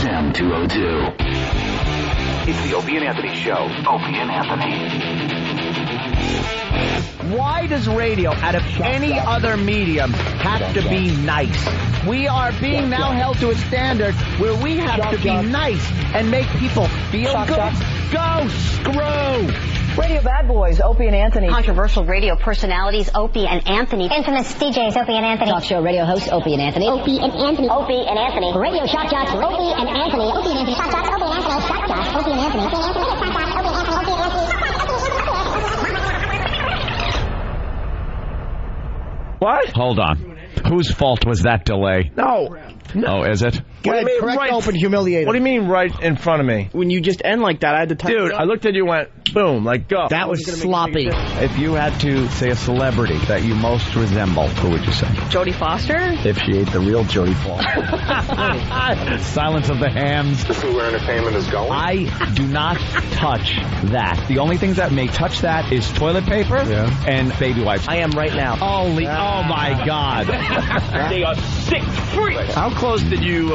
XM 202. It's the Opie and Anthony Show. Opie and Anthony. Why does radio, out of any other medium, have to be nice? We are being now held to a standard where we have to be nice and make people feel good. Go screw! Radio bad boys, Opie and Anthony. Controversial radio personalities, Opie and Anthony. Infamous DJs, Opie and Anthony. Talk show radio hosts, Opie and Anthony. Opie and Anthony. Opie and Anthony. Radio shock jocks, Opie and Anthony. Opie and Anthony. Shock jocks, Opie and Anthony. Shock jocks, Opie and Anthony. Opie and Anthony. Shock jocks, Opie and Anthony. Opie and Anthony. What? Hold on. Whose fault was that delay? No. Oh, is it? What do you mean, Correct, open, humiliated. What do you mean right in front of me? When you just end like that, I had to type Dude, I looked at you and went, boom, like go. That was sloppy. If you had to say a celebrity that you most resemble, who would you say? Jodie Foster? If she ate the real Jodie Foster. Silence of the Hams. This is where entertainment is going. I do not touch that. The only things that may touch that is toilet paper and baby wipes. I am right now. Oh my God. They are sick freaks. How close did you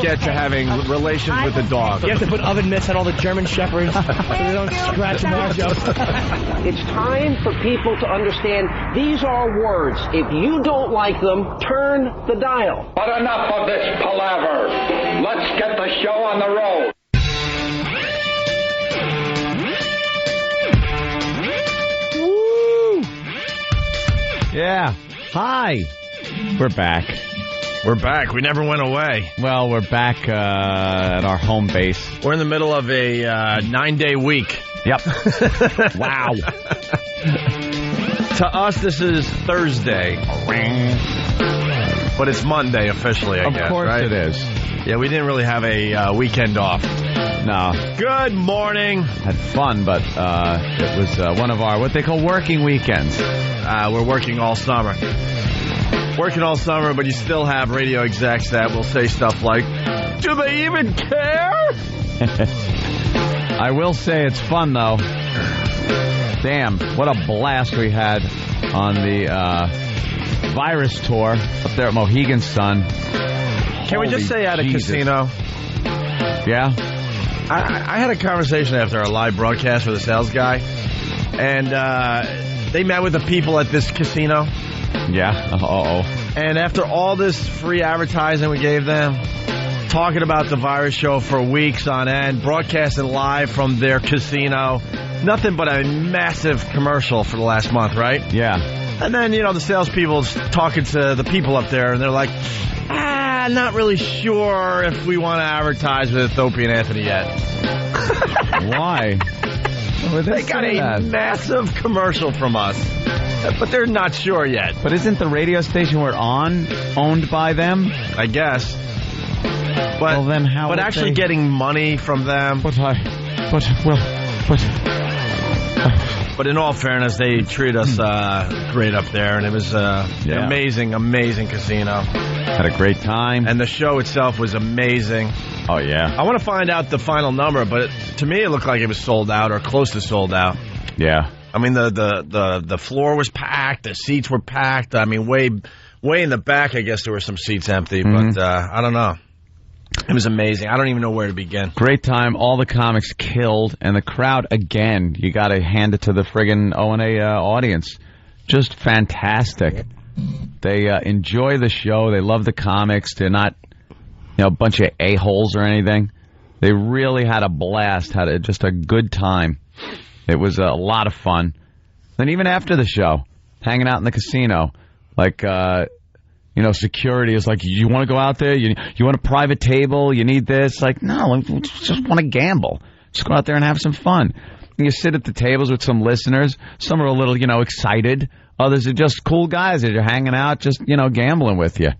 get to having relations with the dog? You have to put oven mitts on all the German shepherds so they don't scratch Marjo. It's time for people to understand these are words. If you don't like them, turn the dial. But enough of this palaver. Let's get the show on the road. Woo! Yeah. Hi. We're back. We're back. We never went away. Well, we're back at our home base. We're in the middle of a 9-day week. Yep. Wow. To us, this is Thursday. But it's Monday officially, I guess. Of course right? it is. Yeah, we didn't really have a weekend off. No. Good morning. Had fun, but it was one of our, what they call working weekends. We're working all summer. Working all summer, but you still have radio execs that will say stuff like, do they even care? I will say it's fun, though. Damn, what a blast we had on the virus tour up there at Mohegan Sun. Can we just say at a casino? Yeah? I had a conversation after our live broadcast with a sales guy, and they met with the people at this casino. Yeah. Uh-oh. And after all this free advertising we gave them, talking about the virus show for weeks on end, broadcasting live from their casino, nothing but a massive commercial for the last month, right? Yeah. And then, the salespeople talking to the people up there, and they're like, not really sure if we want to advertise with Opie and Anthony yet. Why? They got a massive commercial from us. But they're not sure yet. But isn't the radio station we're on owned by them? I guess. But, well, then how? But actually getting money from them. But in all fairness, they treat us great up there, and it was an amazing, amazing casino. Had a great time. And the show itself was amazing. Oh, yeah. I want to find out the final number, but to me it looked like it was sold out or close to sold out. Yeah. I mean, the floor was packed. The seats were packed. I mean, way in the back, I guess there were some seats empty. But I don't know. It was amazing. I don't even know where to begin. Great time. All the comics killed. And the crowd, again, you got to hand it to the friggin' O&A audience. Just fantastic. They enjoy the show. They love the comics. They're not a bunch of a-holes or anything. They really had a blast. Had just a good time. It was a lot of fun. Then even after the show, hanging out in the casino, like, security is like, you want to go out there? You want a private table? You need this? Like, no, we just want to gamble. Just go out there and have some fun. And you sit at the tables with some listeners. Some are a little, excited. Others are just cool guys that are hanging out, just, gambling with you.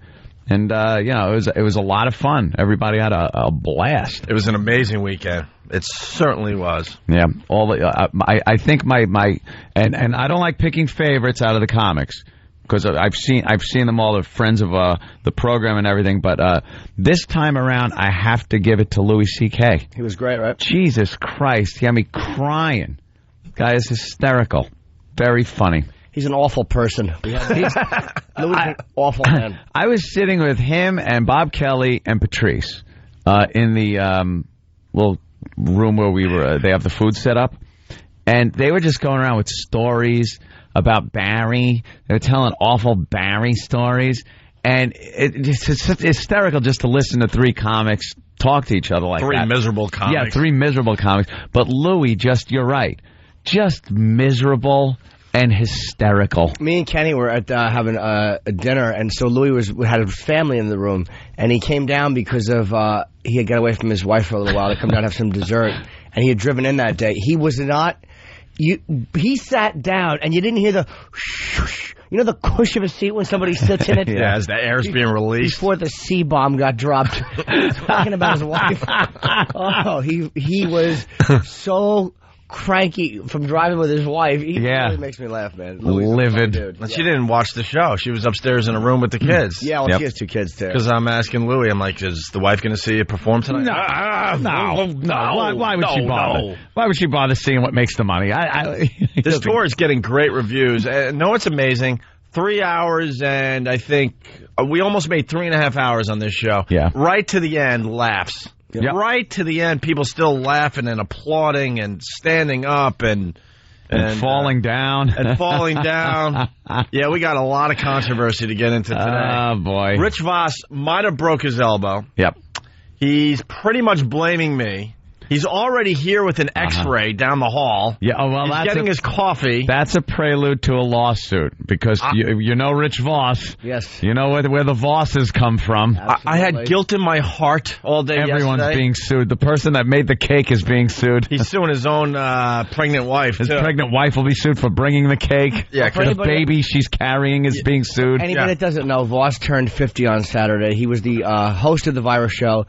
And, it was a lot of fun. Everybody had a blast. It was an amazing weekend. It certainly was. Yeah. I think my and I don't like picking favorites out of the comics because I've seen them all. They're friends of the program and everything. But this time around, I have to give it to Louis C.K. He was great, right? Jesus Christ. He had me crying. Guy is hysterical. Very funny. He's an awful person. Louis is an awful man. I was sitting with him and Bob Kelly and Patrice. in the little room where we were. They have the food set up, and they were just going around with stories about Barry. They were telling awful Barry stories, and it's hysterical just to listen to three comics talk to each other like three that. Miserable comics. Yeah, three miserable comics. But Louis, you're right, just miserable and hysterical. Me and Kenny were at having a dinner, and so Louis had his family in the room, and he came down because of he had got away from his wife for a little while to come down and have some dessert, and he had driven in that day. He was not. He sat down, and you didn't hear the shh. You know the cush of a seat when somebody sits in it? Yeah, as the air's being released. Before the C-bomb got dropped. He was talking about his wife. Oh, he was so cranky from driving with his wife. He really makes me laugh, man. Livid. But she didn't watch the show. She was upstairs in a room with the kids. Yeah, well, she has two kids, too. Because I'm asking Louis, I'm like, is the wife going to see you perform tonight? No. Why would she bother? No. Why would she bother seeing what makes the money? This tour is getting great reviews. No, what's amazing? 3 hours, and I think we almost made 3.5 hours on this show. Yeah. Right to the end, laughs. Yep. Right to the end, people still laughing and applauding and standing up and falling down. And falling down. Yeah, we got a lot of controversy to get into today. Oh, boy. Rich Vos might have broke his elbow. Yep. He's pretty much blaming me. He's already here with an X-ray down the hall. Yeah, well, he's getting his coffee. That's a prelude to a lawsuit because you know Rich Vos. Yes. You know where the Vosses come from. I had guilt in my heart all day Everyone's being sued. The person that made the cake is being sued. He's suing his own pregnant wife. His pregnant wife will be sued for bringing the cake. Yeah, the baby she's carrying is being sued. Anybody that doesn't know, Voss turned 50 on Saturday. He was the host of the Virus Show.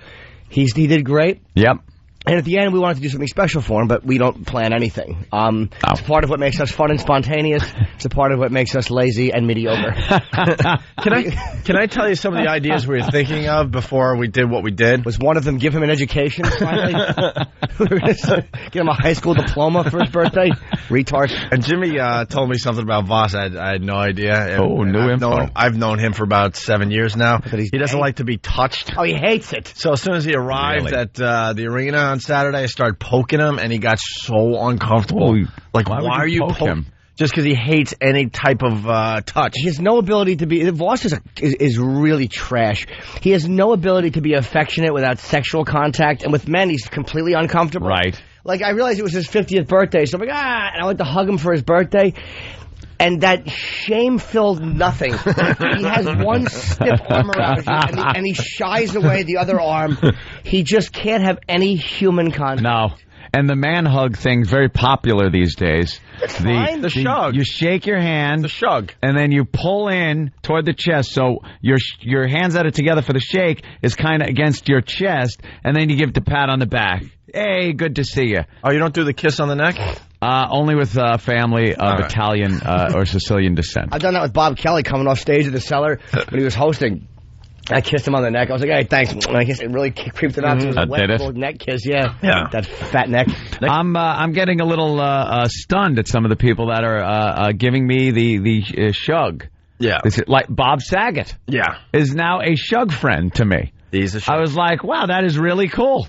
He did great. Yep. And at the end, we wanted to do something special for him, but we don't plan anything. It's part of what makes us fun and spontaneous. It's a part of what makes us lazy and mediocre. Can I tell you some of the ideas we were thinking of before we did what we did? Was one of them give him an education, finally? Give him a high school diploma for his birthday? Retard. And Jimmy told me something about Voss. I had no idea. New info. I've known him for about 7 years now. He doesn't like to be touched. Oh, he hates it. So as soon as he arrived at the arena on Saturday, I started poking him, and he got so uncomfortable. Like, why are you poking him? Just because he hates any type of touch. He has no ability to be... Voss is really trash. He has no ability to be affectionate without sexual contact, and with men, he's completely uncomfortable. Right. Like, I realized it was his 50th birthday, so I'm like, and I went to hug him for his birthday. And that shame-filled nothing. He has one stiff arm around you, and he shies away the other arm. He just can't have any human contact. No. And the man hug thing's very popular these days. It's fine. The shug. You shake your hand. The shug. And then you pull in toward the chest. So your hands that are together for the shake is kind of against your chest. And then you give the pat on the back. Hey, good to see you. Oh, you don't do the kiss on the neck? Only with family of Italian or Sicilian descent. I've done that with Bob Kelly coming off stage at the Cellar when he was hosting. I kissed him on the neck. I was like, hey, thanks. And I kissed it, really creeped it out to his wet, cold neck kiss. Yeah. That fat neck. I'm getting a little stunned at some of the people that are giving me the shug. Yeah. Like Bob Saget. Yeah. Is now a shug friend to me. He's a shug. I was like, wow, that is really cool.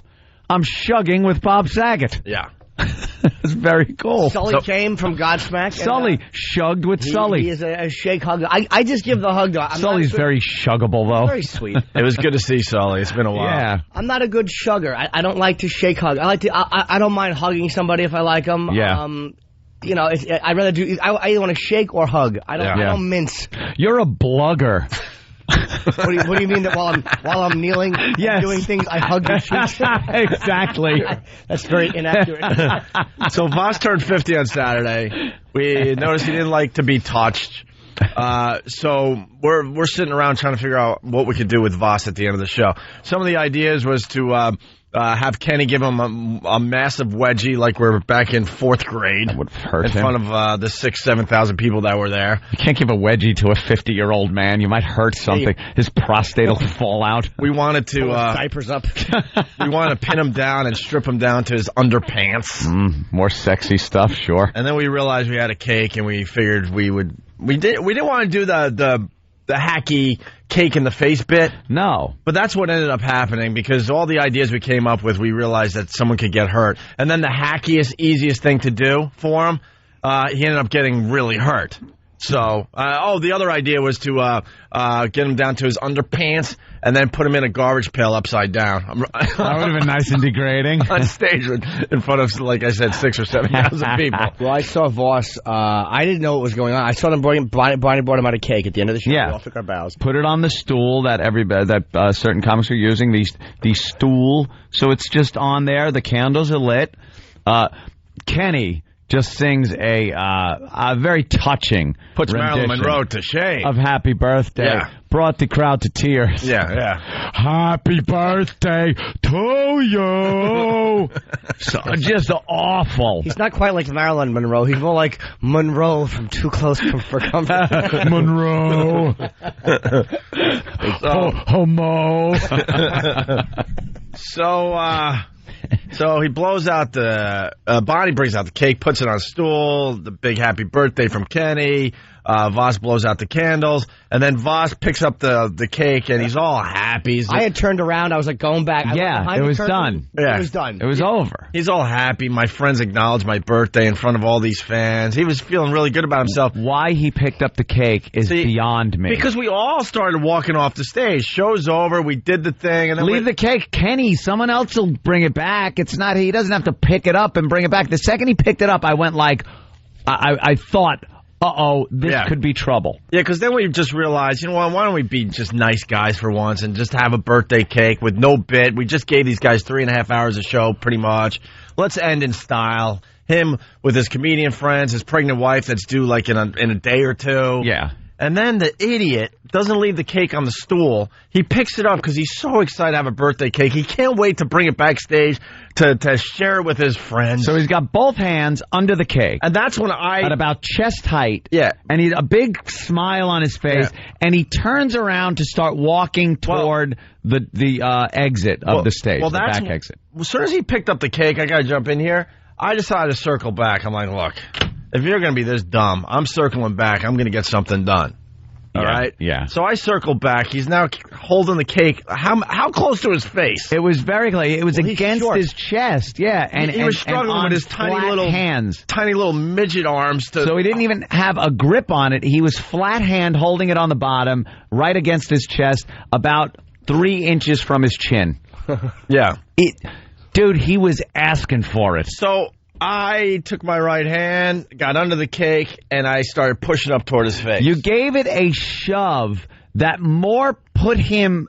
I'm shugging with Bob Saget. Yeah. It's very cool. Sully came from Godsmack. Sully shugged with Sully. He is a shake hugger. I just give the hug. Sully's very shuggable, though. Very sweet. It was good to see Sully. It's been a while. Yeah. I'm not a good shugger. I don't like to shake hug. I don't mind hugging somebody if I like them. Yeah. You know, I'd rather do. I either want to shake or hug. I don't mince. You're a blugger. What do you mean that while I'm kneeling, yes, doing things, I hug your cheeks? Exactly. That's very inaccurate. So Voss turned 50 on Saturday. We noticed he didn't like to be touched. So we're sitting around trying to figure out what we could do with Voss at the end of the show. Some of the ideas was to have Kenny give him a massive wedgie like we're back in 4th grade. That would hurt him. In front of the 7,000 people that were there. You can't give a wedgie to a 50-year-old man. You might hurt something. His prostate will fall out. We wanted to... diapers up. We wanted to pin him down and strip him down to his underpants. More sexy stuff, sure. And then we realized we had a cake, and we figured we didn't want to do the hacky cake in the face bit. No. But that's what ended up happening because all the ideas we came up with, we realized that someone could get hurt. And then the hackiest, easiest thing to do for him, he ended up getting really hurt. So, the other idea was to get him down to his underpants and then put him in a garbage pail upside down. That would have been nice and degrading. On stage in front of, like I said, 6,000 or 7,000 people. Well, I saw Voss. I didn't know what was going on. I saw them Bonnie brought him out a cake at the end of the show. Yeah. We all took our bows. Put it on the stool that certain comics are using, the stool. So it's just on there. The candles are lit. Kenny just sings a very touching Puts Marilyn rendition Monroe to shame of Happy Birthday. Yeah. Brought the crowd to tears. Yeah. Happy birthday to you. So, just awful. He's not quite like Marilyn Monroe. He's more like Monroe from Too Close for Comfort. Monroe. Homo. So he blows out Bonnie brings out the cake, puts it on a stool, the big happy birthday from Kenny. Voss blows out the candles, and then Voss picks up the cake, and he's all happy. I had turned around. I was like going back. It was done. Yeah. It was done. It was over. He's all happy. My friends acknowledged my birthday in front of all these fans. He was feeling really good about himself. Why he picked up the cake is beyond me. Because we all started walking off the stage. Show's over. We did the thing. And then leave the cake. Kenny, someone else will bring it back. It's not. He doesn't have to pick it up and bring it back. The second he picked it up, I went like, I thought, this could be trouble. Yeah, because then we just realized, you know what, why don't we be just nice guys for once and just have a birthday cake with no bit. We just gave these guys 3.5 hours of show, pretty much. Let's end in style. Him with his comedian friends, his pregnant wife that's due like in a day or two. Yeah. And then the idiot doesn't leave the cake on the stool. He picks it up because he's so excited to have a birthday cake. He can't wait to bring it backstage to share it with his friends. So he's got both hands under the cake. And that's when at about chest height. Yeah. And he's a big smile on his face. Yeah. And he turns around to start walking toward the exit of the stage, the back exit. As soon as he picked up the cake, I got to jump in here. I decided to circle back. I'm like, look, if you're going to be this dumb, I'm circling back. I'm going to get something done. All right? Yeah. So I circle back. He's now holding the cake. How close to his face? It was very close. It was against his chest. Yeah. And he was struggling with his tiny little midget arms. So he didn't even have a grip on it. He was flat hand holding it on the bottom, right against his chest, about 3 inches from his chin. Yeah. Dude, he was asking for it. So I took my right hand, got under the cake, and I started pushing up toward his face. You gave it a shove that more put him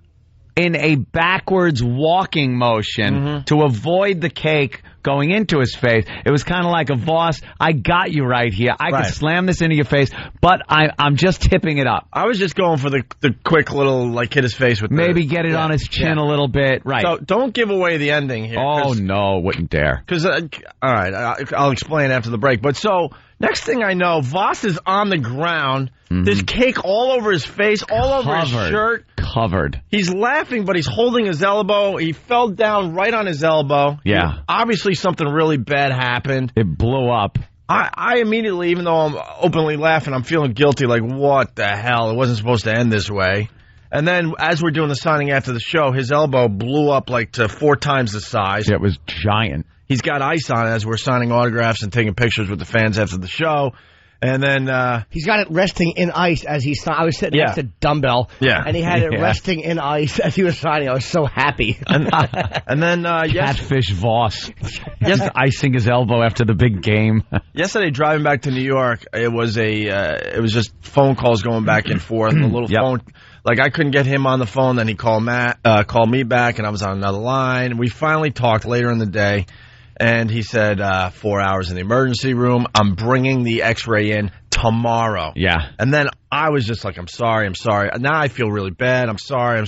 in a backwards walking motion to avoid the cake going into his face. It was kind of like a Voss, I got you right here. I could slam this into your face, but I'm just tipping it up. I was just going for the quick little, like, hit his face with maybe get it on his chin a little bit. Right. So don't give away the ending here. Oh, no, wouldn't dare. Because, all right, I'll explain after the break. But so, next thing I know, Voss is on the ground. There's cake all over his face, all over his shirt. Covered. He's laughing, but he's holding his elbow. He fell down right on his elbow. Yeah. Obviously, something really bad happened. It blew up. I immediately, even though I'm openly laughing, I'm feeling guilty, like, what the hell? It wasn't supposed to end this way. And then, as we're doing the signing after the show, his elbow blew up, like, to 4 times the size. Yeah, it was giant. He's got ice on it as we're signing autographs and taking pictures with the fans after the show. And then he's got it resting in ice as he's signing. I was sitting next to dumbbell, and he had it resting in ice as he was signing. I was so happy. And then Catfish Voss, just icing his elbow after the big game. Yesterday, driving back to New York, it was just phone calls going back and forth. A little phone, like I couldn't get him on the phone. Then he called me back, and I was on another line. We finally talked later in the day. And he said, 4 hours in the emergency room. I'm bringing the x-ray in tomorrow. Yeah. And then I was just like, I'm sorry. Now I feel really bad. I'm sorry.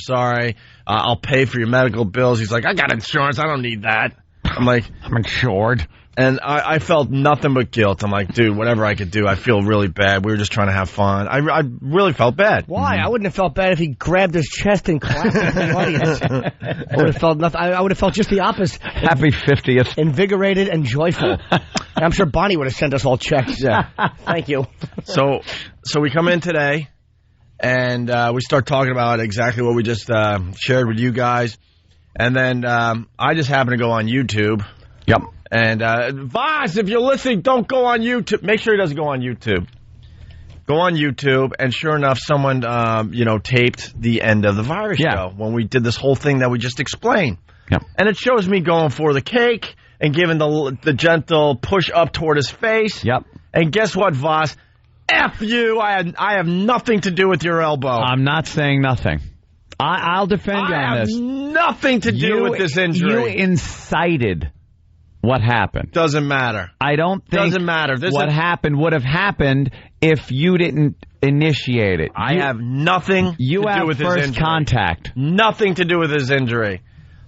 I'll pay for your medical bills. He's like, I got insurance. I don't need that. I'm like, I'm insured. And I felt nothing but guilt. I'm like, dude, whatever I could do, I feel really bad. We were just trying to have fun. I really felt bad. Why? I wouldn't have felt bad if he grabbed his chest and clapped it to the audience. I would have felt nothing. I would have felt just the opposite. Happy 50th. Invigorated and joyful. And I'm sure Bonnie would have sent us all checks. Yeah. Thank you. So we come in today, And we start talking about exactly what we just shared with you guys. And then I just happen to go on YouTube. Yep. And Voss, if you're listening, don't go on YouTube. Make sure he doesn't go on YouTube. Go on YouTube, and sure enough, someone taped the end of the virus show when we did this whole thing that we just explained. Yep. And it shows me going for the cake and giving the gentle push up toward his face. Yep. And guess what, Voss? F you! I have nothing to do with your elbow. I'm not saying nothing. I'll defend you on this. I have nothing to do with this injury. You incited what happened. Doesn't matter. I don't think doesn't matter. What happened would have happened if you didn't initiate it. I have nothing to do with his injury. First contact. Nothing to do with his injury.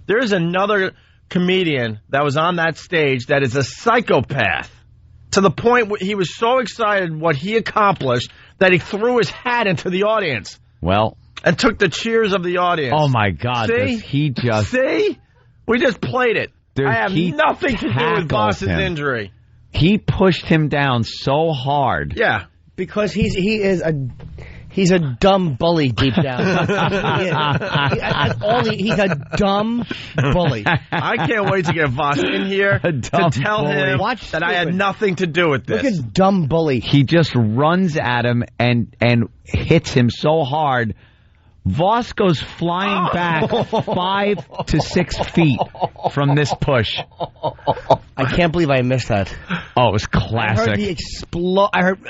There's another comedian that was on that stage that is a psychopath to the point where he was so excited what he accomplished that he threw his hat into the audience. Well. And took the cheers of the audience. Oh, my God. See? See? We just played it. Dude, I have nothing to do with Voss's injury. He pushed him down so hard. Yeah. Because he's a dumb bully deep down. He's a dumb bully. I can't wait to get Voss in here to tell him that I had nothing to do with this. Look at dumb bully. He just runs at him and hits him so hard. Voss goes flying back 5 to 6 feet from this push. I can't believe I missed that. Oh, it was classic. I heard the explode. I heard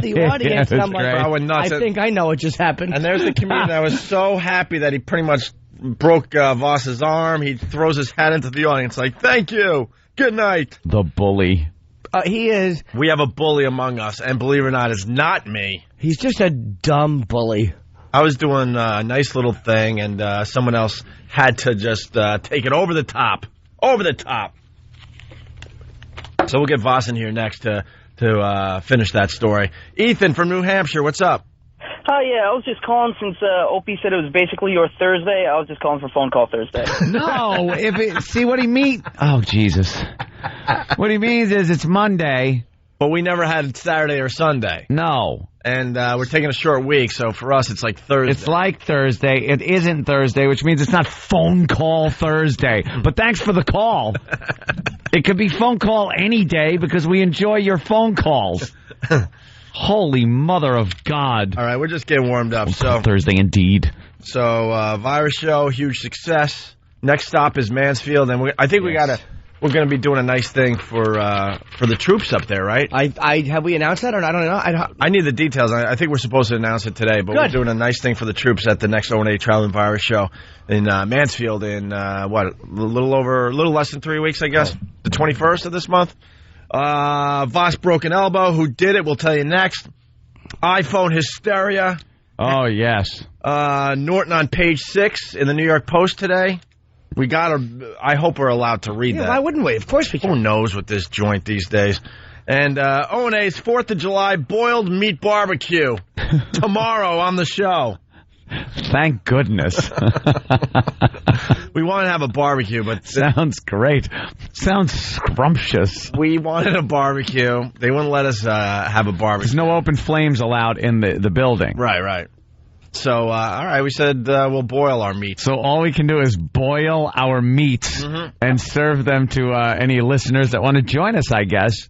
the audience. And I'm like, I think I know what just happened. And there's the comedian that was so happy that he pretty much broke Voss's arm. He throws his hat into the audience like, thank you. Good night. The bully. He is. We have a bully among us, and believe it or not, it's not me. He's just a dumb bully. I was doing a nice little thing, and someone else had to just take it over the top. Over the top. So we'll get Voss in here next to finish that story. Ethan from New Hampshire, what's up? Hi, yeah, I was just calling since Opie said it was basically your Thursday. I was just calling for phone call Thursday. No, see what he means. Oh, Jesus. What he means is it's Monday. But we never had Saturday or Sunday. No. And we're taking a short week, so for us it's like Thursday. It's like Thursday. It isn't Thursday, which means it's not phone call Thursday. But thanks for the call. It could be phone call any day because we enjoy your phone calls. Holy mother of God. All right, we're just getting warmed up. So Thursday indeed. So virus show, huge success. Next stop is Mansfield, and I think we're going to be doing a nice thing for the troops up there, right? Have we announced that or not? I don't know. I need the details. I think we're supposed to announce it today, but we're doing a nice thing for the troops at the next O&A Traveling Virus Show in Mansfield in a little less than 3 weeks, I guess. The 21st of this month. Voss broken elbow. Who did it? We'll tell you next. iPhone hysteria. Oh yes. Norton on page 6 in the New York Post today. We I hope we're allowed to read that. Why wouldn't we? Of course we can. Who knows with this joint these days? And O&A's 4th of July boiled meat barbecue tomorrow on the show. Thank goodness. We want to have a barbecue, but... Sounds great. Sounds scrumptious. We wanted a barbecue. They wouldn't let us have a barbecue. There's no open flames allowed in the building. Right. So, all right, we said we'll boil our meat. So all we can do is boil our meats and serve them to any listeners that want to join us, I guess.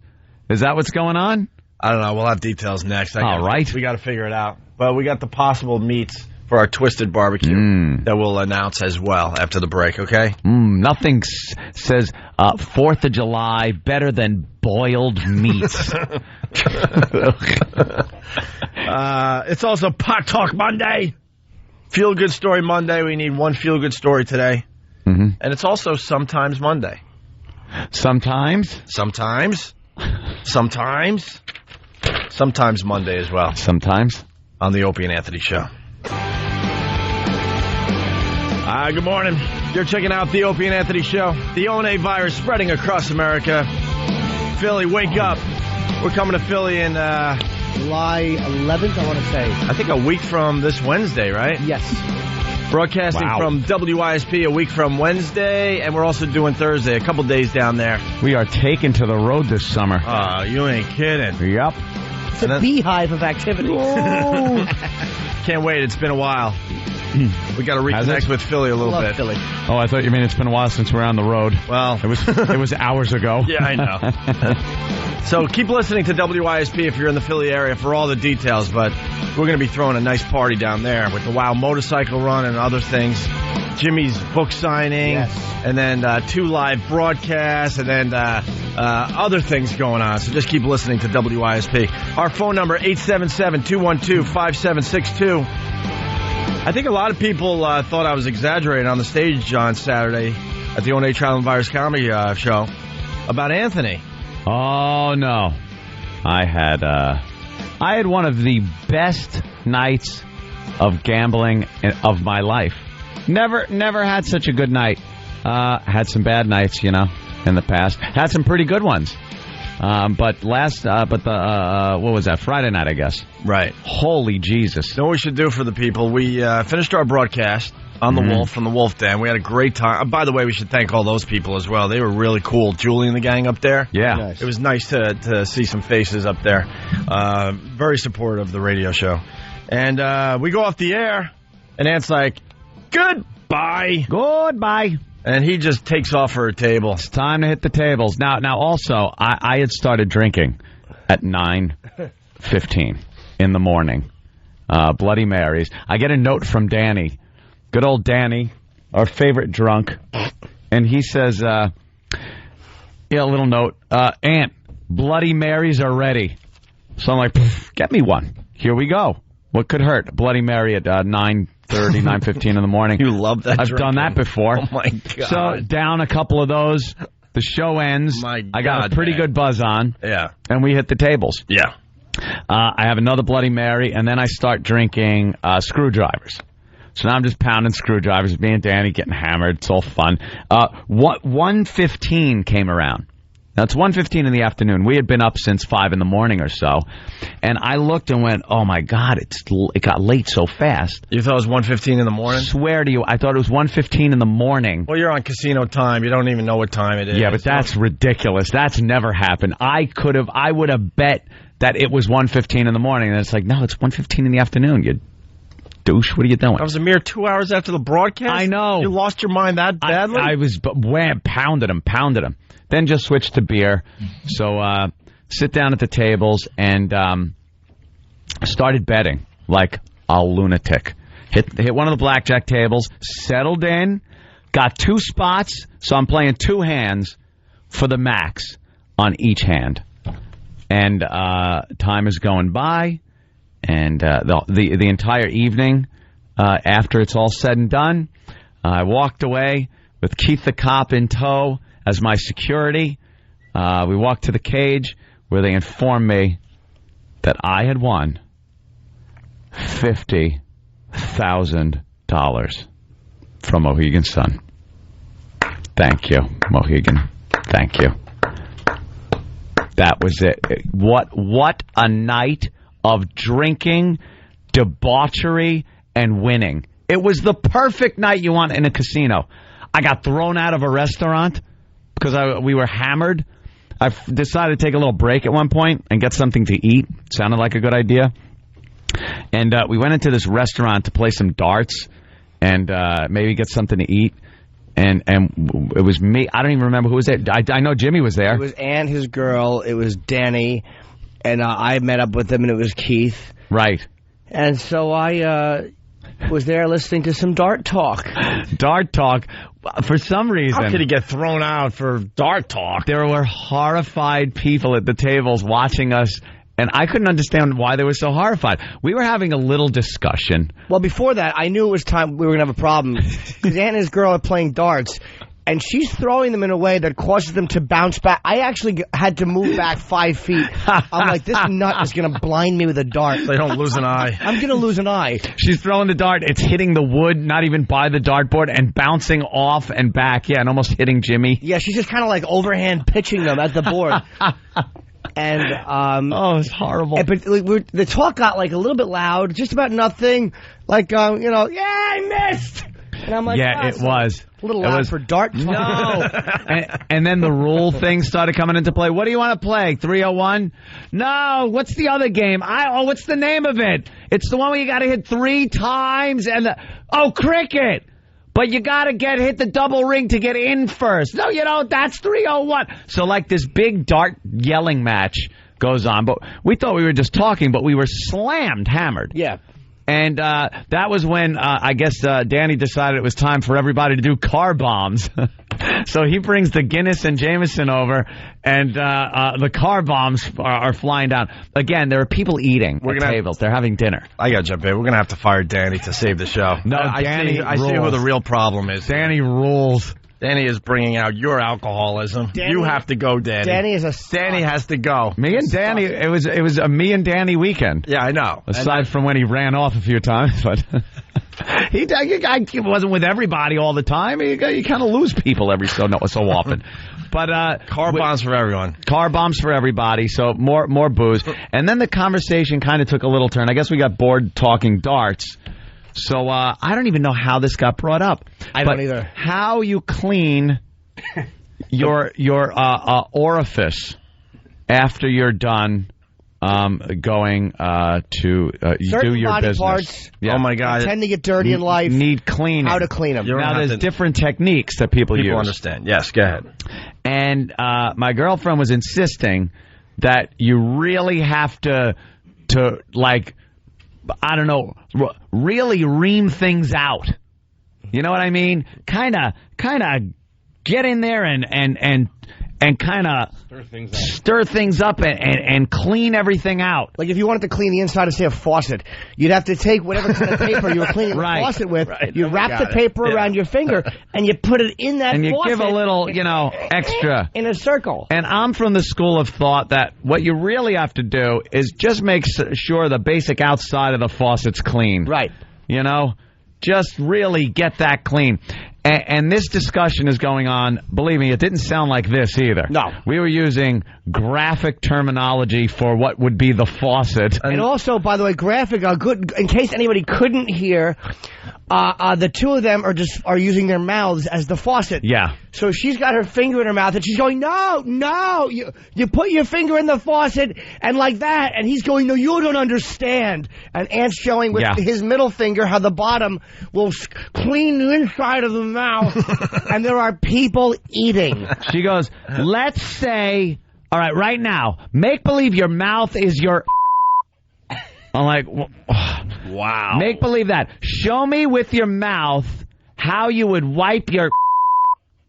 Is that what's going on? I don't know. We'll have details next. All right. We got to figure it out. But we got the possible meats for our twisted barbecue that we'll announce as well after the break, okay? Nothing says 4th of July better than boiled meats. It's also Pot Talk Monday. Feel Good Story Monday. We need one feel good story today. And it's also Sometimes Monday. Sometimes Monday as well. Sometimes. On the Opie and Anthony Show. Good morning. You're checking out the Opie and Anthony Show. The O&A virus spreading across America. Philly, wake up. We're coming to Philly in... July 11th, I want to say. I think a week from this Wednesday, right? Yes. Broadcasting from WISP a week from Wednesday, and we're also doing Thursday, a couple days down there. We are taking to the road this summer. You ain't kidding. Yep. It's a beehive of activity. Can't wait. It's been a while. We got to reconnect with Philly a little bit. Philly. Oh, I thought you mean it's been a while since we're on the road. Well, it was hours ago. Yeah, I know. So keep listening to WYSP if you're in the Philly area for all the details, but we're going to be throwing a nice party down there with the WOW motorcycle run and other things. Jimmy's book signing, and then 2 live broadcasts, and then other things going on. So just keep listening to WYSP. Our phone number, 877-212-5762. I think a lot of people thought I was exaggerating on the stage on Saturday at the O&A Traveling Virus Comedy Show about Anthony. Oh, no. I had one of the best nights of gambling of my life. Never had such a good night. Had some bad nights, in the past. Had some pretty good ones. What was that? Friday night, I guess. Right. Holy Jesus. You know what we should do for the people? We finished our broadcast on the Wolf from the Wolf Den. We had a great time. By the way, we should thank all those people as well. They were really cool. Julie and the gang up there. Yeah. Nice. It was nice to see some faces up there. Very supportive of the radio show. And we go off the air, and Ant's like, goodbye. Goodbye. And he just takes off for a table. It's time to hit the tables. Now also, I had started drinking at 9:15 in the morning. Bloody Marys. I get a note from Danny. Good old Danny, our favorite drunk. And he says, a little note, Ant, Bloody Marys are ready. So I'm like, get me one. Here we go. What could hurt? Bloody Mary at 9:30, 9:15 in the morning. You love that I've drinking. done that before. Oh, my God. So down a couple of those. The show ends. I got a pretty good buzz on. Yeah. And we hit the tables. Yeah. I have another Bloody Mary, and then I start drinking screwdrivers. So now I'm just pounding screwdrivers. Me and Danny getting hammered. It's all fun. 1:15 came around. Now, it's 1:15 in the afternoon. We had been up since 5 in the morning or so. And I looked and went, oh, my God, it got late so fast. You thought it was 1:15 in the morning? I swear to you, I thought it was 1:15 in the morning. Well, you're on casino time. You don't even know what time it is. Yeah, but that's ridiculous. That's never happened. I would have bet that it was 1:15 in the morning. And it's like, no, it's 1:15 in the afternoon, you douche. What are you doing? That was a mere 2 hours after the broadcast? I know. You lost your mind that badly? I was pounded him. Then just switched to beer. So sit down at the tables and started betting like a lunatic. Hit one of the blackjack tables, settled in, got 2 spots, so I'm playing 2 hands for the max on each hand. And time is going by, and the entire evening, after it's all said and done, I walked away with Keith the cop in tow as my security. We walked to the cage where they informed me that I had won $50,000 from Mohegan Sun. Thank you, Mohegan. Thank you. That was it. What a night of drinking, debauchery, and winning. It was the perfect night you want in a casino. I got thrown out of a restaurant because we were hammered. I decided to take a little break at one point and get something to eat. Sounded like a good idea. And we went into this restaurant to play some darts and maybe get something to eat. And it was me. I don't even remember who was there. I know Jimmy was there. It was Ann, his girl. It was Danny. And I met up with them, and it was Keith. Right. And so I was there listening to some dart talk. Dart talk. For some reason. How could he get thrown out for dart talk? There were horrified people at the tables watching us, and I couldn't understand why they were so horrified. We were having a little discussion. Well, before that, I knew it was time we were going to have a problem. Because Ann and his girl are playing darts, and she's throwing them in a way that causes them to bounce back. I actually had to move back 5 feet. I'm like, this nut is going to blind me with a dart. They don't lose an eye. I'm going to lose an eye. She's throwing the dart. It's hitting the wood, not even by the dartboard, and bouncing off and back. Yeah, and almost hitting Jimmy. Yeah, she's just kind of like overhand pitching them at the board. And oh, it's horrible. But the talk got like a little bit loud, just about nothing. Like, yeah, I missed. And I'm like, yeah, it was. A little loud for dart. No. and then the rule thing started coming into play. What do you want to play? 301? No. What's the other game? What's the name of it? It's the one where you got to hit 3 times and cricket. But you got to hit the double ring to get in first. No, you don't. That's 301. So like this big dart yelling match goes on. But we thought we were just talking, but we were hammered. Yeah. And that was when I guess Danny decided it was time for everybody to do car bombs. So he brings the Guinness and Jameson over, and the car bombs are flying down. Again, there are people eating at tables. They're having dinner. I got to jump in. We're going to have to fire Danny to save the show. No, Danny I see who the real problem is. Danny rules. Danny is bringing out your alcoholism. You have to go, Danny. Danny has to go. Me and Danny, it was a me and Danny weekend. Yeah, I know. Aside from when he ran off a few times, but he wasn't with everybody all the time. You kind of lose people every so often. But car bombs for everyone. Car bombs for everybody. So more booze, and then the conversation kind of took a little turn. I guess we got bored talking darts. So I don't even know how this got brought up. I don't either. How you clean your orifice after you're done going to do your body business. Parts, yeah. Oh my God! Tend to get dirty in life. Need cleaning. How to clean them? Now there's different techniques that people use. People understand. Yes, go ahead. And my girlfriend was insisting that you really have to like, I don't know, really ream things out. You know what I mean? Kind of get in there and kind of stir things up and clean everything out. Like if you wanted to clean the inside of, say, a faucet, you'd have to take whatever kind of paper you were cleaning the faucet with, you wrap the paper around your finger, and you put it in that faucet. And you give a little, extra. In a circle. And I'm from the school of thought that what you really have to do is just make sure the basic outside of the faucet's clean. Right. Just really get that clean. And this discussion is going on. Believe me, it didn't sound like this either. No. We were using graphic terminology for what would be the faucet. And also, by the way, graphic are good. In case anybody couldn't hear, the two of them are using their mouths as the faucet. Yeah. So she's got her finger in her mouth, and she's going, no, you put your finger in the faucet, and like that, and he's going, no, you don't understand. And Ant's showing with his middle finger how the bottom will clean the inside of the mouth, and there are people eating. She goes, let's say, all right, right now, make believe your mouth is your... I'm like, wow. Make believe that. Show me with your mouth how you would wipe your...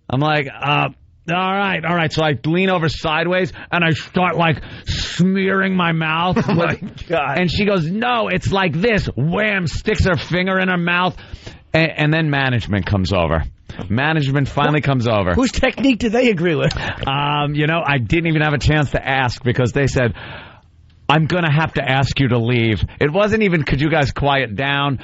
I'm like, all right. So I lean over sideways, and I start, smearing my mouth. Oh, my God. And she goes, no, it's like this. Wham, sticks her finger in her mouth. And then management comes over. Management finally comes over. Whose technique did they agree with? I didn't even have a chance to ask because they said, I'm going to have to ask you to leave. It wasn't even, could you guys quiet down?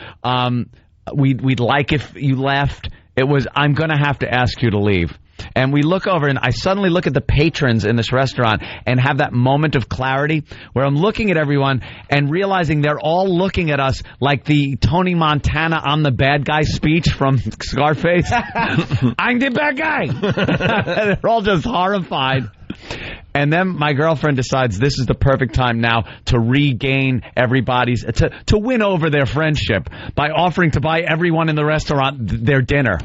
We'd like if you left. It was, I'm going to have to ask you to leave. And we look over, and I suddenly look at the patrons in this restaurant and have that moment of clarity where I'm looking at everyone and realizing they're all looking at us like the Tony Montana I'm the bad guy speech from Scarface. I'm the bad guy. They're all just horrified. And then my girlfriend decides this is the perfect time now to regain everybody's, to win over their friendship by offering to buy everyone in the restaurant their dinner.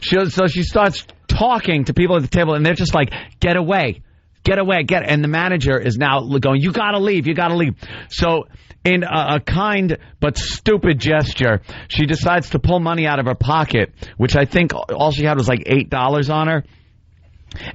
So she starts talking to people at the table, and they're just like, get away. And the manager is now going, you gotta leave. So in a kind but stupid gesture, she decides to pull money out of her pocket, which I think all she had was like $8 on her,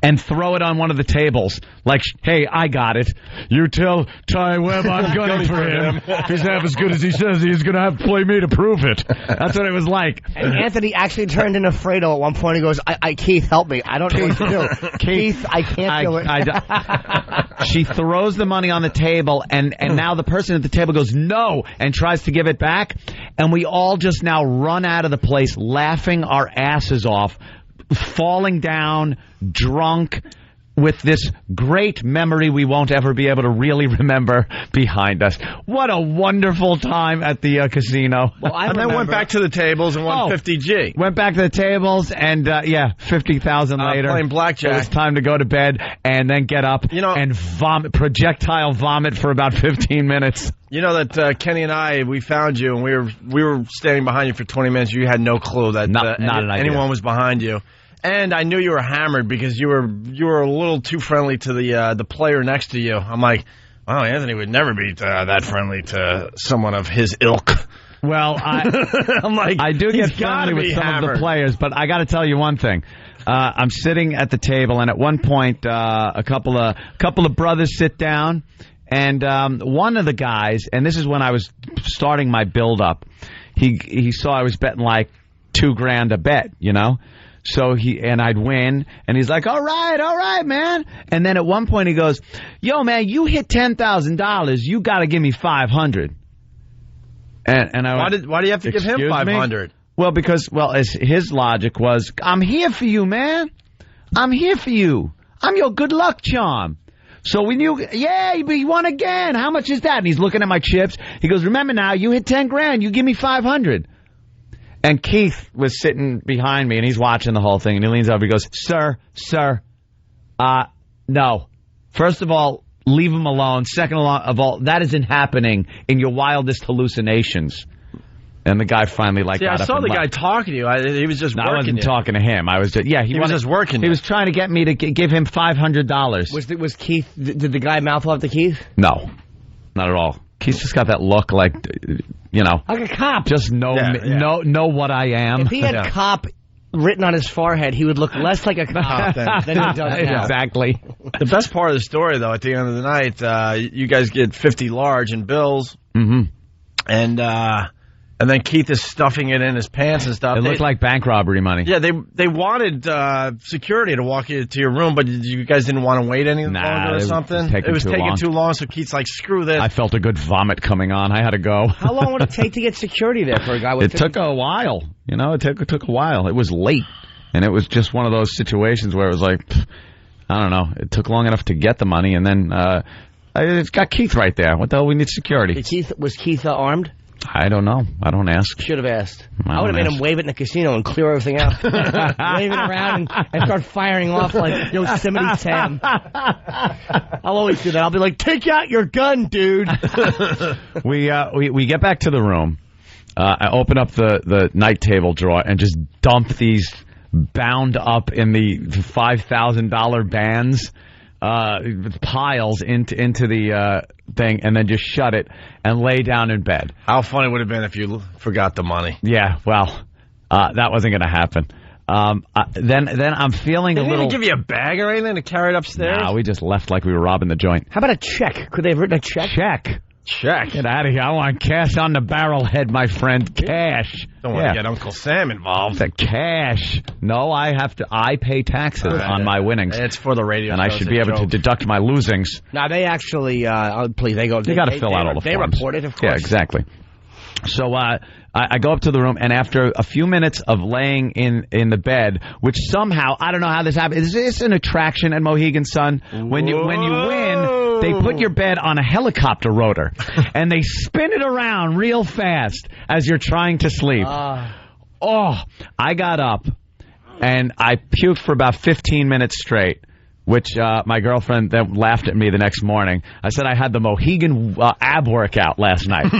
and throw it on one of the tables. Like, hey, I got it. You tell Ty Webb I'm gunning for him. If he's half as good as he says, he's going to have to play me to prove it. That's what it was like. And Anthony actually turned into Fredo at one point. He goes, Keith, help me. I don't know what to do. Keith, I can't do it. She throws the money on the table, and now the person at the table goes, no, and tries to give it back. And we all just now run out of the place laughing our asses off, falling down, drunk. with this great memory we won't ever be able to really remember behind us. What a wonderful time at the casino. Well, and then went back to the tables and won 50G. Went back to the tables and, 50,000 later. Playing blackjack. It was time to go to bed and then get up and projectile vomit for about 15 minutes. You know that Kenny and I, we found you and we were standing behind you for 20 minutes. You had no clue that anyone was behind you. And I knew you were hammered because you were a little too friendly to the player next to you. I'm like, wow, Anthony would never be that friendly to someone of his ilk. Well, I'm like, I do get friendly with some of the players, but I got to tell you one thing. I'm sitting at the table, and at one point, a couple of brothers sit down, and one of the guys, and this is when I was starting my build-up, he saw I was betting like $2,000 a bet, So I'd win, and he's like, all right, man. And then at one point he goes, yo, man, you hit $10,000. You got to give me $500. And I went, why do you have to give him $500? Well, because his logic was, I'm here for you, man. I'm here for you. I'm your good luck charm. So when you won again. How much is that? And he's looking at my chips. He goes, remember now, you hit $10,000. You give me $500. And Keith was sitting behind me, and he's watching the whole thing, and he leans over, he goes, sir, no. First of all, leave him alone. Second of all, that isn't happening in your wildest hallucinations. And the guy finally got up. I saw the guy talking to you. He was just working. I wasn't talking to him. I was just, he was just working. He was trying to get me to give him $500. Was Keith, did the guy mouth off to Keith? No, not at all. Keith's just got that look like, like a cop. Just know what I am. If he had cop written on his forehead, he would look less like a cop than he does now. Exactly. The best part of the story, though, at the end of the night, you guys get 50 large in bills. Mm-hmm. And then Keith is stuffing it in his pants and stuff. It looked like bank robbery money. Yeah, they wanted security to walk you to your room, but you guys didn't want to wait any longer or something? It was taking too long, so Keith's like, screw this. I felt a good vomit coming on. I had to go. How long would it take to get security there for a guy with It took a while. It took a while. It was late, and it was just one of those situations where it was like, I don't know. It took long enough to get the money, and then it's got Keith right there. What the hell? We need security. Was Keith armed? I don't know. I don't ask. Should have asked. I would have made him wave it in the casino and clear everything out. Wave it around and start firing off like Yosemite Sam. I'll always do that. I'll be like, take out your gun, dude. We get back to the room. I open up the night table drawer and just dump these bound up in the $5,000 bands piles into the thing, and then just shut it and lay down in bed. How funny would it have been if you forgot the money? Yeah, well, that wasn't going to happen. Then I'm feeling a little... They didn't give you a bag or anything to carry it upstairs? No, we just left like we were robbing the joint. How about a check? Could they have written a check? Check. Get out of here. I want cash on the barrelhead, my friend. Cash. Don't want to get Uncle Sam involved. The cash. No, I pay taxes on my winnings. It's for the radio. And I should be able to deduct my losings. Now, they actually, please, they go. You got to fill out all the forms. They report it, of course. Yeah, exactly. So I go up to the room, and after a few minutes of laying in the bed, which somehow, I don't know how this happened. Is this an attraction at Mohegan Sun? When you win, they put your bed on a helicopter rotor, and they spin it around real fast as you're trying to sleep. I got up, and I puked for about 15 minutes straight, which my girlfriend then laughed at me the next morning. I said I had the Mohegan ab workout last night.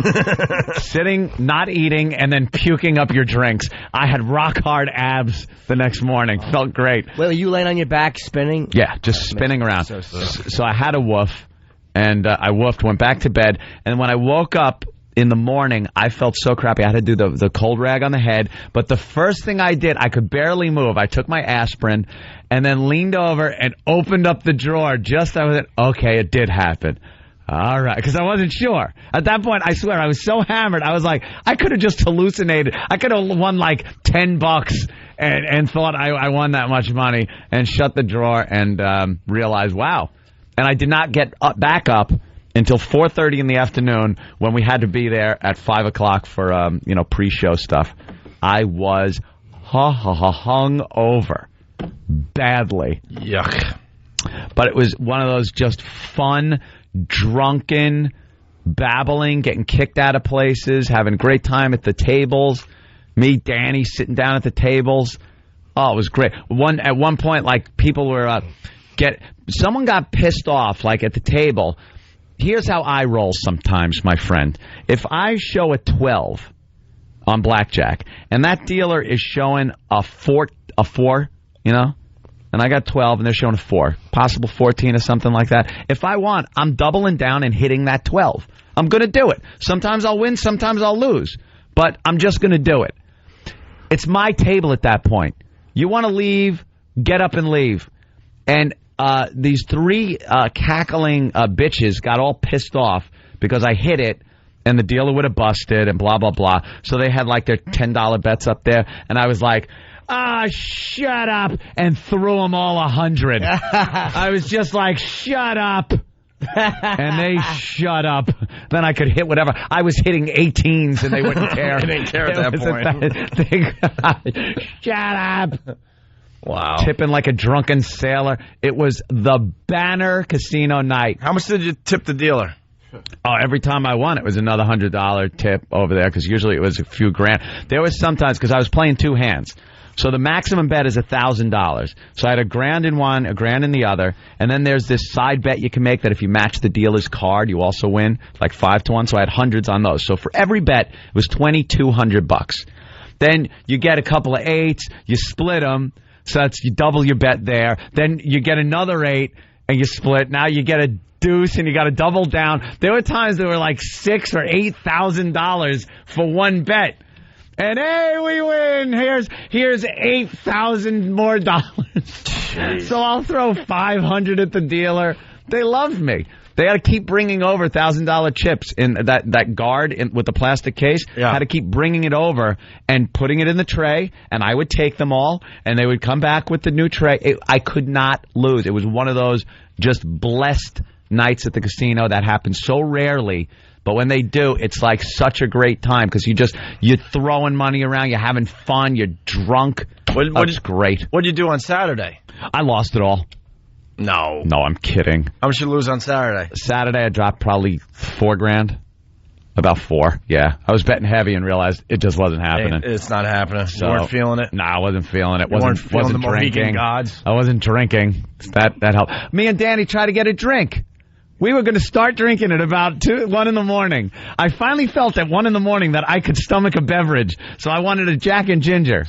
Sitting, not eating, and then puking up your drinks. I had rock-hard abs the next morning. Felt great. Wait, were you laying on your back spinning? Yeah, just spinning around. So I had a woof, and I woofed, went back to bed, and when I woke up in the morning, I felt so crappy. I had to do the cold rag on the head, but the first thing I did, I could barely move. I took my aspirin and then leaned over and opened up the drawer just I was like, okay, it did happen. All right, because I wasn't sure. At that point, I swear, I was so hammered. I was like, I could have just hallucinated. I could have won like $10 and thought I won that much money, and shut the drawer and realized, wow. And I did not get back up until 4:30 in the afternoon when we had to be there at 5 o'clock for pre-show stuff. I was hung over badly. Yuck. But it was one of those just fun, drunken, babbling, getting kicked out of places, having a great time at the tables. Me, Danny, sitting down at the tables. Oh, it was great. At one point, like, people were someone got pissed off, like, at the table. Here's how I roll sometimes, my friend. If I show a 12 on blackjack, and that dealer is showing a four, you know, and I got 12, and they're showing a 4, possible 14 or something like that. If I want, I'm doubling down and hitting that 12. I'm going to do it. Sometimes I'll win, sometimes I'll lose, but I'm just going to do it. It's my table at that point. You want to leave, get up and leave. And these 3 cackling bitches got all pissed off because I hit it, and the dealer would have busted and blah, blah, blah. So they had like their $10 bets up there, and I was like, shut up, and threw them all 100. I was just like, shut up. And they shut up. Then I could hit whatever. I was hitting 18s, and they wouldn't care. They didn't care at that point. Shut up. Wow. Tipping like a drunken sailor. It was the banner casino night. How much did you tip the dealer? Oh, every time I won, it was another $100 tip over there, because usually it was a few grand. There was sometimes, because I was playing 2 hands. So the maximum bet is $1,000. So I had $1,000 in one, $1,000 in the other, and then there's this side bet you can make that if you match the dealer's card, you also win, like 5-1. So I had hundreds on those. So for every bet, it was $2,200. Then you get a couple of 8s, you split them, so that's you double your bet there. Then you get another 8 and you split. Now you get a deuce and you got to double down. There were times there were like $6,000 or $8,000 for one bet. And hey, we win. Here's $8,000 more dollars. So I'll throw $500 at the dealer. They love me. They had to keep bringing over $1,000 chips in that guard with the plastic case. Yeah. Had to keep bringing it over and putting it in the tray, and I would take them all, and they would come back with the new tray. I could not lose. It was one of those just blessed nights at the casino that happens so rarely. But when they do, it's like such a great time because you're throwing money around, you're having fun, you're drunk. It's great. What did you do on Saturday? I lost it all. No, I'm kidding. How much did you lose on Saturday? Saturday, I dropped probably $4,000. About 4, yeah. I was betting heavy and realized it just wasn't happening. It's not happening. So, you weren't feeling it? No, I wasn't feeling it. Wasn't the Mohegan gods? I wasn't drinking. That helped. Me and Danny tried to get a drink. We were going to start drinking at about 1 in the morning. I finally felt at 1 in the morning that I could stomach a beverage, so I wanted a Jack and Ginger.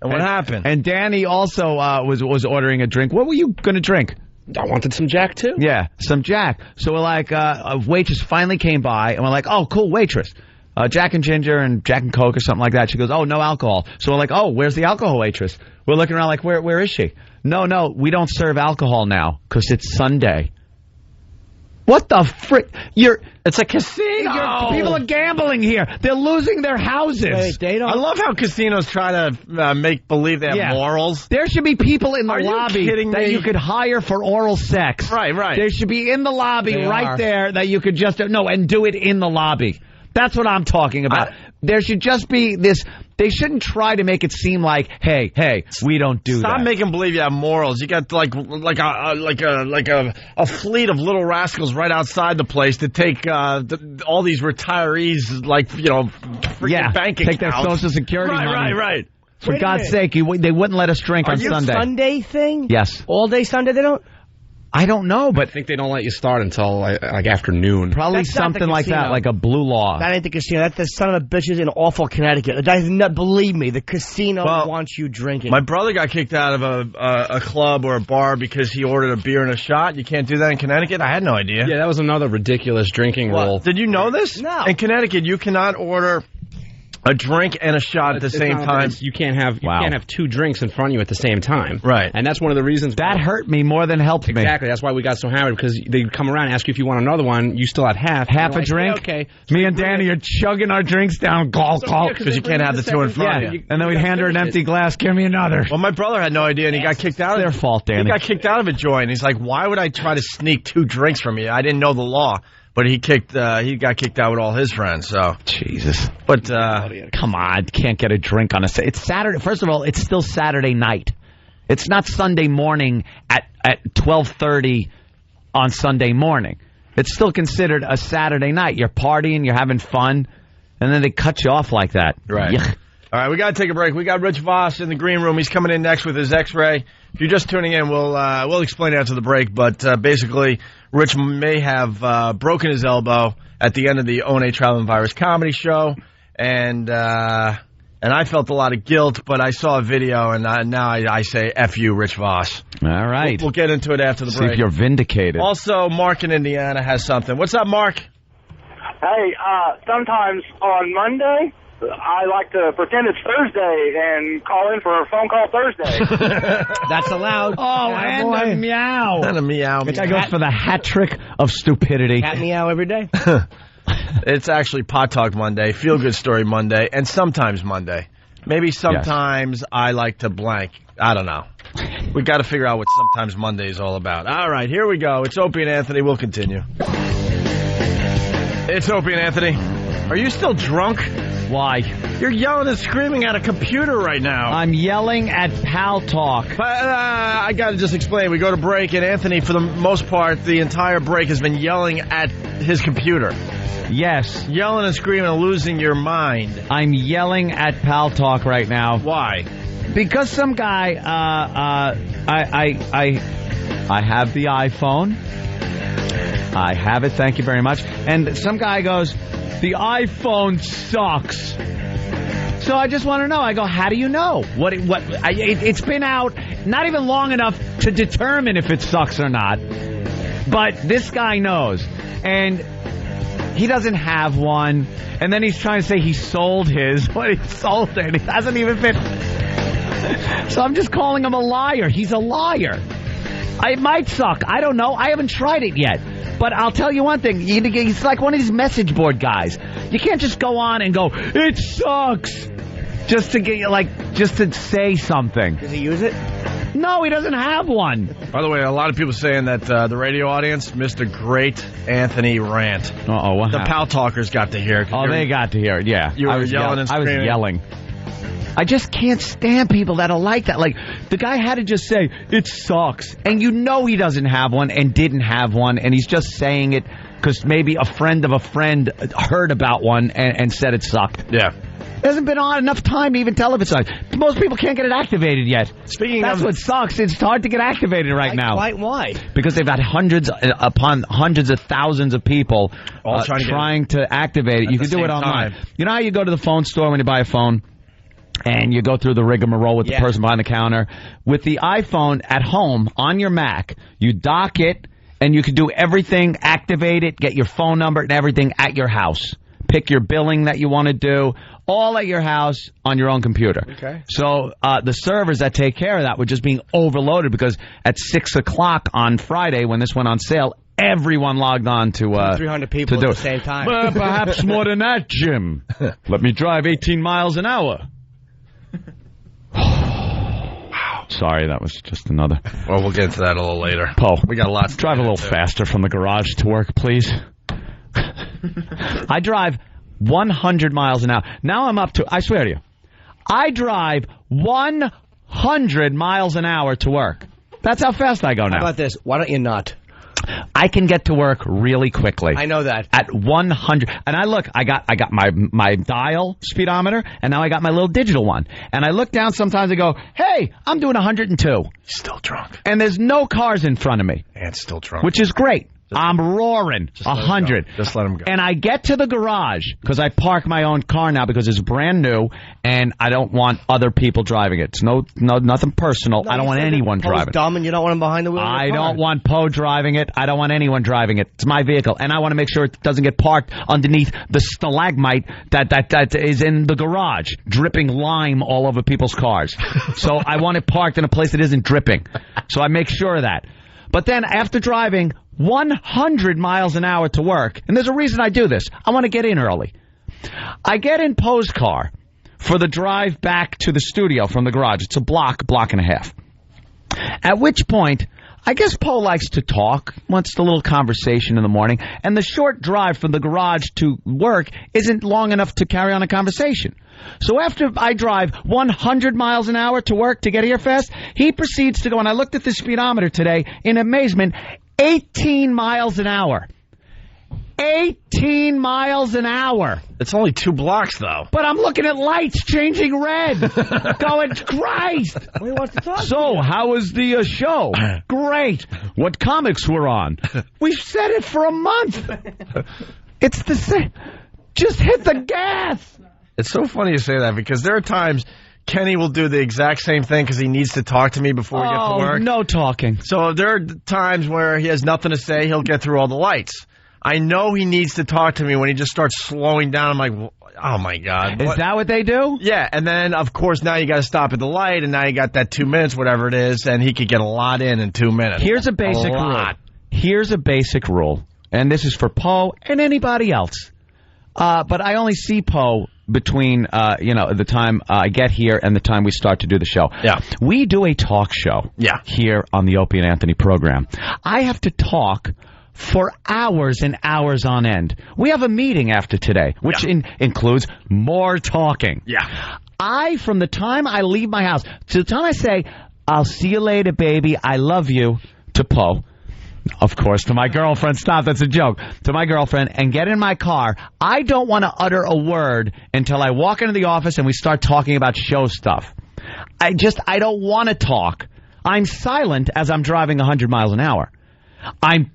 And what happened? And Danny also was ordering a drink. What were you going to drink? I wanted some Jack, too. Yeah, some Jack. So we're like, a waitress finally came by, and we're like, oh, cool, waitress. Jack and Ginger and Jack and Coke or something like that. She goes, oh, no alcohol. So we're like, oh, where's the alcohol waitress? We're looking around like, where is she? No, we don't serve alcohol now because it's Sunday. What the frick? It's a casino. People are gambling here. They're losing their houses. Wait, they don't. I love how casinos try to make believe they have morals. There should be people in the Are lobby you kidding that me? you could hire for oral sex. Right. There should be in the lobby there that you could just and do it in the lobby. That's what I'm talking about. There should just be this. They shouldn't try to make it seem like, hey, we don't do that. Stop making believe you have morals. You got like a fleet of little rascals right outside the place to take all these retirees, freaking bank accounts. Take their Social Security money. Right. For God's sake, they wouldn't let us drink on Sunday. Sunday thing? Yes. All day Sunday they don't? I don't know, but I think they don't let you start until like afternoon. Probably That's not something the like casino. that, like a blue law. That ain't the casino. That's the son of a bitches in awful Connecticut. Believe me, the casino wants you drinking. My brother got kicked out of a club or a bar because he ordered a beer and a shot. You can't do that in Connecticut? I had no idea. Yeah, that was another ridiculous drinking rule. Did you know this? No. In Connecticut, you cannot order a drink and a shot at the same time. You can't have 2 drinks in front of you at the same time. Right. And that's one of the reasons. That hurt me more than helped me. Exactly. That's why we got so hammered, because they'd come around and ask you if you want another one. You still had half. Half a drink? Yeah, okay. Me and Danny are chugging our drinks down, gulp. Because you can't have the 2 in front of you. And then we'd hand her an empty glass. Give me another. Well, my brother had no idea, and he got kicked out of it. Their fault, Danny. He got kicked out of a joint. He's like, why would I try to sneak 2 drinks from you? I didn't know the law. But he got kicked out with all his friends. So Jesus. But come on, can't get a drink on it's Saturday. First of all, it's still Saturday night. It's not Sunday morning at at 12:30 on Sunday morning. It's still considered a Saturday night. You're partying, you're having fun, and then they cut you off like that. Right. Yuck. All right, we got to take a break. We got Rich Vos in the green room. He's coming in next with his X-ray. If you're just tuning in, we'll explain it after the break. But basically, Rich may have broken his elbow at the end of the O&A Traveling Virus comedy show, and I felt a lot of guilt. But I saw a video, and now I say F you, Rich Vos. All right, we'll get into it after the break. See if you're vindicated. Also, Mark in Indiana has something. What's up, Mark? Hey, sometimes on Monday, I like to pretend it's Thursday and call in for a phone call Thursday. That's allowed. Oh, and a meow. And a meow. Which goes for the hat trick of stupidity. Cat meow every day. It's actually Pot Talk Monday, Feel Good Story Monday, and sometimes Monday. Maybe sometimes I like to blank. I don't know. We got to figure out what sometimes Monday is all about. All right, here we go. It's Opie and Anthony. We'll continue. It's Opie and Anthony. Are you still drunk? Why? You're yelling and screaming at a computer right now. I'm yelling at Pal Talk. I got to just explain. We go to break, and Anthony, for the most part, the entire break has been yelling at his computer. Yes. Yelling and screaming and losing your mind. I'm yelling at Pal Talk right now. Why? Because some guy, I have the iPhone. I have it, thank you very much. And some guy goes, the iPhone sucks. So I just want to know. I go, how do you know? It's been out not even long enough to determine if it sucks or not. But this guy knows. And he doesn't have one. And then he's trying to say he sold his. What, he sold it. It hasn't even been. So I'm just calling him a liar. He's a liar. It might suck. I don't know. I haven't tried it yet. But I'll tell you one thing. He's like one of these message board guys. You can't just go on and go, it sucks, just to get just to say something. Does he use it? No, he doesn't have one. By the way, a lot of people saying that the radio audience missed a great Anthony rant. Uh-oh, what happened? The Pal Talkers got to hear it. Oh, they got to hear it, yeah. You were yelling and screaming. I was yelling. I just can't stand people that are like that. Like, the guy had to just say, it sucks. And you know he doesn't have one and didn't have one, and he's just saying it because maybe a friend of a friend heard about one and said it sucked. Yeah. It hasn't been on enough time to even tell if it sucks. Most people can't get it activated yet. That's what sucks. It's hard to get activated right now. Why? Because they've got hundreds upon hundreds of thousands of people all trying to activate it. You can do it online. Time. You know how you go to the phone store when you buy a phone? And you go through the rigmarole with the person behind the counter. With the iPhone at home on your Mac, you dock it, and you can do everything, activate it, get your phone number and everything at your house. Pick your billing that you want to do, all at your house on your own computer. Okay. So the servers that take care of that were just being overloaded because at 6 o'clock on Friday when this went on sale, everyone logged on to 300 people to do at the same time. Well, perhaps more than that, Jim. Let me drive 18 miles an hour. Sorry, that was just another. Well, we'll get into that a little later. Poe, we got lots. Drive a little faster from the garage to work, please. I drive 100 miles an hour. Now I'm up to, I swear to you, I drive 100 miles an hour to work. That's how fast I go now. How about this? Why don't you not? I can get to work really quickly. I know that. At 100. And I got my dial speedometer, and now I got my little digital one. And I look down sometimes and go, hey, I'm doing 102. Still drunk. And there's no cars in front of me. And still drunk. Which is great. I'm roaring 100. Just let him go. And I get to the garage because I park my own car now because it's brand new and I don't want other people driving it. It's nothing personal. I don't want anyone driving it. Dumb and you don't want him behind the wheel. I don't want Poe driving it. I don't want anyone driving it. It's my vehicle, and I want to make sure it doesn't get parked underneath the stalagmite that is in the garage, dripping lime all over people's cars. So I want it parked in a place that isn't dripping. So I make sure of that. But then after driving 100 miles an hour to work, and there's a reason I do this. I want to get in early. I get in Poe's car for the drive back to the studio from the garage. It's a block and a half. At which point, I guess Poe likes to talk, wants a little conversation in the morning, and the short drive from the garage to work isn't long enough to carry on a conversation. So after I drive 100 miles an hour to work to get here fast, he proceeds to go, and I looked at the speedometer today in amazement, 18 miles an hour. 18 miles an hour. It's only 2 blocks, though. But I'm looking at lights changing red. Going, Christ. What do you want to talk So, how was the show? Great. What comics were on? We've said it for a month. It's the same. Just hit the gas. It's so funny you say that because there are times Kenny will do the exact same thing because he needs to talk to me before we get to work. No talking. So there are times where he has nothing to say. He'll get through all the lights. I know he needs to talk to me when he just starts slowing down. I'm like, oh, my God. Is that what they do? Yeah, and then, of course, now you got to stop at the light, and now you got that 2 minutes, whatever it is, and he could get a lot in 2 minutes. Here's a basic rule. Here's a basic rule, and this is for Poe and anybody else. But I only see Poe between, the time I get here and the time we start to do the show. Yeah. We do a talk show here on the Opie and Anthony program. I have to talk for hours and hours on end. We have a meeting after today, which includes more talking. Yeah. From the time I leave my house to the time I say, I'll see you later, baby, I love you, to Poe, of course, to my girlfriend, stop, that's a joke, to my girlfriend, and get in my car, I don't want to utter a word until I walk into the office and we start talking about show stuff. I don't want to talk. I'm silent as I'm driving 100 miles an hour. I'm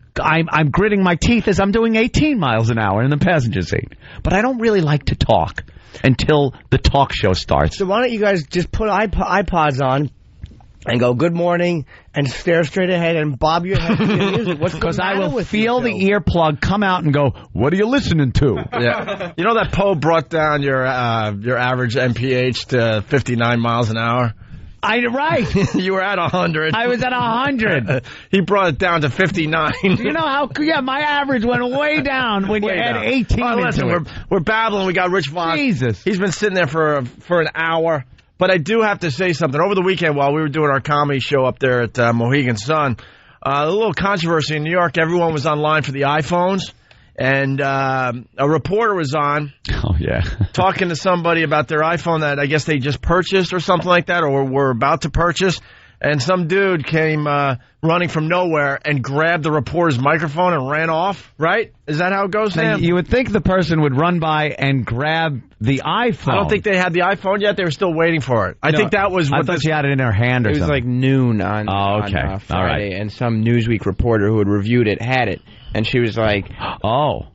gritting my teeth as I'm doing 18 miles an hour in the passenger seat. But I don't really like to talk until the talk show starts. So why don't you guys just put iPods on and go, good morning, and stare straight ahead and bob your head to the music? Because I will feel the earplug come out and go, what are you listening to? Yeah. You know that Poe brought down your average MPH to 59 miles an hour? Right. You were at 100. I was at 100. He brought it down to 59. You know how? Yeah, my average went way down when you add 18 listen, into it. We're babbling. We got Rich Vos. Jesus. He's been sitting there for an hour. But I do have to say something. Over the weekend, while we were doing our comedy show up there at Mohegan Sun, a little controversy in New York. Everyone was online for the iPhones. And a reporter was on talking to somebody about their iPhone that I guess they just purchased or something like that, or were about to purchase. And some dude came running from nowhere and grabbed the reporter's microphone and ran off, right? Is that how it goes, Sam? You would think the person would run by and grab the iPhone. I don't think they had the iPhone yet. They were still waiting for it. I think that was what I thought she had it in her hand or something. It was like noon on Friday, all right. And some Newsweek reporter who had reviewed it had it. And she was like,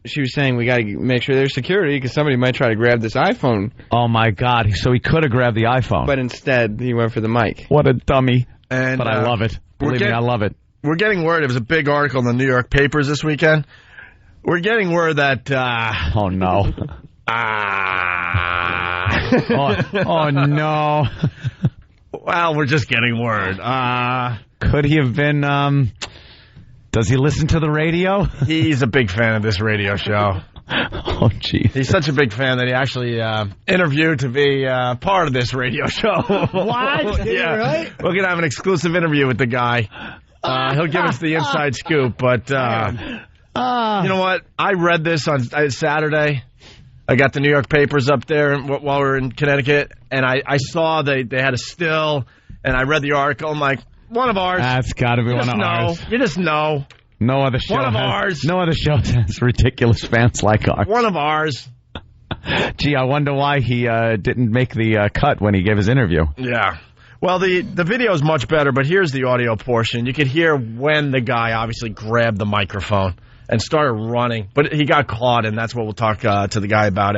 she was saying we got to make sure there's security because somebody might try to grab this iPhone. Oh, my God. So he could have grabbed the iPhone. But instead, he went for the mic. What a dummy. But I love it. Believe me, I love it. We're getting word. It was a big article in the New York papers this weekend. We're getting word that... oh, no. oh, no. Well, we're just getting word. Could he have been... Does he listen to the radio? He's a big fan of this radio show. Oh, jeez. He's such a big fan that he actually interviewed to be part of this radio show. What? Yeah. Right? We're going to have an exclusive interview with the guy. He'll give us the inside scoop. But you know what? I read this on Saturday. I got the New York papers up there while we were in Connecticut, and I saw they had a still, and I read the article. I'm like, one of ours. That's got to be one of ours. You just know. No other show. One of ours. No other show has ridiculous fans like ours. One of ours. Gee, I wonder why he didn't make the cut when he gave his interview. Yeah. Well, the video is much better, but here's the audio portion. You could hear when the guy obviously grabbed the microphone and started running. But he got caught, and that's what we'll talk to the guy about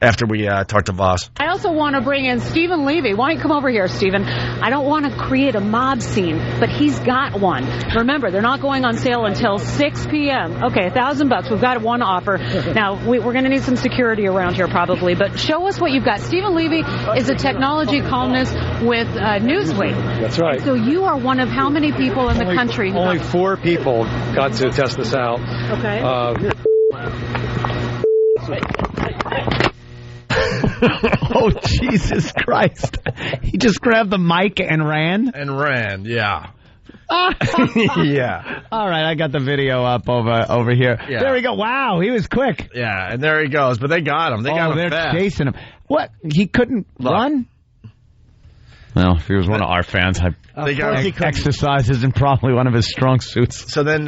after we talk to Voss. I also want to bring in Stephen Levy. Why don't you come over here, Stephen? I don't want to create a mob scene, but he's got one. Remember, they're not going on sale until 6 p.m. Okay, $1,000. We've got one offer. Now, we're going to need some security around here probably, but show us what you've got. Stephen Levy is a technology columnist with Newsweek. That's right. So you are one of how many people in the country? Only 4 people got to test this out. Okay. Oh, Jesus Christ. He just grabbed the mic and ran? Yeah. Yeah. All right, I got the video up over here. Yeah. There we go. Wow, he was quick. Yeah, and there he goes. But they got him. They got him they're fast. chasing him. What? He couldn't run? Well, if he was one of our fans, exercise isn't probably one of his strong suits. So then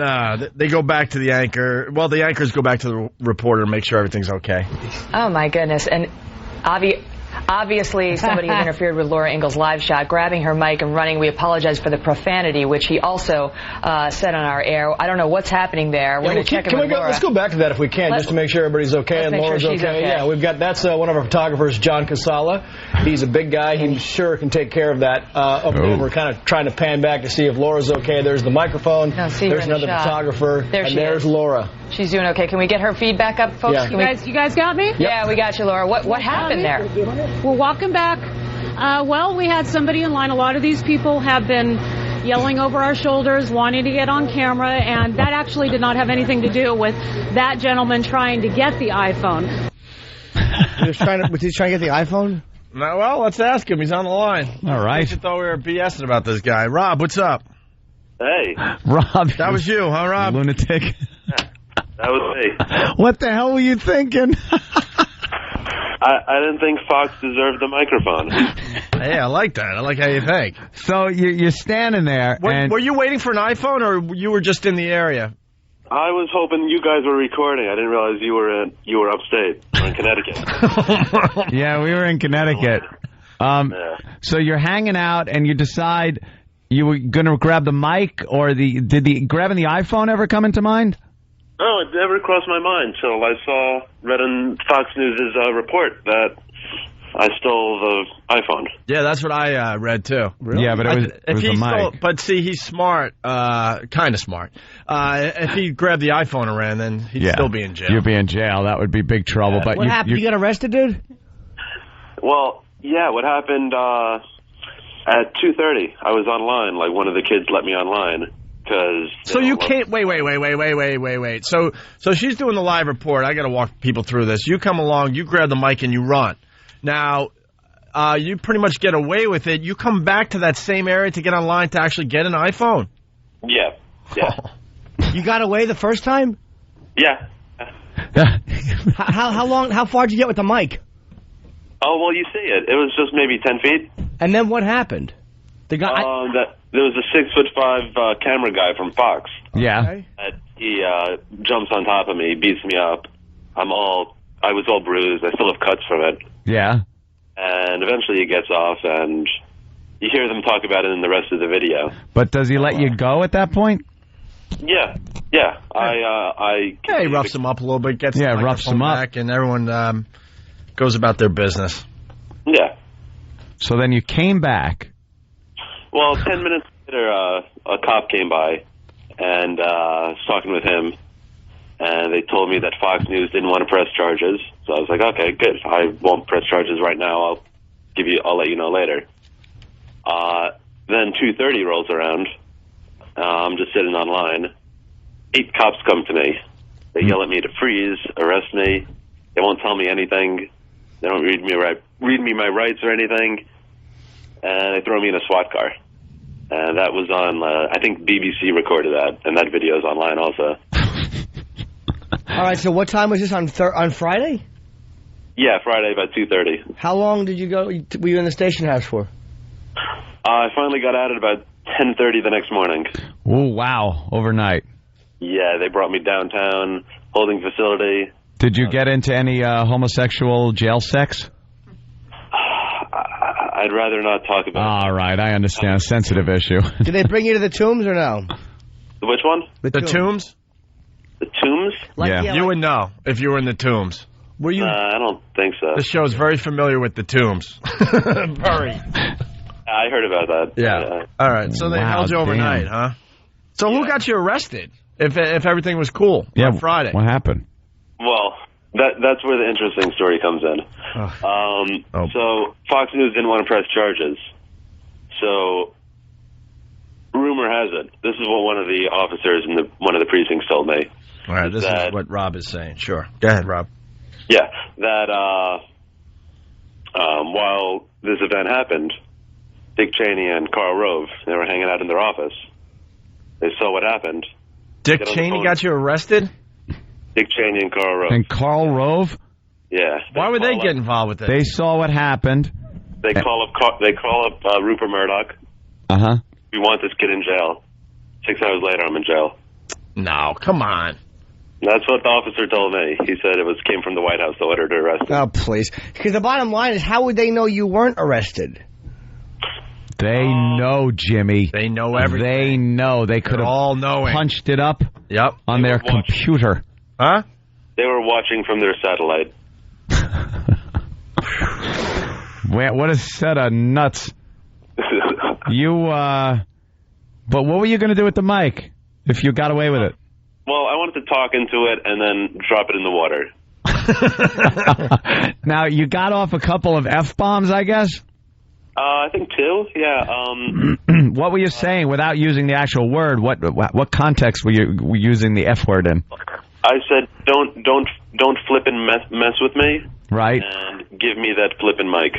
they go back to the anchor. Well, the anchors go back to the reporter and make sure everything's okay. Oh, my goodness. And obviously, somebody has interfered with Laura Ingalls' live shot, grabbing her mic and running. We apologize for the profanity, which he also said on our air. I don't know what's happening there. We're going to check in with Laura. Let's go back to that if we can, just to make sure everybody's okay and Laura's okay. Yeah, we've got that's one of our photographers, John Casala. He's a big guy. He sure can take care of that. We're kind of trying to pan back to see if Laura's okay. There's the microphone. There's another photographer. There's Laura. She's doing okay. Can we get her feedback up, folks? Yeah. You guys got me? Yep. Yeah, we got you, Laura. What happened there? We're walking back. We had somebody in line. A lot of these people have been yelling over our shoulders, wanting to get on camera, and that actually did not have anything to do with that gentleman trying to get the iPhone. Was he trying to get the iPhone? No, well, let's ask him. He's on the line. All right. I thought we were BSing about this guy. Rob, what's up? Hey. Rob. That was you, huh, Rob? Lunatic. That was me. What the hell were you thinking? I didn't think Fox deserved the microphone. Hey, I like that. I like how you think. So you're standing there. Were you waiting for an iPhone, or you were just in the area? I was hoping you guys were recording. I didn't realize you were upstate or in Connecticut. Yeah, we were in Connecticut. So you're hanging out, and you decide you were going to grab the mic, or did the grabbing the iPhone ever come into mind? No, it never crossed my mind till I read in Fox News' report that I stole the iPhone. Yeah, that's what I read too. Really? Yeah, but it was the mic. But see, he's smart, kind of smart. If he grabbed the iPhone and ran, then he'd still be in jail. You'd be in jail. That would be big trouble. But what happened? You got arrested, dude? Well, yeah. What happened at 2:30? I was online. Like one of the kids let me online. So you can't wait. So she's doing the live report. I got to walk people through this. You come along, you grab the mic, and you run. Now, you pretty much get away with it. You come back to that same area to get online to actually get an iPhone. Yeah. You got away the first time? Yeah. How far did you get with the mic? Oh, well, you see it. It was just maybe 10 feet. And then what happened? The guy. There was a 6'5" camera guy from Fox. Yeah. He jumps on top of me, beats me up. I was all bruised. I still have cuts from it. Yeah. And eventually he gets off, and you hear them talk about it in the rest of the video. But does he let you go at that point? Yeah. He roughs him up a little bit, gets the microphone back, and everyone goes about their business. Yeah. So then you came back. Well, 10 minutes later, a cop came by and was talking with him, and they told me that Fox News didn't want to press charges. So I was like, okay, good. I won't press charges right now. I'll let you know later. Then 2:30 rolls around. I'm just sitting online. 8 cops come to me. They yell at me to freeze, arrest me. They won't tell me anything. They don't read me my rights or anything. And they throw me in a SWAT car. And that was on, I think BBC recorded that, and that video is online also. All right, so what time was this on Friday? Yeah, Friday about 2:30. How long were you in the station house for? I finally got out at about 10:30 the next morning. Oh, wow, overnight. Yeah, they brought me downtown, holding facility. Did you get into any homosexual jail sex? I'd rather not talk about it. All right, I understand. A sensitive issue. Did they bring you to the Tombs or no? Which one? The Tombs? The Tombs? You would know if you were in the Tombs. Were you? I don't think so. This show is very familiar with the Tombs. Very. I heard about that. Yeah. All right, so they held you overnight, huh? So who got you arrested if everything was cool on Friday? What happened? Well, that's where the interesting story comes in. So Fox News didn't want to press charges. So rumor has it, this is what one of the officers in one of the precincts told me. All right, this is what Rob is saying. Sure. Go ahead, Rob. Yeah, that while this event happened, Dick Cheney and Karl Rove, they were hanging out in their office, They saw what happened. Dick Cheney got you arrested? Dick Cheney and Karl Rove. And Karl Rove? Yeah. Why would they get involved with this? They saw what happened. They call up Rupert Murdoch. Uh-huh. We want this kid in jail. 6 hours later, I'm in jail. No, come on. That's what the officer told me. He said it came from the White House, the order to arrest him. Oh, please. Because the bottom line is, how would they know you weren't arrested? They know, Jimmy. They know everything. They know. They could have all knowing. punched it up on their computer. Huh? They were watching from their satellite. What a set of nuts. But what were you going to do with the mic if you got away with it? Well, I wanted to talk into it and then drop it in the water. Now, you got off a couple of F-bombs, I guess? I think 2, yeah. What were you saying without using the actual word? What context were you using the F word in? I said, don't flippin' mess with me. Right. And give me that flippin' mic.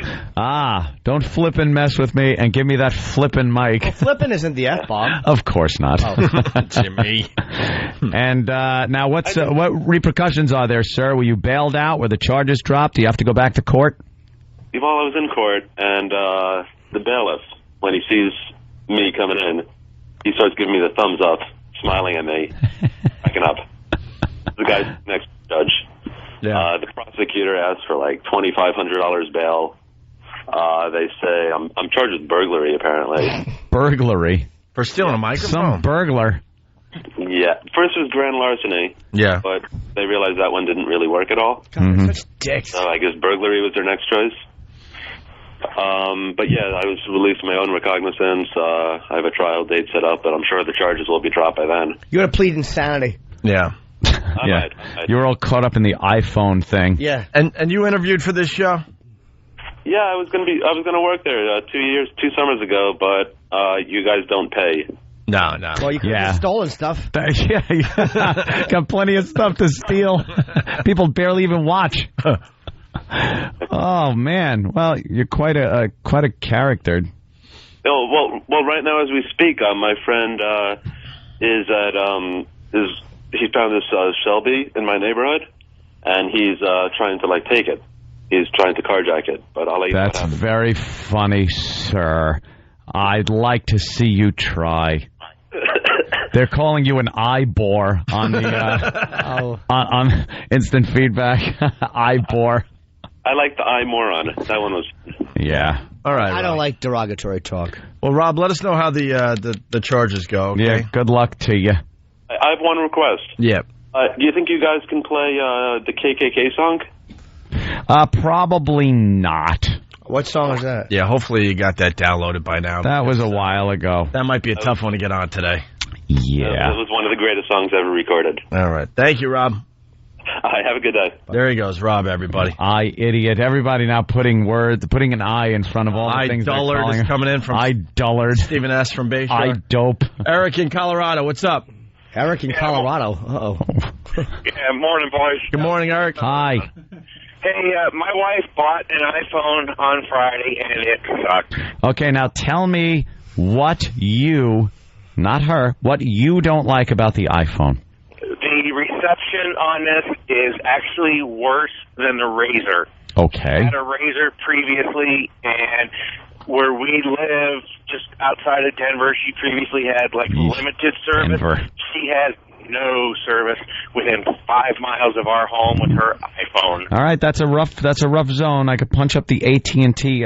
Don't flippin' mess with me and give me that flippin' mic. Well, flippin' isn't the F-bomb. Of course not. Oh. Jimmy. And now what repercussions are there, sir? Were you bailed out? Were the charges dropped? Do you have to go back to court? Well, I was in court, and the bailiff, when he sees me coming in, he starts giving me the thumbs up, smiling at me, backing up. The guy's next judge. Yeah. The prosecutor asked for like $2,500 bail. They say I'm charged with burglary, apparently. Burglary? For stealing a microphone? Some burglar. Yeah. First it was grand larceny. Yeah. But they realized that one didn't really work at all. God, such dicks. So I guess burglary was their next choice. But yeah, I was released from my own recognizance. I have a trial date set up, but I'm sure the charges will be dropped by then. You got to plead insanity. Yeah. I might. You're all caught up in the iPhone thing. Yeah. And you interviewed for this show? Yeah, I was gonna work there 2 summers ago, but you guys don't pay. No. Well, you could have stolen stuff. Yeah. Got plenty of stuff to steal. People barely even watch. Oh man. Well, you're quite a character. Oh, well, right now as we speak, my friend he found this Shelby in my neighborhood, and he's trying to take it. He's trying to carjack it, but I'll let you know what happens. That's very funny, sir. I'd like to see you try. They're calling you an eye-bore on the on instant feedback. Eye-bore. I like the eye moron. That one was. Yeah. All right. I don't like derogatory talk. Well, Rob, let us know how the charges go. Okay? Yeah. Good luck to you. I have one request. Yep. Do you think you guys can play the KKK song? Probably not. What song is that? Yeah, hopefully you got that downloaded by now. That was a while ago. That might be a tough one to get on today. Yeah. It was one of the greatest songs ever recorded. All right. Thank you, Rob. Have a good day. There he goes, Rob, everybody. Idiot. Everybody now putting an I in front of all the things they're calling. Dullard is coming in from Dullard. Stephen S. from Bayshore. Dope. Eric in Colorado, what's up? Eric in Colorado. Uh-oh. Yeah, morning, boys. Good morning, Eric. Hi. Hey, my wife bought an iPhone on Friday, and it sucked. Okay, now tell me what you, not her, what you don't like about the iPhone. The reception on this is actually worse than the Razr. Okay. I had a Razr previously, and where we live, just outside of Denver, she previously had limited service. Denver. She has no service within 5 miles of our home with her iPhone. All right, that's a rough zone. I could punch up the AT&T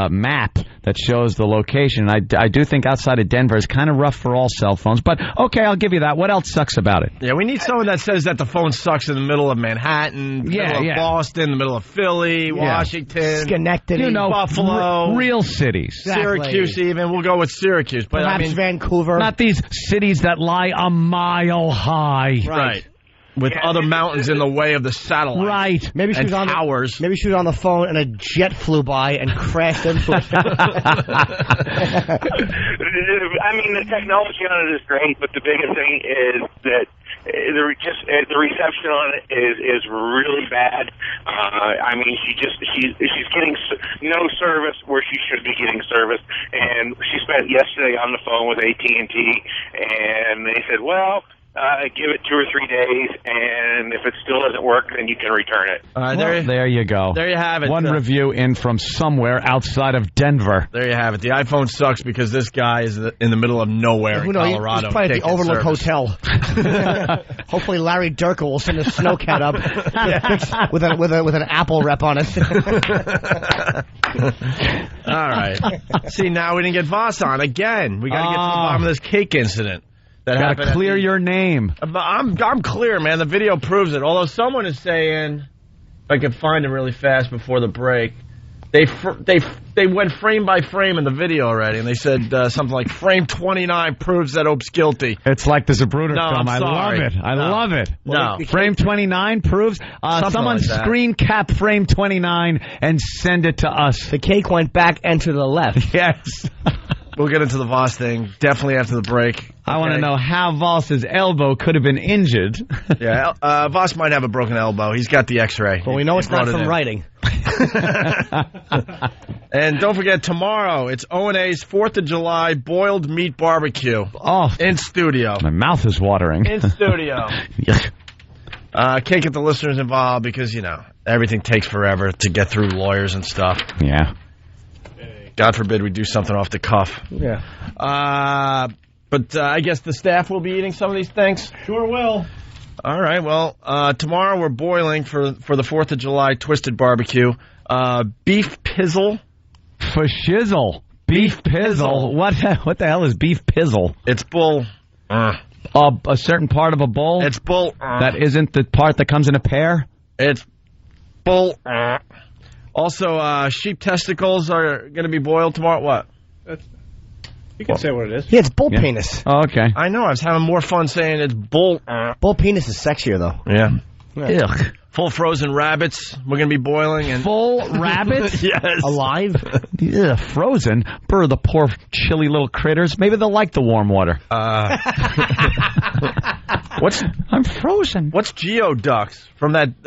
map that shows the location. I do think outside of Denver is kind of rough for all cell phones, but okay, I'll give you that. What else sucks about it? Yeah, we need someone that says that the phone sucks in the middle of Manhattan, the middle of Boston, the middle of Philly, Washington, Schenectady, Buffalo, real cities, Syracuse. Even we'll go with Syracuse, but perhaps Vancouver. Not these cities that lie a mile high. Right. With other mountains in the way of the satellite. Right. Maybe she was on towers. Maybe she was on the phone and a jet flew by and crashed into it. I mean, the technology on it is great, but the biggest thing is that the reception on it is really bad. I mean, she's getting no service where she should be getting service, and she spent yesterday on the phone with AT&T, and said, well, give it 2 or 3 days, and if it still doesn't work, then you can return it. There you go. There you have it. One review in from somewhere outside of Denver. There you have it. The iPhone sucks because this guy is in the middle of nowhere in Colorado. He's probably at the Overlook Hotel. Hopefully Larry Durkel will send a snowcat up with an Apple rep on it. All right. See, now we didn't get Voss on again. We got to get to the bottom of this cake incident. Got to clear your name. I'm clear, man. The video proves it. Although someone is saying, if I can find him really fast before the break, they went frame by frame in the video already, and they said something like frame 29 proves that Ope's guilty. It's like the Zapruder film. I love it. I love it. No. Frame 29 proves. Someone like screen cap frame 29 and send it to us. The cake went back and to the left. Yes. We'll get into the Voss thing definitely after the break. I want to know how Voss's elbow could have been injured. Yeah, Voss might have a broken elbow. He's got the X-ray. Well, we know it's not from writing. And don't forget, tomorrow, it's O&A's 4th of July boiled meat barbecue. Oh. In studio. My mouth is watering. In studio. Can't get the listeners involved because, everything takes forever to get through lawyers and stuff. Yeah. God forbid we do something off the cuff. Yeah. But I guess the staff will be eating some of these things? Sure will. All right. Well, tomorrow we're boiling for the 4th of July twisted barbecue. Beef pizzle. For shizzle. Beef pizzle. What the hell is beef pizzle? It's bull. A certain part of a bull? It's bull. That isn't the part that comes in a pear? It's bull. Also, sheep testicles are going to be boiled tomorrow. What? You can say what it is. Yeah, it's bull penis. Oh, okay. I know. I was having more fun saying it's bull. Bull penis is sexier, though. Yeah. Ugh. Full frozen rabbits we're going to be boiling. And full rabbits? Yes. Alive? Yeah, frozen? Brr, the poor chilly little critters. Maybe they'll like the warm water. I'm frozen. What's geoducks from that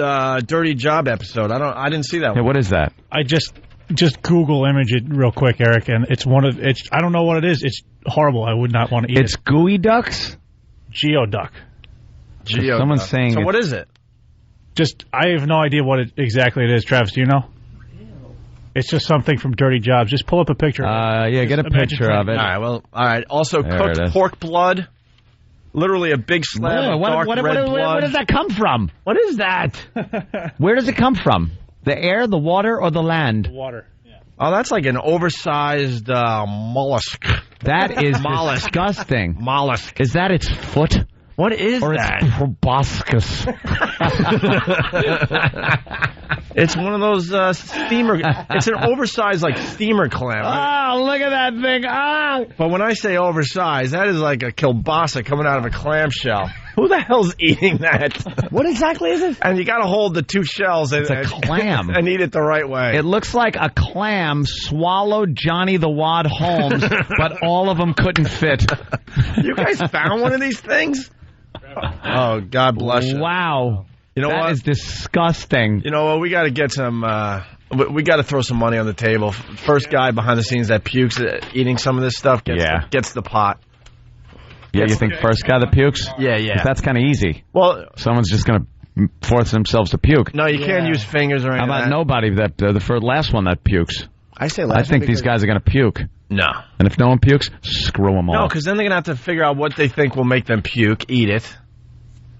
Dirty Job episode? I didn't see that one. Hey, what is that? I just Google image it real quick, Eric, and it's I don't know what it is. It's horrible. I would not want to eat it. It's gooey ducks? Geoduck. Someone's saying. So what is it? I have no idea what exactly it is. Travis, do you know? It's just something from Dirty Jobs. Just pull up a picture. Yeah, get a picture of it. All right. Also, cooked pork blood. Literally a big slab of dark red blood. Where does that come from? What is that? Where does it come from? The air, the water, or the land? Water. Yeah. Oh, that's like an oversized mollusk. That is disgusting. Mollusk. Is that its foot? What is or that? It's proboscis. It's one of those steamer. It's an oversized steamer clam. Oh, look at that thing! But when I say oversized, that is like a kielbasa coming out of a clamshell. Who the hell's eating that? What exactly is it? And you got to hold the two shells. It's a clam. And eat it the right way. It looks like a clam swallowed Johnny the Wad Holmes, but all of them couldn't fit. You guys found one of these things? Oh, God bless you. Wow. You know that what? Is disgusting. You know what? We got to get some. We got to throw some money on the table. First guy behind the scenes that pukes eating some of this stuff gets the pot. Yeah, you think first guy that pukes? Yeah. That's kind of easy. Well, someone's just going to force themselves to puke. No, you can't use fingers or anything. How about nobody? The last one that pukes. I say last. I think these guys are going to puke. No. And if no one pukes, screw them all. No, because then they're going to have to figure out what they think will make them puke, eat it.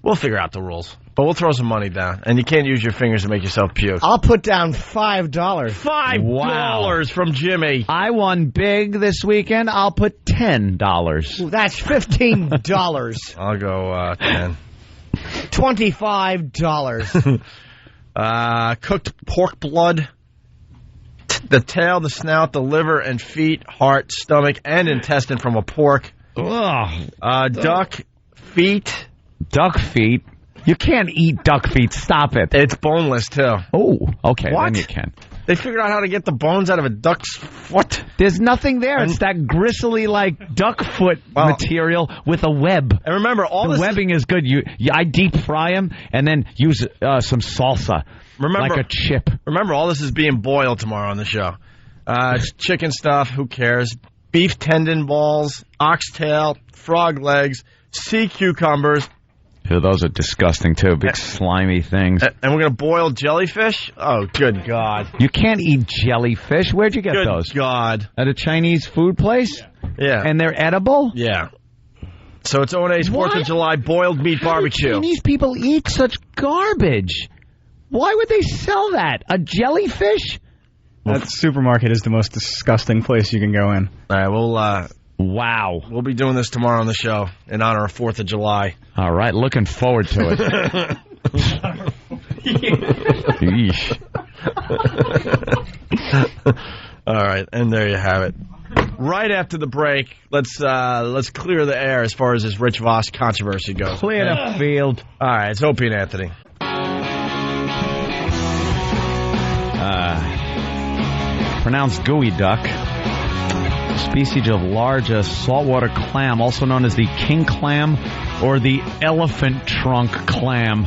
We'll figure out the rules. But we'll throw some money down. And you can't use your fingers to make yourself puke. I'll put down $5. $5 from Jimmy. I won big this weekend. I'll put $10. Ooh, that's $15. I'll go 10. $25. Cooked pork blood. The tail, the snout, the liver and feet, heart, stomach, and intestine from a pork. Duck feet. Duck feet? You can't eat duck feet. Stop it. It's boneless, too. Oh, okay. What? Then you can. They figured out how to get the bones out of a duck's foot. There's nothing there. It's that gristly, duck foot material with a web. And remember, the webbing is good. I deep fry them and then use some salsa. Like a chip. Remember, all this is being boiled tomorrow on the show. It's chicken stuff. Who cares? Beef tendon balls, oxtail, frog legs, sea cucumbers. Ew, those are disgusting, too. Big slimy things. And we're going to boil jellyfish? Oh, good God. You can't eat jellyfish. Where'd you get those? Good God. At a Chinese food place? Yeah. And they're edible? Yeah. So it's O&A's 4th of July boiled meat barbecue. How do Chinese people eat such garbage? Why would they sell that? A jellyfish? That supermarket is the most disgusting place you can go in. All right, we'll... Wow. We'll be doing this tomorrow on the show in honor of 4th of July. All right, looking forward to it. All right, and there you have it. Right after the break, let's clear the air as far as this Rich Vos controversy goes. Clear the field. All right, it's Opie and Anthony. Pronounced gooey duck. Species of large saltwater clam, also known as the king clam or the elephant trunk clam.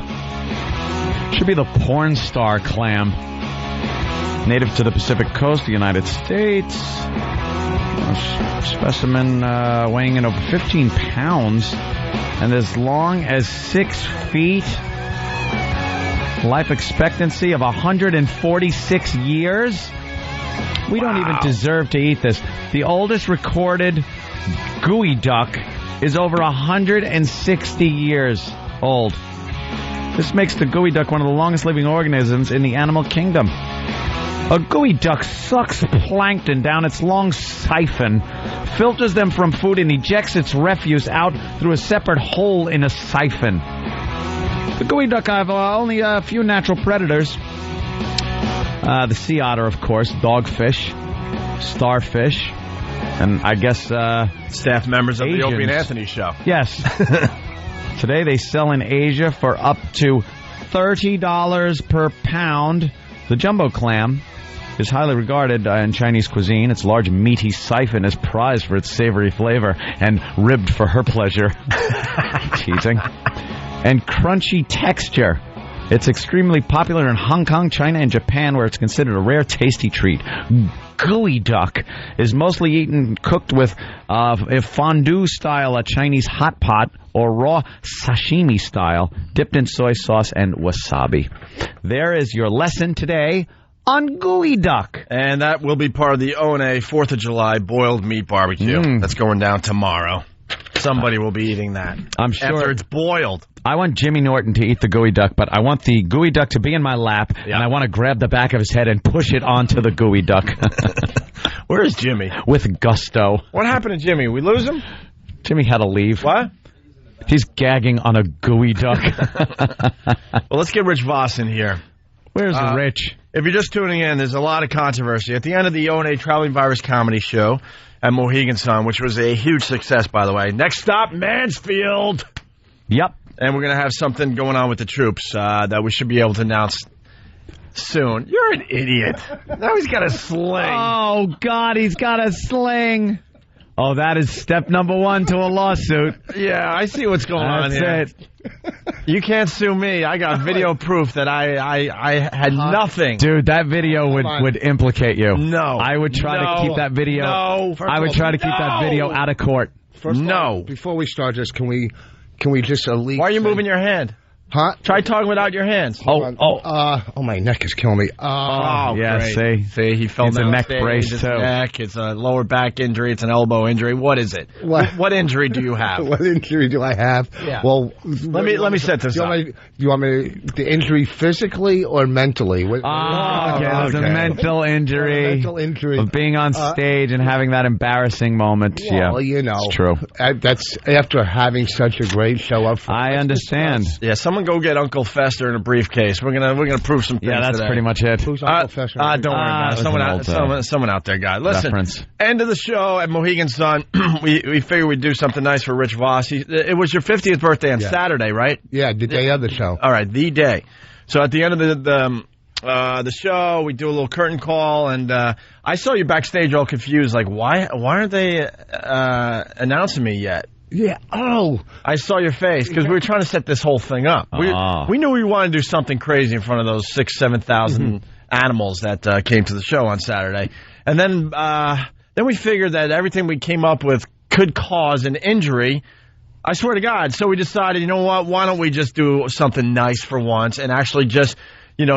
Should be the porn star clam. Native to the Pacific coast of the United States. Specimen weighing in over 15 pounds and as long as 6 feet. Life expectancy of 146 years. We don't even deserve to eat this. The oldest recorded gooey duck is over 160 years old. This makes the gooey duck one of the longest living organisms in the animal kingdom. A gooey duck sucks plankton down its long siphon, filters them from food, and ejects its refuse out through a separate hole in a siphon. The gooey duck have only a few natural predators. The sea otter, of course, dogfish, starfish, and I guess staff members of Asians. the Opie and Anthony show. Yes. Today they sell in Asia for up to $30 per pound. The jumbo clam is highly regarded in Chinese cuisine. Its large, meaty siphon is prized for its savory flavor and ribbed for her pleasure. Teasing. And crunchy texture. It's extremely popular in Hong Kong, China, and Japan, where it's considered a rare, tasty treat. Gooey duck is mostly eaten cooked with a fondue style, a Chinese hot pot, or raw sashimi style, dipped in soy sauce and wasabi. There is your lesson today on gooey duck. And that will be part of the O&A 4th of July boiled meat barbecue. That's going down tomorrow. Somebody will be eating that. I'm sure. After it's boiled. I want Jimmy Norton to eat the gooey duck, but I want the gooey duck to be in my lap, and I want to grab the back of his head and push it onto the gooey duck. Where is Jimmy? With gusto. What happened to Jimmy? We lose him? Jimmy had to leave. What? He's gagging on a gooey duck. Well, let's get Rich Vos in here. Where's Rich? If you're just tuning in, there's a lot of controversy. At the end of the O&A Traveling Virus Comedy Show at Mohegan Sun, which was a huge success, by the way. Next stop, Mansfield. Yep. And we're going to have something going on with the troops that we should be able to announce soon. You're an idiot. Now he's got a sling. Oh, God, he's got a sling. Oh, that is step number 1 to a lawsuit. Yeah, I see what's going on here. That's it. You can't sue me. I got video proof that I had nothing. Dude, that video would implicate you. No. I would try to keep that video. No. I would try to keep that video out of court. First of all, before we start this, can we just at least... Why are you moving your hand? Huh? Try talking without your hands. My neck is killing me. Yeah, great. See, he fell It's a neck brace, his too. Neck. It's a lower back injury. It's an elbow injury. What is it? What injury do you have? What injury do I have? Yeah. Well, let me set this up. Do you want me the injury physically or mentally? It's a mental injury. Mental injury of being on stage and having that embarrassing moment. Well, you know, it's true. That's after having such a great show up. I understand. Yeah, someone go get Uncle Fester in a briefcase. We're gonna prove some things. Yeah, that's today. pretty much it. Who's Uncle Fester? Don't worry about it. Someone out there, guy. Listen, reference. End of the show at Mohegan Sun. we figured we'd do something nice for Rich Vos. It was your 50th birthday on Saturday, right? Yeah, the day of the show. All right, the day. So at the end of the show, we do a little curtain call, and I saw you backstage all confused, like why aren't they announcing me yet? Yeah. Oh, I saw your face because we were trying to set this whole thing up. We knew we wanted to do something crazy in front of those 7,000 animals that came to the show on Saturday, and then we figured that everything we came up with could cause an injury. I swear to God. So we decided, you know what? Why don't we just do something nice for once and actually just,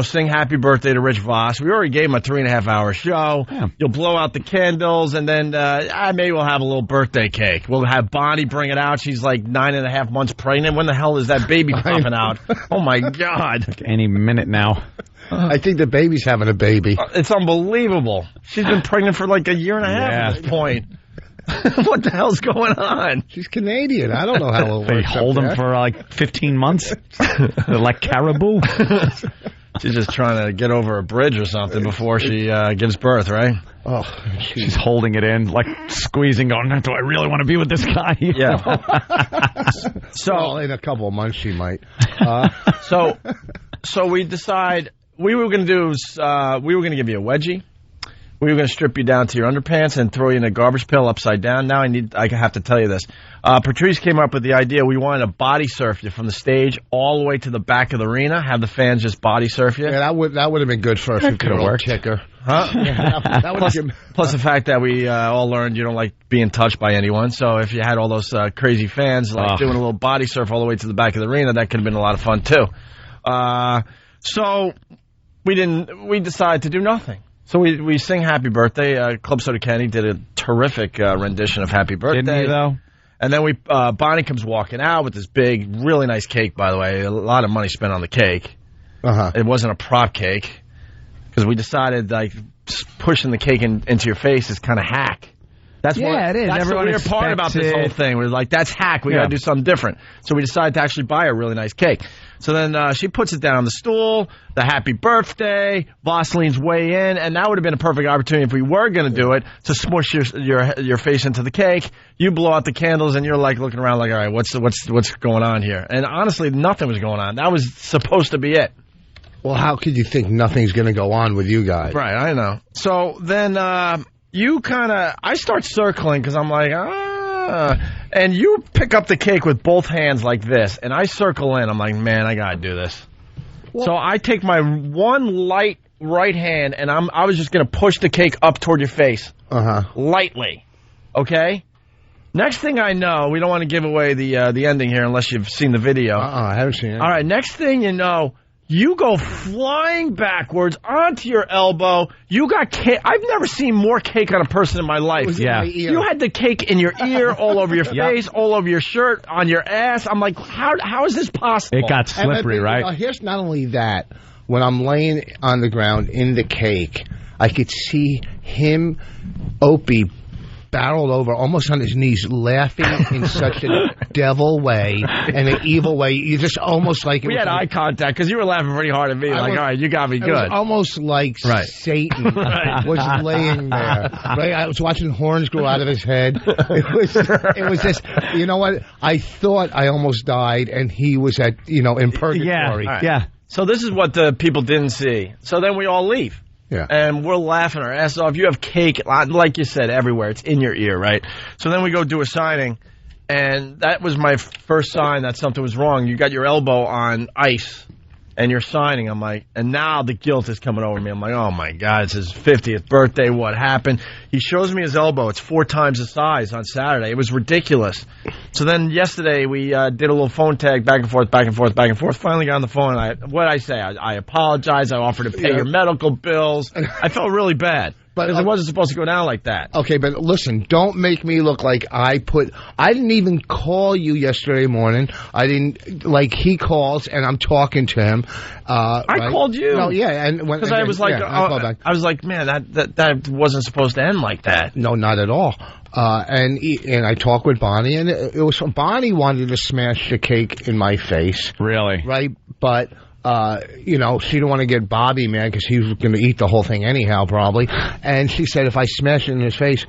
sing happy birthday to Rich Vos. We already gave him a 3.5-hour show. Yeah. You'll blow out the candles, and then maybe we'll have a little birthday cake. We'll have Bonnie bring it out. She's like 9.5 months pregnant. When the hell is that baby popping out? Oh, my God. Any minute now. I think the baby's having a baby. It's unbelievable. She's been pregnant for like a year and a half at this point. What the hell's going on? She's Canadian. I don't know how it works. They hold them for like 15 months. They're like caribou. She's just trying to get over a bridge or something before she gives birth, right? Oh, she's holding it in, like squeezing, going, do I really want to be with this guy? Yeah. So in a couple of months she might. So we decide we were going to give you a wedgie. We were going to strip you down to your underpants and throw you in a garbage pail upside down. Now I have to tell you this. Patrice came up with the idea. We wanted to body surf you from the stage all the way to the back of the arena, have the fans just body surf you. Yeah, that would have been good for a 50-year-old kicker. Huh? Yeah, plus the fact that we all learned you don't like being touched by anyone. So if you had all those crazy fans doing a little body surf all the way to the back of the arena, that could have been a lot of fun too. So we decided to do nothing. So we sing Happy Birthday. Club Soda Kenny did a terrific rendition of Happy Birthday. Didn't he, though? And then Bonnie comes walking out with this big, really nice cake, by the way. A lot of money spent on the cake. Uh-huh. It wasn't a prop cake because we decided pushing the cake into your face is kind of hack. It is. That's the weird part about this whole thing. We're like, that's hack. We got to do something different. So we decided to actually buy a really nice cake. So then she puts it down on the stool, the happy birthday, Vaseline's way in, and that would have been a perfect opportunity if we were going to do it, to smush your face into the cake. You blow out the candles, and you're like looking around like, all right, what's going on here? And honestly, nothing was going on. That was supposed to be it. Well, how could you think nothing's going to go on with you guys? Right, I know. So then I start circling because I'm like, and you pick up the cake with both hands like this, and I circle in. I'm like, man, I got to do this. Well, so I take my one light right hand, and I was just going to push the cake up toward your face. Lightly. Okay? Next thing I know, we don't want to give away the ending here unless you've seen the video. I haven't seen it. All right, next thing you know, you go flying backwards onto your elbow. You got cake. I've never seen more cake on a person in my life. Yeah. You had the cake in your ear, all over your face, all over your shirt, on your ass. I'm like, how is this possible? It got slippery, right? Here's not only that. When I'm laying on the ground in the cake, I could see him, Opie, barreled over, almost on his knees, laughing in such a devil way and an evil way. You just almost like... We had eye contact because you were laughing pretty hard at me. All right, you got me good. It was almost like Satan was laying there. Right? I was watching horns grow out of his head. It was just... You know what? I thought I almost died and he was in purgatory. Yeah. So this is what the people didn't see. So then we all leave. Yeah. And we're laughing our ass off. You have cake, like you said, everywhere. It's in your ear, right? So then we go do a signing, and that was my first sign that something was wrong. You got your elbow on ice, and you're signing. I'm like, and now the guilt is coming over me. I'm like, oh, my God, it's his 50th birthday. What happened? He shows me his elbow. It's 4 times the size on Saturday. It was ridiculous. So then yesterday we did a little phone tag, back and forth, back and forth, back and forth. Finally got on the phone, and what did I say? I apologized. I offered to pay your medical bills. I felt really bad. Because it wasn't supposed to go down like that. Okay, but listen, don't make me look like I didn't even call you yesterday morning. I didn't, he calls and I'm talking to him. I called you. No, yeah. Because I was like, I was like, man, that wasn't supposed to end like that. No, not at all. And I talked with Bonnie, and it was Bonnie wanted to smash the cake in my face. Really? Right? But... she didn't want to get Bobby mad because he was going to eat the whole thing anyhow, probably. And she said, if I smash it in his face,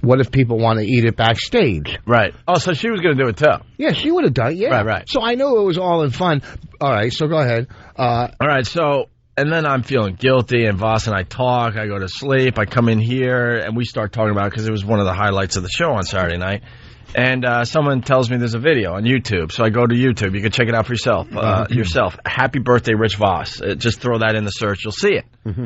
what if people want to eat it backstage? Right. Oh, so she was going to do it too. Yeah, she would have done it. Yeah. Right. So I knew it was all in fun. All right, so go ahead. All right, so... And then I'm feeling guilty, and Voss and I talk. I go to sleep. I come in here, and we start talking about it because it was one of the highlights of the show on Saturday night. And someone tells me there's a video on YouTube. So I go to YouTube. You can check it out for yourself. Happy birthday, Rich Vos. Just throw that in the search. You'll see it. Mm-hmm.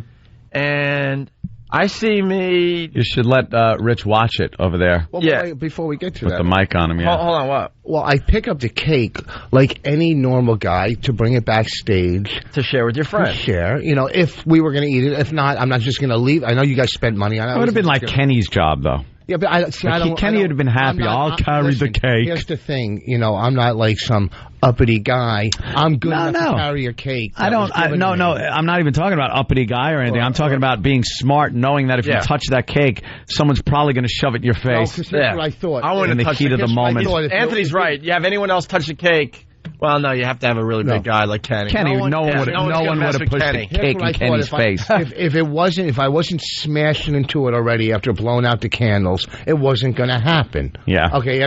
And I see me. You should let Rich watch it over there. Well, wait, before we get to with that. the mic on him, yeah. Hold on, what? Well, I pick up the cake like any normal guy to bring it backstage. To share with your friends. To share. You know, if we were going to eat it. If not, I'm not just going to leave. I know you guys spent money on it. It would have been like Kenny's job, though. Yeah, but Kenny would have been happy. I'll carry the cake. Here's the thing. You know, I'm not like some uppity guy. I'm good enough to carry a cake. I'm not even talking about uppity guy or anything. I'm talking about being smart, knowing that if you touch that cake, someone's probably going to shove it in your face. No, that's what I thought. I want in the heat of the moment. Anthony's right. You have anyone else touch the cake? Well, no, you have to have a really big guy like Kenny. No one would have pushed the cake in Kenny's face. If I wasn't smashing into it already after blowing out the candles, it wasn't going to happen. Yeah. Okay.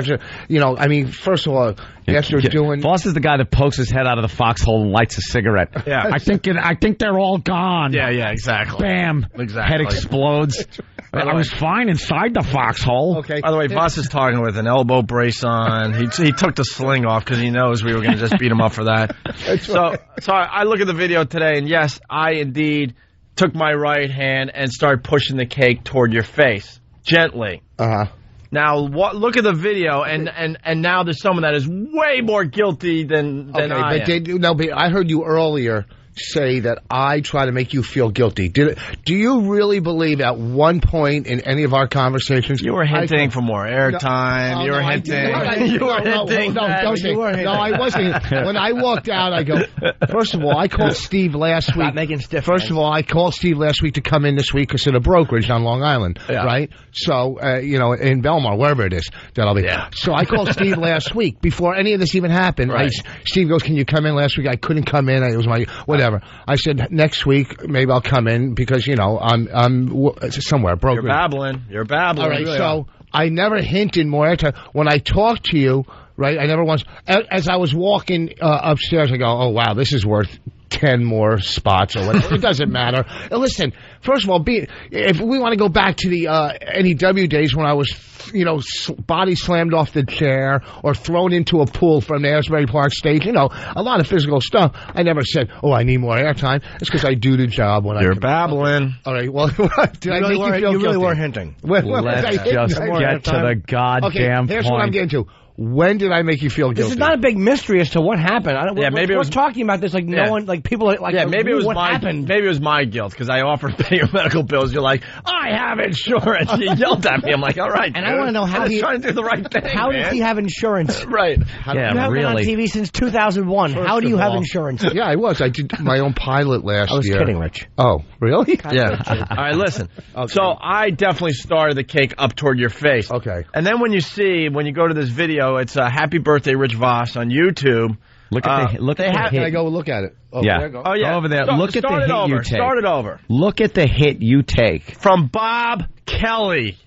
First of all, after doing. Voss is the guy that pokes his head out of the foxhole and lights a cigarette. Yeah. I think they're all gone. Yeah, exactly. Bam. Exactly. Head explodes. I was fine inside the foxhole. Okay. By the way, Voss is talking with an elbow brace on. He took the sling off because he knows we were going to just beat him up for that. So I look at the video today, and yes, I indeed took my right hand and started pushing the cake toward your face gently. Now look at the video, and now there's someone that is way more guilty than I am. But I heard you earlier say that I try to make you feel guilty. Do you really believe at one point in any of our conversations you were hinting for more airtime? You were hinting. No, I wasn't. When I walked out, I go. First of all, I called Steve last week. First of all, I called Steve last week to come in this week because of the brokerage on Long Island, right? So in Belmar, wherever it is that I'll be. Yeah. So I called Steve last week before any of this even happened. Right. Steve goes, "Can you come in last week?" I couldn't come in. It was my whatever. I said next week maybe I'll come in because I'm somewhere broke. You're babbling. All right, so I never hinted more airtime when I talked to you. Right, I never once. As I was walking upstairs, I go, "Oh wow, this is worth 10 more spots or whatever." It doesn't matter. Listen, first of all, if we want to go back to the NEW days when I was, body slammed off the chair or thrown into a pool from the Asbury Park stage, a lot of physical stuff. I never said, "Oh, I need more airtime." It's because I do the job when You're babbling. All right, well, did I make you feel guilty? You really were hinting. Let's just get to the goddamn here's point. what I'm getting to. When did I make you feel guilty? This is not a big mystery as to what happened. Maybe we're talking about this like no one, like people like. Yeah, maybe it was what happened. Maybe it was my guilt because I offered to pay your medical bills. You're like, "I have insurance." You yelled at me. I'm like, "All right." And I want to know how he's trying to do the right thing. How does he have insurance? Right. You haven't been on TV since 2001. How do you have insurance? Yeah, I was. I did my own pilot last year. I was kidding, Rich. Oh, really? Yeah. All right, listen. Okay. So I definitely started the cake up toward your face. Okay. And then when you go to this video, it's a Happy Birthday, Rich Vos on YouTube. Look at the hit. Can I go look at it? Oh, yeah. There you go. Oh, yeah. Go over there. Look at the hit you take. Start it over. Look at the hit you take. From Bob Kelly.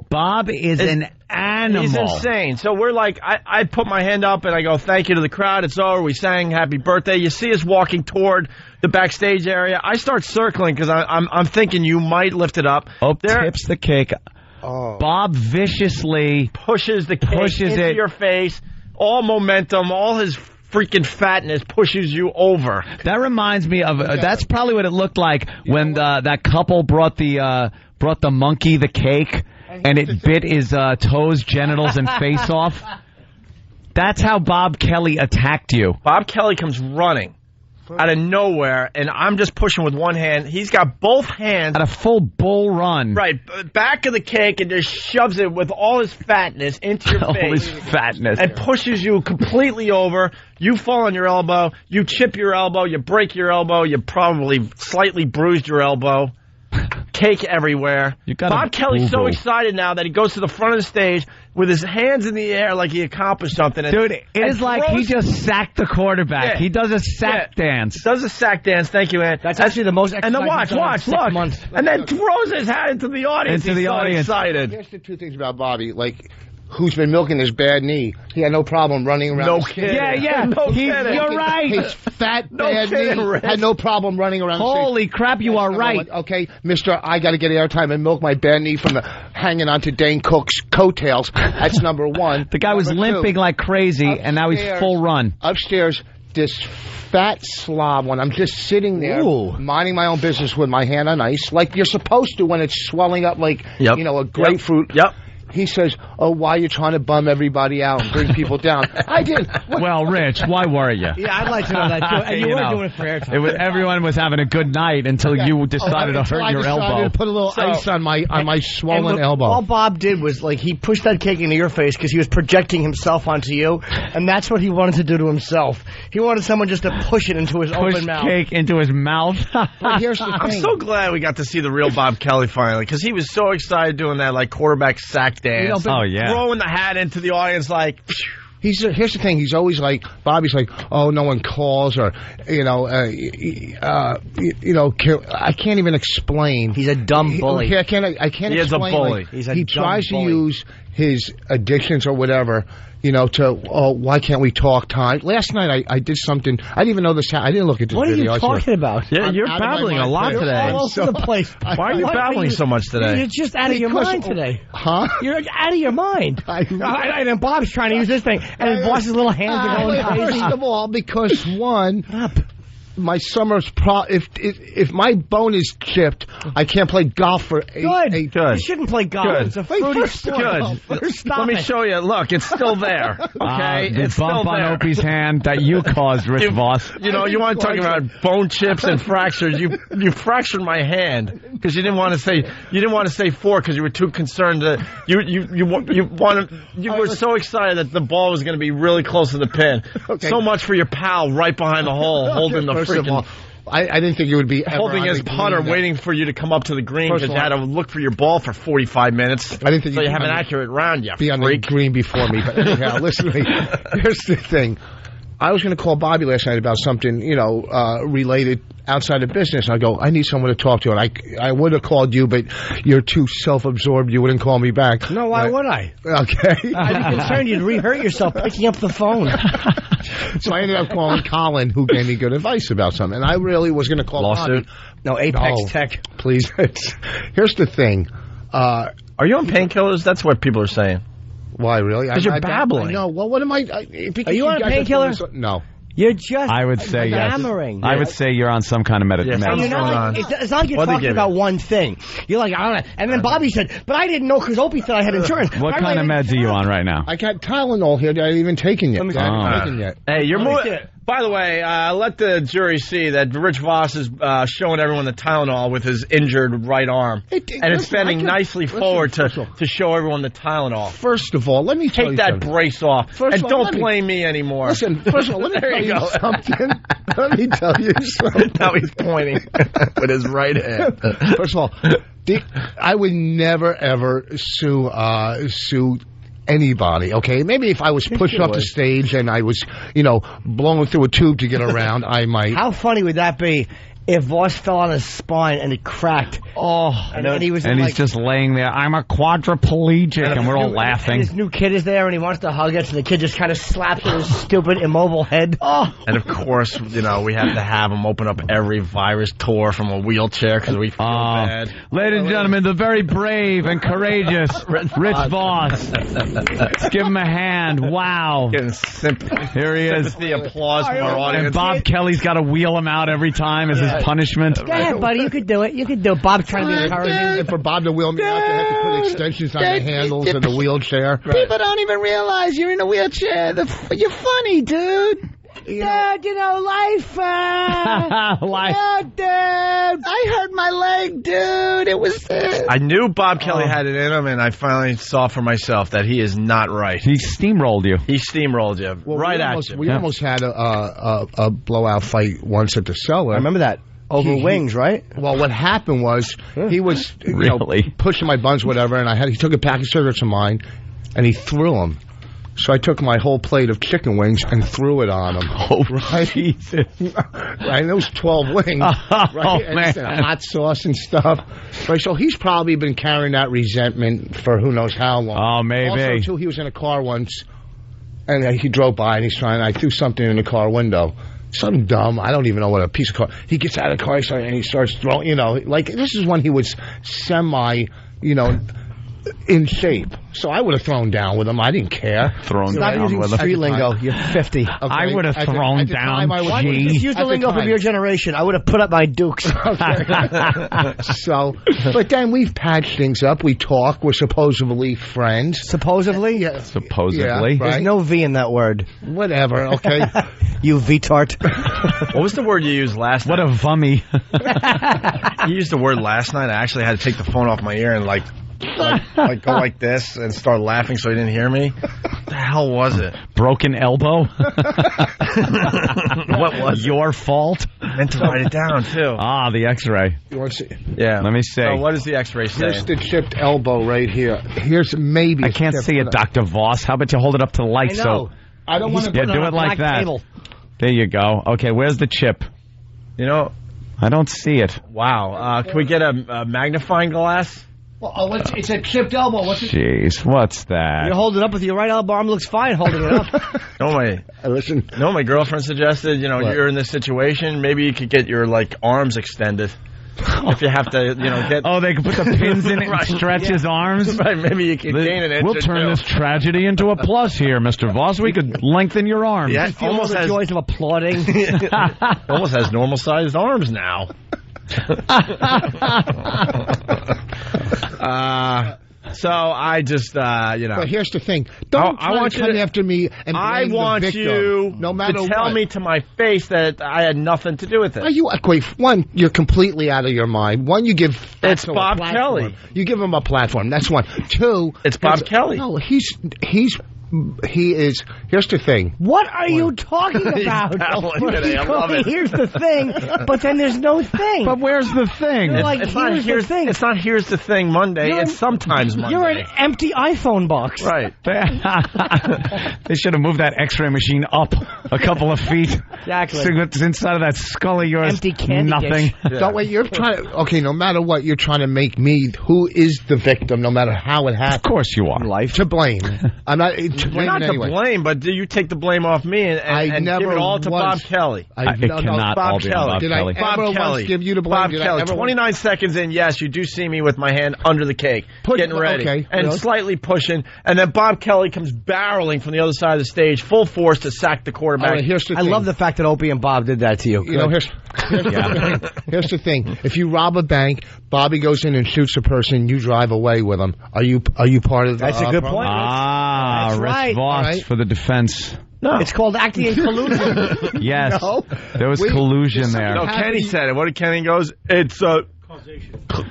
Bob is an animal. He's insane. So we're like, I put my hand up and I go, "Thank you" to the crowd. It's over. We sang Happy Birthday. You see us walking toward the backstage area. I start circling because I'm thinking you might lift it up. Tips the cake. Oh. Bob viciously pushes the cake into your face. All momentum, all his freaking fatness pushes you over. That reminds me of that's probably what it looked like when that couple brought the monkey the cake and it bit his toes, genitals, and face off. That's how Bob Kelly attacked you. Bob Kelly comes running out of nowhere, and I'm just pushing with one hand. He's got both hands. At a full bull run. Right, back of the cake, and just shoves it with all his fatness into your face. All his fatness. And pushes you completely over. You fall on your elbow. You chip your elbow. You break your elbow. You probably slightly bruised your elbow. Cake everywhere. Bob Kelly's so excited now that he goes to the front of the stage with his hands in the air like he accomplished something. Dude, it is like he just sacked the quarterback. Yeah. He does a sack dance. Does a sack dance. Thank you, Ann. That's actually the most exciting. And then watch, look. Months. And then throws his hat into the audience. He's so excited. Here's the two things about Bobby. Who's been milking his bad knee. He had no problem running around. No kidding. Yeah. No kidding. You're right. His fat bad knee had no problem running around. Holy crap, you are right. Okay, mister, I got to get airtime and milk my bad knee from hanging onto Dane Cook's coattails. That's number one. The guy was limping like crazy, and now he's full run. Upstairs, this fat slob when I'm just sitting there minding my own business with my hand on ice, like you're supposed to when it's swelling up like a grapefruit. Yep. He says, "Oh, why are you trying to bum everybody out and bring people down?" I did. Well, Rich, why worry you? Yeah, I'd like to know that too. And you were doing it for airtime. Everyone was having a good night until you decided to hurt your elbow. To put a little ice on my swollen elbow. All Bob did was he pushed that cake into your face because he was projecting himself onto you, and that's what he wanted to do to himself. He wanted someone just to push it into his open mouth. Push cake into his mouth. But here's the thing. I'm so glad we got to see the real Bob Kelly finally, because he was so excited doing that quarterback sack dance. Throwing the hat into the audience here's the thing. He's always Bobby's oh, no one calls, or I can't even explain. He's a dumb bully. I can't explain. He is a bully. He tries to use his addictions or whatever, why can't we talk time? Last night I did something. I didn't even know this. I didn't look at this video. What are you talking about? Yeah, you're babbling a lot today. All over the place. Why are you babbling so much today? You're just out of your mind today. Huh? You're out of your mind. And Bob's trying to use this thing, and Voss's little hands are going crazy. First of all, because one... My summer's if my bone is chipped, I can't play golf for eight. Good. You shouldn't play golf. Good. It's a fruity sport. Let me show you. Look, it's still there. Okay, it's bump on Opie's hand that you caused, Rich Vos. You want to talk about bone chips and fractures? You fractured my hand because you didn't want to say 4 because you were too concerned. You were so excited that the ball was going to be really close to the pin. Okay. So much for your pal right behind the hole holding the. First of all, I didn't think it would be holding his putter, waiting for you to come up to the green because you had to look for your ball for 45 minutes. I didn't think you have an accurate round yet. Be on the green before me. But anyhow, listen to me. Here's the thing. I was going to call Bobby last night about something, related outside of business. I go, I need someone to talk to. And I would have called you, but you're too self-absorbed. You wouldn't call me back. No, why would I? Okay. I'd be concerned you'd re-hurt yourself picking up the phone. So I ended up calling Colin, who gave me good advice about something. And I really was going to call Lawsuit? Bobby. No, Apex Tech. Please. Here's the thing. Are you on painkillers? That's what people are saying. Why, really? Because you're babbling. No, well, what am I? Are you on a painkiller? No. You're just I would say yammering. Yes. I would say you're on some kind of medication. It's not like you're talking about one thing. You're like, I don't know. And then Bobby said, but I didn't know because Opie said I had insurance. What kind of meds are you on right now? I got Tylenol here that I haven't even taken yet. Hey, you're moving. By the way, let the jury see that Rich Vos is showing everyone the Tylenol with his injured right arm. And it's bending nicely forward to show everyone the Tylenol. First of all, let me tell you something. Take that brace off. And don't blame me anymore. Listen, first of all, let me tell you something. Let me tell you something. Now he's pointing with his right hand. First of all, I would never, ever sue anybody, okay? Maybe if I was pushed off the stage and I was, blown through a tube to get around, I might. How funny would that be if Voss fell on his spine and it cracked? Oh, and he's just laying there. I'm a quadriplegic, and we're all laughing. And his new kid is there, and he wants to hug it, so the kid just kind of slaps at his stupid, immobile head. Oh. And of course, we have to have him open up every virus tour from a wheelchair because we feel bad. Ladies and gentlemen, the very brave and courageous Rich Vos. Let's give him a hand. Wow. Here he is. The applause from our audience. And Bob Kelly's got to wheel him out every time as his punishment. Go ahead, buddy. You could do it. You could do it. Bob's trying to be encouraging. And for Bob to wheel me out, they have to put extensions on the handles of the wheelchair. People don't even realize you're in a wheelchair. You're funny, dude. Life. Life. Oh, dude. I hurt my leg, dude. It was. I knew Bob Kelly had it in him, and I finally saw for myself that he is not right. He steamrolled you. He steamrolled you at you. We almost had a blowout fight once at the cellar. I remember that. Over wings, right? Well, what happened was he was pushing my buns, whatever, and he took a pack of cigarettes of mine, and he threw them. So I took my whole plate of chicken wings and threw it on him. Oh, right? Jesus. Right, and it was 12 wings. Right? Oh, man. And hot sauce and stuff. Right, so he's probably been carrying that resentment for who knows how long. Oh, maybe. Also, too, he was in a car once, and he drove by, and I threw something in the car window. Something dumb. I don't even know what a piece of car. He gets out of the car and he starts throwing, like, this is when he was semi, in shape. So I would have thrown down with him. I didn't care. Stop using street lingo. You're 50. Okay. I would have thrown down. Why would you just use the lingo from your generation? I would have put up my dukes. So, but then we've patched things up. We talk. We're supposedly friends. Supposedly? Yeah. Supposedly. Yeah, right. There's no V in that word. Whatever, okay. You V-tart. What was the word you used last night? What a vummy. You used the word last night. I actually had to take the phone off my ear and like go like this and start laughing so he didn't hear me. What the hell was it? Broken elbow? What was your fault? I meant to write it down, too. Ah, the x-ray. You want to see? Yeah. Let me see. So what does the x-ray say? Here's the chipped elbow right here. Here's maybe I can't see it, Dr. Voss. How about you hold it up to the light? I know. I don't want to do it like that. Table. There you go. Okay, where's the chip? You know, I don't see it. Wow. Can we get a magnifying glass? Well, it's a chipped elbow. What's it? Jeez, what's that? You hold it up with your right elbow arm. Looks fine holding it up. Listen. No, my girlfriend suggested, you're in this situation, maybe you could get your, arms extended. If you have to, get... Oh, they can put the pins in it and stretch his arms? Right, maybe you can gain an inch. We'll turn this tragedy into a plus here, Mr. Voss. We could lengthen your arms. Yeah, almost the joys of applauding. Almost has normal-sized arms now. So I just, But here's the thing. Don't try to come after me and blame the victim, no matter to tell me to my face that I had nothing to do with it. Are you, one, you're completely out of your mind. One, you give It's Bob Kelly. You give him a platform. That's one. Two, it's Bob Kelly. No, he is. Here's the thing. What are you talking about? I love it. Here's the thing, but then there's no thing. But where's the thing? It's not here's the thing Monday. It's sometimes Monday. You're an empty iPhone box. Right. They should have moved that X-ray machine up a couple of feet. Exactly. So what's inside of that skull of yours? Empty candy nothing. dish. Don't wait. You're trying. Okay, no matter what, you're trying to make me who is the victim, no matter how it happened. Of course you are. To blame. I'm not. Not to blame, but do you take the blame off me and give it all to Bob Kelly? It cannot all be on Bob Kelly. Bob Kelly. Give you the blame? Bob Kelly. 29 seconds in, yes, you do see me with my hand under the cake, getting ready, and slightly pushing, and then Bob Kelly comes barreling from the other side of the stage, full force to sack the quarterback. Right, I love the fact that Opie and Bob did that to you. Here's the thing. If you rob a bank, Bobby goes in and shoots a person, you drive away with him. Are you part of the That's a good point. Rich right. Vos for the defense. No. It's called acting in collusion. Yes. No. There was collusion there. No, Kenny said it. What did Kenny goes? It's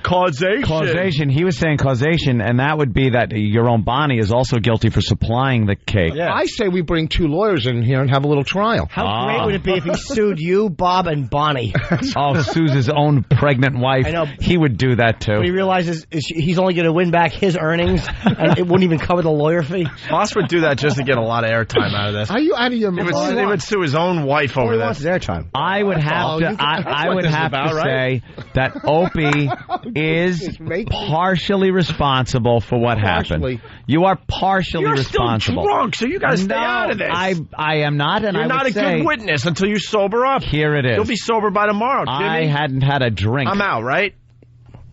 causation. Causation. He was saying causation, and that would be that your own Bonnie is also guilty for supplying the cake. Yeah. I say we bring 2 lawyers in here and have a little trial. How great would it be if he sued you, Bob, and Bonnie? Sues his own pregnant wife. I know. He would do that, too. But he realizes he's only going to win back his earnings, and it wouldn't even cover the lawyer fee. Voss would do that just to get a lot of airtime out of this. Are you out of your mind? He would sue his own wife over this. His airtime. I would have to. I would have to say that Opie is partially responsible for what happened. You are partially responsible. You're still drunk, so you got to stay out of this. I am not, and you're not a good witness until you sober up. Here it is. You'll be sober by tomorrow, Jimmy. I hadn't had a drink. I'm out, right?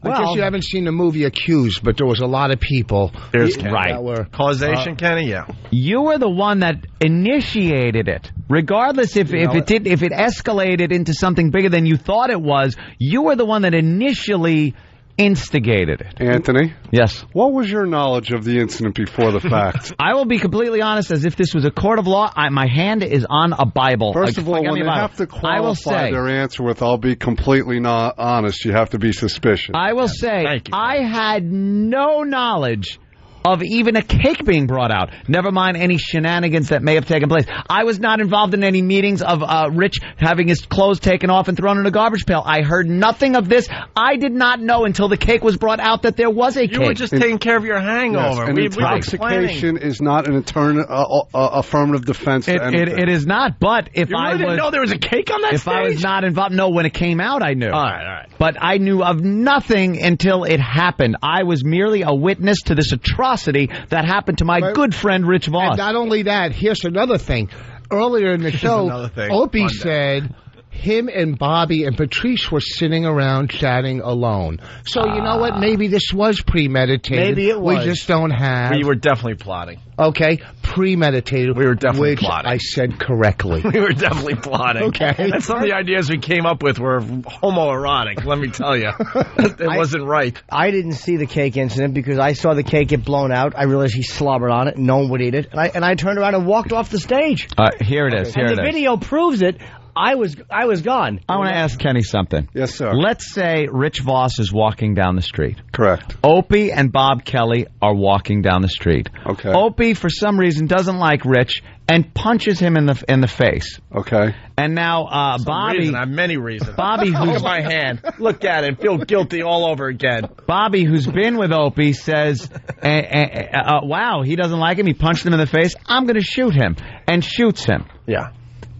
I guess you haven't seen the movie Accused, but there was a lot of people that were causation, Kenny. Yeah, you were the one that initiated it. Regardless if it escalated into something bigger than you thought it was, you were the one that initially instigated it. Anthony? Yes. What was your knowledge of the incident before the fact? I will be completely honest, as if this was a court of law. My hand is on a Bible. First of all, when they have to qualify their answer with, I'll be completely not honest, you have to be suspicious. I will say, I had no knowledge of even a cake being brought out. Never mind any shenanigans that may have taken place. I was not involved in any meetings of Rich having his clothes taken off and thrown in a garbage pail. I heard nothing of this. I did not know until the cake was brought out that there was a cake. You were just taking care of your hangover. Yes, and intoxication is not an affirmative defense to anything. It is not, but if I didn't know there was a cake on that stage? If I was not involved, no, when it came out, I knew. All right. But I knew of nothing until it happened. I was merely a witness to this atrocity that happened to my good friend Rich Vos. And not only that, here's another thing. Earlier in the show, Opie said him and Bobby and Patrice were sitting around chatting alone. So you know what? Maybe this was premeditated. Maybe it was. We just don't have. We were definitely plotting. Okay, premeditated. We were definitely which plotting. I said correctly. We were definitely plotting. Okay. And some of the ideas we came up with were homoerotic, let me tell you. It wasn't right. I didn't see the cake incident because I saw the cake get blown out. I realized he slobbered on it. No one would eat it. And I turned around and walked off the stage. Here it is. Here and it the is. video proves it. I was gone. I want to ask Kenny something. Yes, sir. Let's say Rich Vos is walking down the street. Correct. Opie and Bob Kelly are walking down the street. Okay. Opie, for some reason, doesn't like Rich and punches him in the face. Okay. And now Bobby... I have many reasons. Bobby, Look who's at my hand. Look at it and feel guilty all over again. Bobby, who's been with Opie, says, wow, he doesn't like him. He punched him in the face. I'm going to shoot him. And shoots him. Yeah.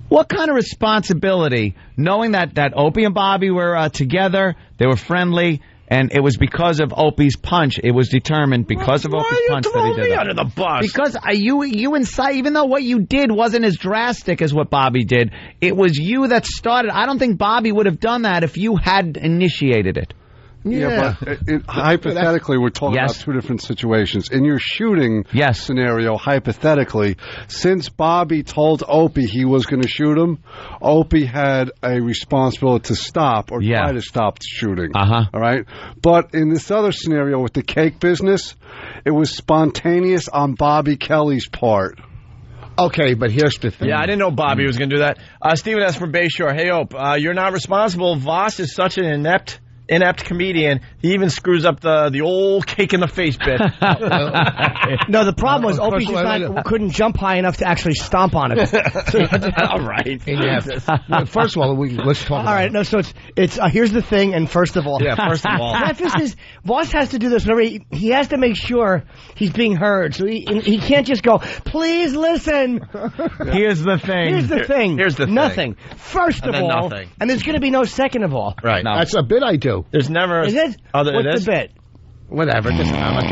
What kind of responsibility, knowing that Opie and Bobby were together, they were friendly, and it was because of Opie's punch, it was determined because of Opie's punch that he did me that. under the bus? Because you incite, even though what you did wasn't as drastic as what Bobby did, it was you that started. I don't think Bobby would have done that if you had initiated it. Yeah, but hypothetically, we're talking about two different situations. In your shooting scenario, hypothetically, since Bobby told Opie he was going to shoot him, Opie had a responsibility to stop or try to stop the shooting. All right? But in this other scenario with the cake business, it was spontaneous on Bobby Kelly's part. Okay, but here's the thing. Yeah, I didn't know Bobby was going to do that. Stephen S. from Bayshore. Hey, Ope, you're not responsible. Voss is such an inept comedian. He even screws up the old cake in the face bit. No, the problem was Opie couldn't jump high enough to actually stomp on it. All right. First of all, let's talk. All right. No, so it's here's the thing. And first of all, preface is Voss has to do this. Whenever he has to make sure he's being heard. So he can't just go, please listen. Here's the thing. Here's the thing. Here's the thing. Nothing. First of all, nothing. And there's going to be no second of all. Right. No. That's a bit I do. There's never. Is it? What's the bit? Whatever. Just I'm not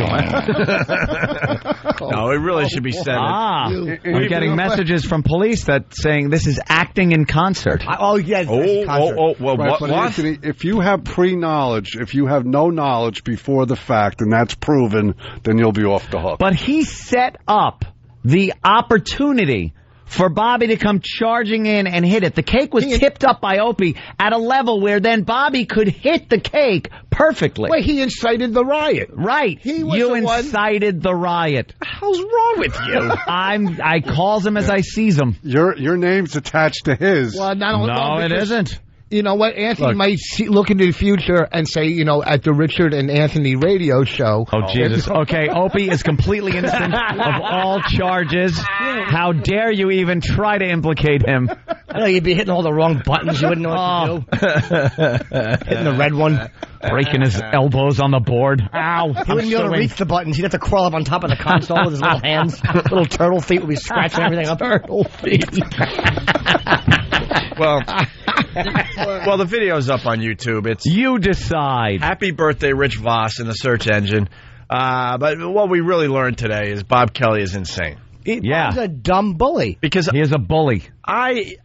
doing. No, it really should be said. I'm getting messages from police that saying this is acting in concert. Yes. Well, what? Anthony, if you have pre-knowledge, if you have no knowledge before the fact, and that's proven, then you'll be off the hook. But he set up the opportunity for Bobby to come charging in and hit it. The cake was tipped up by Opie at a level where then Bobby could hit the cake perfectly. Wait, he incited the riot. Right. You incited the riot. What the hell's wrong with you? I calls him as I sees him. Your name's attached to his. Well, no, it isn't. You know what? Anthony might look into the future and say, at the Richard and Anthony radio show. Oh, Jesus. Okay, Opie is completely innocent of all charges. How dare you even try to implicate him? I know you'd be hitting all the wrong buttons. You wouldn't know what to do. Hitting the red one. Breaking his elbows on the board. Ow. He wouldn't be able to reach the buttons. He'd have to crawl up on top of the console with his little hands. Little turtle feet would be scratching everything up. Turtle feet. Well, the video's up on YouTube. It's You decide. Happy birthday, Rich Vos, in the search engine. But what we really learned today is Bob Kelly is insane. He's a dumb bully. Because he is a bully. I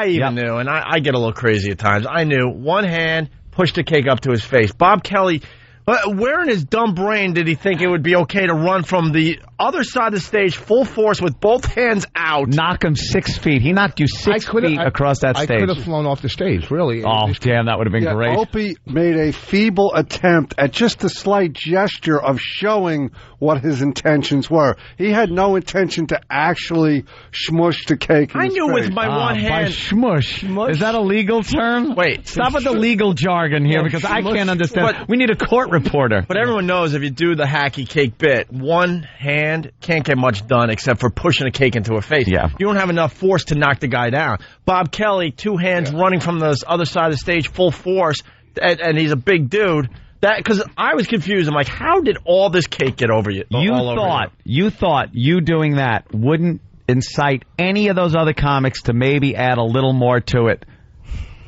even knew, and I get a little crazy at times. I knew one hand pushed the cake up to his face. Bob Kelly, where in his dumb brain did he think it would be okay to run from the other side of the stage full force with both hands out? Knock him 6 feet. He knocked you 6 feet across that stage. I could have flown off the stage, really. Oh, damn, that would have been great. Opie made a feeble attempt at just a slight gesture of showing what his intentions were. He had no intention to actually smush the cake in I his knew face. with my one hand. By smush. Is that a legal term? Wait. Stop with the legal jargon here because I can't understand. We need a court reporter. But everyone knows if you do the hacky cake bit, one hand can't get much done except for pushing a cake into a face. Yeah. You don't have enough force to knock the guy down. Bob Kelly, 2 hands running from the other side of the stage full force, and he's a big dude. Because I was confused. I'm like, how did all this cake get over you? You thought you doing that wouldn't incite any of those other comics to maybe add a little more to it.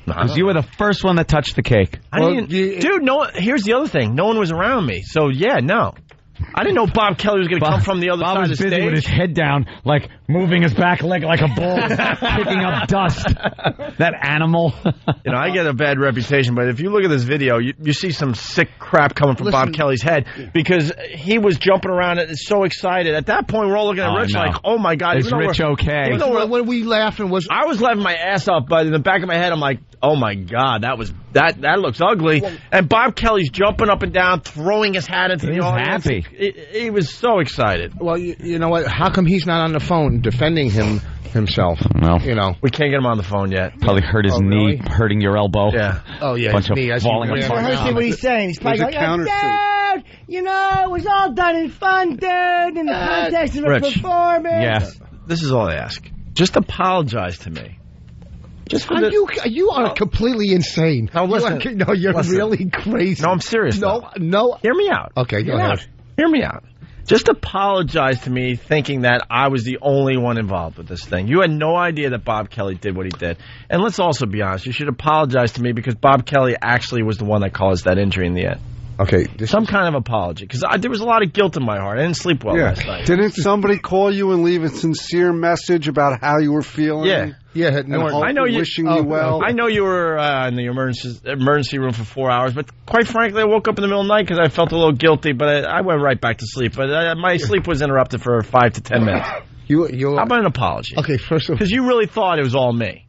Because you were the first one that touched the cake. Dude, here's the other thing. No one was around me. So, yeah, no. I didn't know Bob Kelly was going to come from the other Bob side of was the busy stage. with his head down, like moving his back leg like a bull, picking up dust. That animal. You know, I get a bad reputation, but if you look at this video, you see some sick crap coming from Bob Kelly's head because he was jumping around and so excited. At that point, we're all looking at Rich like, oh my God. Is Rich okay? When we laughing was... I was laughing my ass off, but in the back of my head, I'm like, oh my God, that looks ugly. And Bob Kelly's jumping up and down, throwing his hat into the audience. Happy. He was so excited. Well, you know what? How come he's not on the phone defending himself? No. You know. We can't get him on the phone yet. Probably hurt his knee, hurting your elbow. Yeah. Oh, yeah, Bunch his knee. of falling Let apart. me see what he's saying. He's probably going, dude, you know, it was all done in fun, dude, in the context of a Rich. performance. Yes. This is all I ask. Just apologize to me. Just for you are completely insane. No, listen. You're really crazy. No, I'm serious. No. Hear me out. Okay, go ahead. Hear me out. Just apologize to me thinking that I was the only one involved with this thing. You had no idea that Bob Kelly did what he did. And let's also be honest. You should apologize to me because Bob Kelly actually was the one that caused that injury in the end. Okay. Some kind of apology. Because there was a lot of guilt in my heart. I didn't sleep well last night. Didn't somebody call you and leave a sincere message about how you were feeling? Yeah. I know you. Wishing you well. I know you were in the emergency room for 4 hours, but quite frankly, I woke up in the middle of the night because I felt a little guilty, but I went right back to sleep. But my sleep was interrupted for 5 to 10 minutes. How about an apology? Okay, first of all, because you really thought it was all me.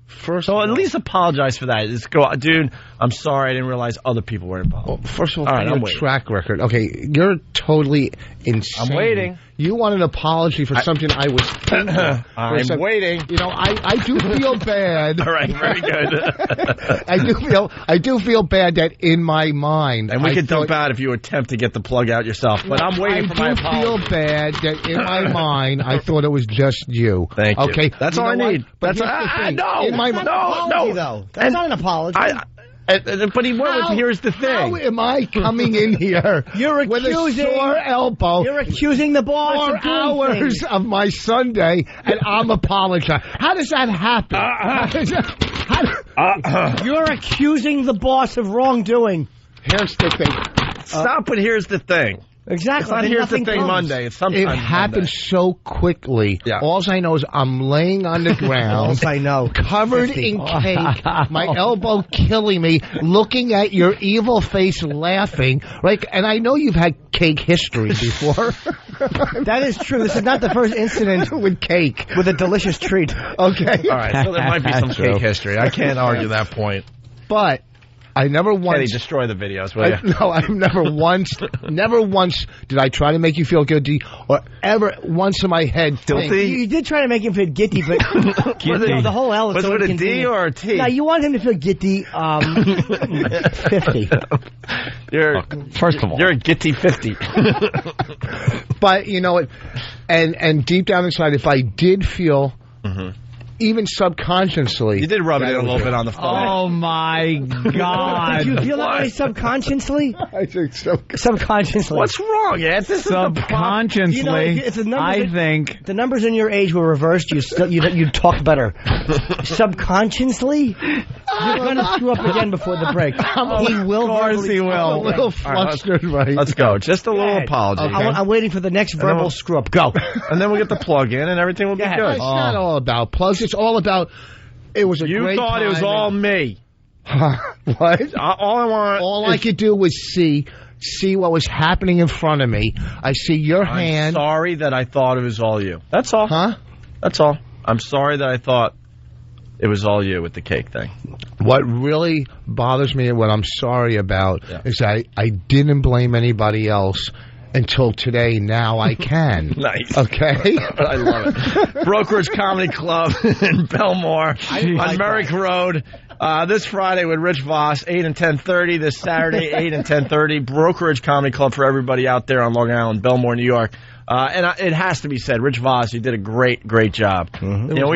So at least apologize for that. Just go, dude, I'm sorry. I didn't realize other people were involved. Well, first of all, right, your track record. Okay, you're totally insane. I'm waiting. You want an apology for something I was thinking. I'm waiting. You know, I do feel bad. All right, very good. I do feel bad that in my mind. And we could dump out if you attempt to get the plug out yourself. But I'm waiting for my apology. I do feel bad that in my mind I thought it was just you. Thank you. Okay, that's all I need. But no, in my though. That's not an apology. But he went with, here's the thing. How am I coming in here with a sore elbow? You're accusing the boss of 4 hours of my Sunday, and I'm apologizing. How does that happen? You're accusing the boss of wrongdoing. Here's the thing. Stop with here's the thing. Exactly. It's not here's the thing Monday. It's sometime It happened so quickly. Yeah. All I know is I'm laying on the ground. I know. Covered in cake. My elbow killing me. Looking at your evil face laughing. Right? And I know you've had cake history before. That is true. This is not the first incident with cake. With a delicious treat. Okay? All right. So there might be some cake history. I can't argue that point. But I never once... Kenny, destroy the videos, will you? No, I've never once did I try to make you feel guilty or ever once in my head guilty? You did try to make him feel giddy, but the whole L is was so it with a D or a T? No, you want him to feel giddy 50. First of all, you're a giddy 50. But you know what? And deep down inside, if I did feel... Even subconsciously. You did rub it in a little bit on the phone. Oh, my God. Did you feel that way subconsciously? I think so. Subconsciously. What's wrong, Ed? Subconsciously, I think. The numbers in your age were reversed. You talk better. Subconsciously? You're going to screw up again before the break. He will. Of course he will. I'm a little flustered, right? Let's go. Just a little apology. I'm waiting for the next verbal screw up. Go. And then we'll get the plug in and everything will be good. It's not all about plugs. It's all about, it was a great time. You thought it was all me. What? All I could do was see what was happening in front of me. I see your hand. I'm sorry that I thought it was all you. That's all. Huh? That's all. I'm sorry that I thought it was all you with the cake thing. What really bothers me and what I'm sorry about is I didn't blame anybody else until today. Now I can. Nice. Okay? I love it. Brokerage Comedy Club in Belmore on Merrick Road. This Friday with Rich Vos, 8 and 10:30. This Saturday, 8 and 10:30. Brokerage Comedy Club for everybody out there on Long Island, Belmore, New York. And it has to be said, Rich Vos, you did a great job. Mm-hmm. You know,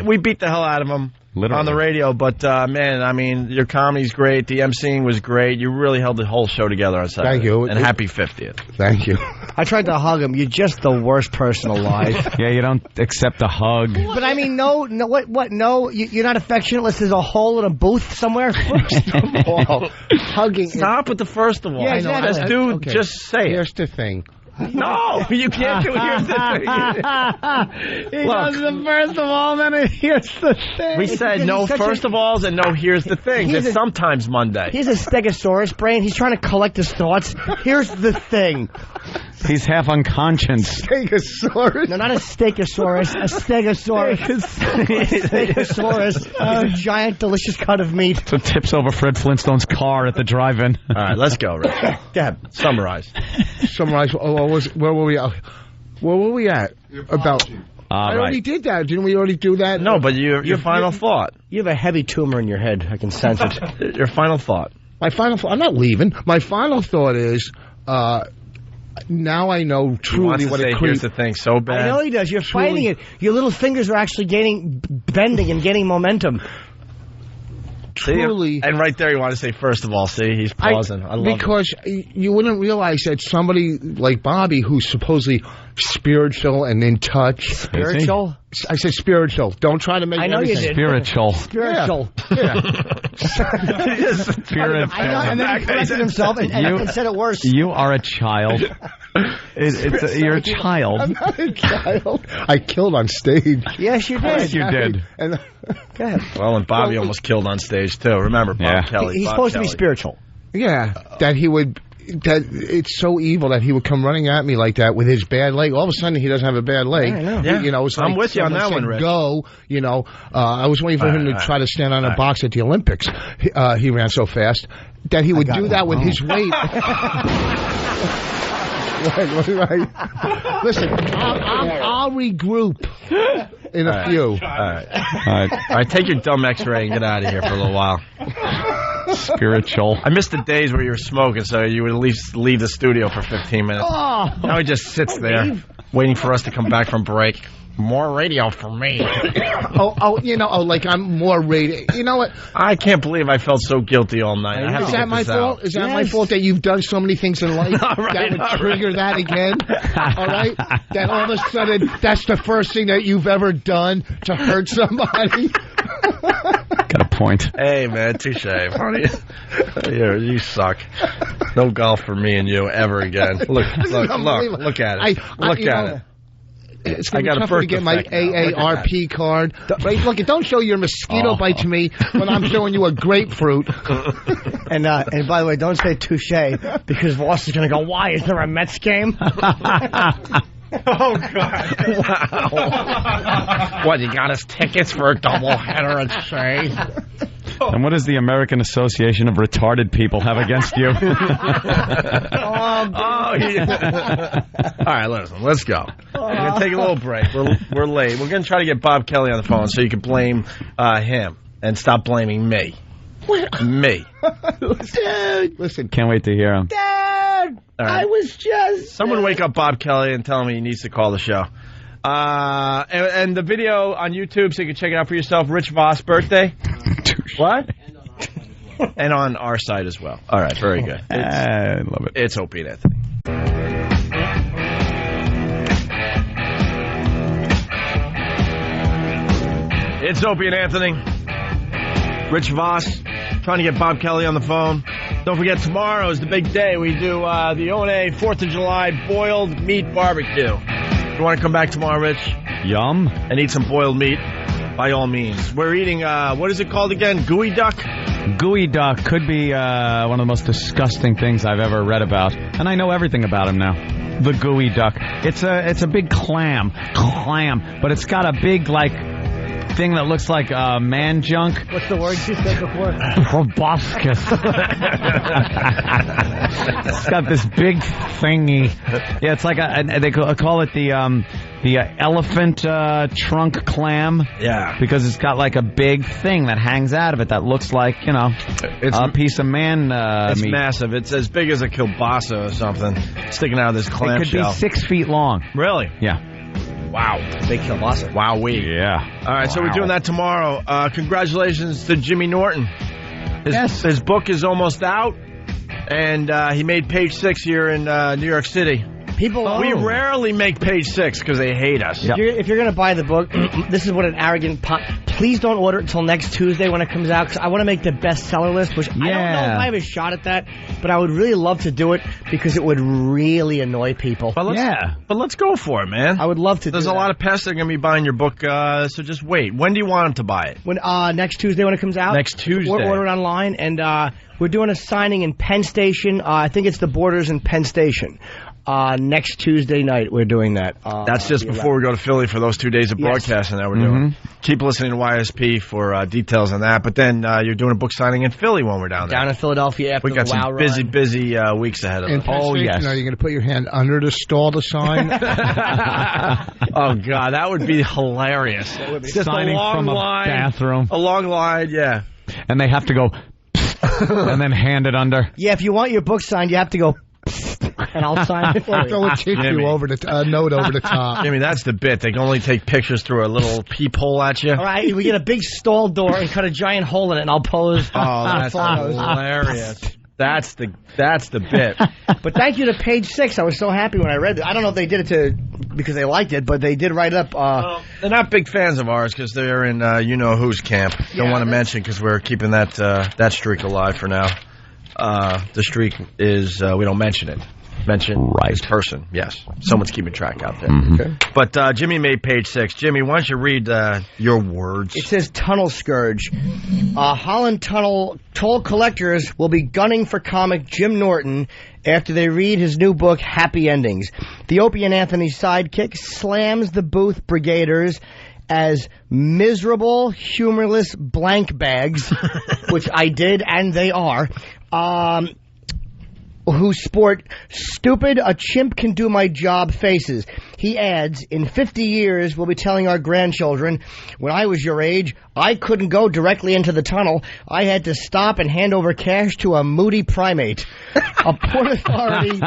we beat the hell out of him. Literally. On the radio, but man, I mean, your comedy's great. The emceeing was great. You really held the whole show together on Saturday. Thank you. And happy 50th. Thank you. I tried to hug him. You're just the worst person alive. Yeah, you don't accept a hug. But I mean, no, what? No, you're not affectionate unless there's a hole in a booth somewhere. First of all, hugging. Stop with the first of all. Yeah, exactly. Just say it. Here's the thing. No, you can't do Here's the Thing. He does the first of all, then here's the thing. We said no first of alls and no here's the thing. It's sometimes Monday. He's a stegosaurus brain. He's trying to collect his thoughts. Here's the thing. He's half unconscious. Stegosaurus? No, not a stegosaurus. A stegosaurus. Stegosaurus. A giant, delicious cut of meat. So tips over Fred Flintstone's car at the drive-in. All right, let's go, Rick. Go ahead. Summarize. Where were we at? Where were we at? About... I already did that. Didn't we already do that? No, but your final thought. You have a heavy tumor in your head. I can sense it. Your final thought. My final thought. I'm not leaving. My final thought is... now I know truly what it Here's the thing so bad. I know he does. You're fighting it. Your little fingers are actually bending and gaining momentum. Truly. And right there you want to say first of all, see, he's pausing. I love because you wouldn't realize that somebody like Bobby, who's supposedly spiritual and in touch. Spiritual? I said spiritual. Don't try to make I know anything. you did. Spiritual. Spiritual. Yeah. Spiritual. I know, and then he corrected himself and said it worse. You are a child. You're a child. I'm not a child. I killed on stage. Yes, you did. Yes, you did. And, go ahead. Well, and Bobby almost killed on stage, too. Remember, Bob Kelly. He's supposed to be spiritual. Yeah, that he would... That it's so evil that he would come running at me like that with his bad leg. All of a sudden, he doesn't have a bad leg. I know. Yeah. You know, it's like I'm with you on that one, Rick. Go, you know. I was waiting for him to try to stand on a box at the Olympics. He ran so fast that he would do that with his weight. Right. Listen, I'll regroup in a few. All right. Take your dumb X-ray and get out of here for a little while. Spiritual. I missed the days where you were smoking, so you would at least leave the studio for 15 minutes. Oh. Now he just sits there, waiting for us to come back from break. More radio for me. Like I'm more radio. You know what? I can't believe I felt so guilty all night. Is that my fault? Is that my fault that you've done so many things in life that would trigger that again? All right? That all of a sudden, that's the first thing that you've ever done to hurt somebody? Got a point. Hey, man, touche. You suck. No golf for me and you ever again. Look at it. Look at it. It's going to be tougher to get my AARP card. Right? Look, don't show your mosquito bite to me when I'm showing you a grapefruit. And by the way, don't say touche, because Voss is going to go, why? Is there a Mets game? Oh, God. Wow. What, you got us tickets for a doubleheader at Shea? And what does the American Association of Retarded People have against you? Yeah. All right, listen, let's go. We're going to take a little break. We're late. We're going to try to get Bob Kelly on the phone so you can blame him and stop blaming me. Me. Dude. Listen. Can't wait to hear him. Dad, I was just... Someone wake up Bob Kelly and tell him he needs to call the show. And the video on YouTube so you can check it out for yourself. Rich Vos birthday. What? And on our site as well. All right, very good. I love it. It's Opie and Anthony. It's Opie and Anthony. Rich Vos trying to get Bob Kelly on the phone. Don't forget, tomorrow is the big day. We do the O&A 4th of July boiled meat barbecue. If you want to come back tomorrow, Rich? Yum. And eat some boiled meat, by all means. We're eating, what is it called again? Gooey duck? Gooey duck could be one of the most disgusting things I've ever read about. And I know everything about him now. The gooey duck. It's a big clam, but it's got a big, thing that looks like man junk. What's the word you said before? Proboscis. It's got this big thingy. Yeah, it's like they call it the elephant trunk clam. Yeah. Because it's got a big thing that hangs out of it that looks like, it's a piece of man it's meat. Massive. It's as big as a kielbasa or something sticking out of this clam It could be 6 feet long. Really? Yeah. Wow. Big kielbasa. Wowee. Yeah. All right, so we're doing that tomorrow. Congratulations to Jimmy Norton. His book is almost out, and he made page 6 here in New York City. We rarely make page 6 because they hate us. If you're going to buy the book, this is what an arrogant please don't order it until next Tuesday when it comes out, because I want to make the bestseller list, which I don't know if I have a shot at that, but I would really love to do it because it would really annoy people. But let's go for it, man. I would love to. There's a lot of pests that are going to be buying your book, so just wait. When do you want them to buy it? When next Tuesday when it comes out. Next Tuesday. Order it online, and we're doing a signing in Penn Station. I think it's the Borders in Penn Station. Next Tuesday night, we're doing that. That's just before we go to Philly for those 2 days of broadcasting that we're doing. Keep listening to YSP for details on that. But then you're doing a book signing in Philly when we're down there. Down in Philadelphia after we got the WOW some run. busy weeks ahead of us. Oh, yes. Are you going to put your hand under the stall to sign? Oh, God, that would be hilarious. That would be. Just Signing a long from a line. bathroom. A long line, yeah. And they have to go and then hand it under. Yeah, if you want your book signed, you have to go and I'll sign it for Or you. throw a tissue over the note over the top. Jimmy, that's the bit. They can only take pictures through a little peephole at you. All right, we get a big stall door and cut a giant hole in it, and I'll pose. Oh, that's hilarious. That's the bit. But thank you to Page 6. I was so happy when I read it. I don't know if they did it because they liked it, but they did write up. They're not big fans of ours because they're in you-know-whose camp. Don't want to mention because we're keeping that streak alive for now. The streak is, we don't mention it. Mention this person. Yes. Someone's keeping track out there. Okay. But Jimmy made Page 6. Jimmy, why don't you read your words? It says Tunnel Scourge. Holland Tunnel toll collectors will be gunning for comic Jim Norton after they read his new book, Happy Endings. The Opie and Anthony sidekick slams the Booth Brigaders as miserable, humorless blank bags, which I did, and they are, who sport stupid, a chimp can do my job faces. He adds, in 50 years, we'll be telling our grandchildren, when I was your age, I couldn't go directly into the tunnel. I had to stop and hand over cash to a moody primate. A Port Authority...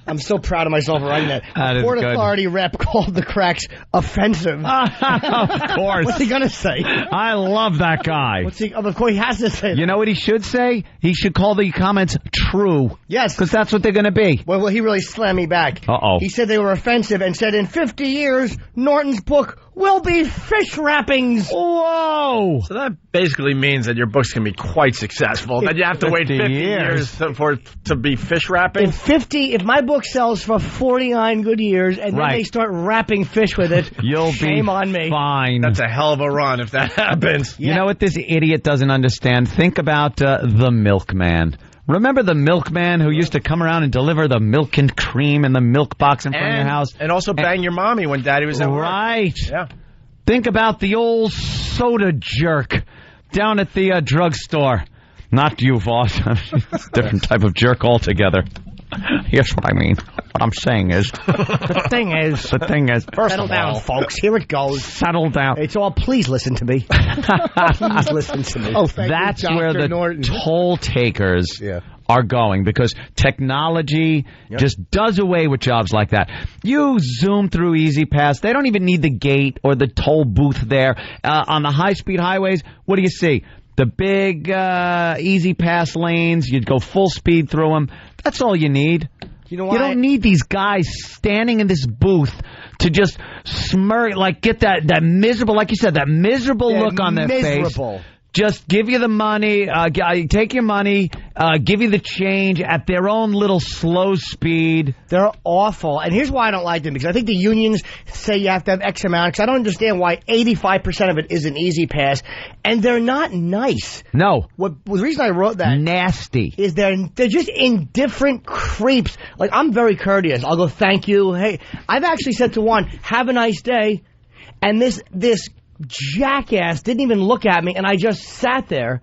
I'm so proud of myself for writing that. A Port Authority rep called the cracks offensive. Of course. What's he going to say? I love that guy. Of course, he has to say that. You know what he should say? He should call the comments true. Yes. Because that's what they're going to be. Well, he really slammed me back. Uh-oh. He said they were offensive and said in 50 years, Norton's book will be fish wrappings. Whoa! So that basically means that your book's going to be quite successful. That you have to wait 50 years for it to be fish wrapping. If my book sells for 49 good years and then they start wrapping fish with it, shame on me. Fine. That's a hell of a run if that happens. You know what this idiot doesn't understand? Think about the milkman. Remember the milkman who used to come around and deliver the milk and cream in the milk box in front of your house? And also bang your mommy when Daddy was at work. Right. Yeah. Think about the old soda jerk down at the drugstore. Not you, Voss. It's a different type of jerk altogether. Here's what I mean. What I'm saying is... The thing is... Settle down, folks. Here it goes. Settle down. It's all, please listen to me. Please listen to me. Oh, thank That's you, Dr. where the Norton. toll takers are going, because technology just does away with jobs like that. You zoom through Easy Pass. They don't even need the gate or the toll booth there. On the high-speed highways, what do you see? The big Easy Pass lanes. You'd go full speed through them. That's all you need. You know why? You don't need these guys standing in this booth to just smirk, like get that miserable, like you said, that miserable look on their face. Just give you the money, take your money, give you the change at their own little slow speed. They're awful. And here's why I don't like them, because I think the unions say you have to have X amount, because I don't understand why 85% of it is an Easy Pass, and they're not nice. No. The reason I wrote that... Nasty. ...is they're just indifferent creeps. Like, I'm very courteous. I'll go, thank you. Hey, I've actually said to one, have a nice day, and this jackass didn't even look at me, and I just sat there,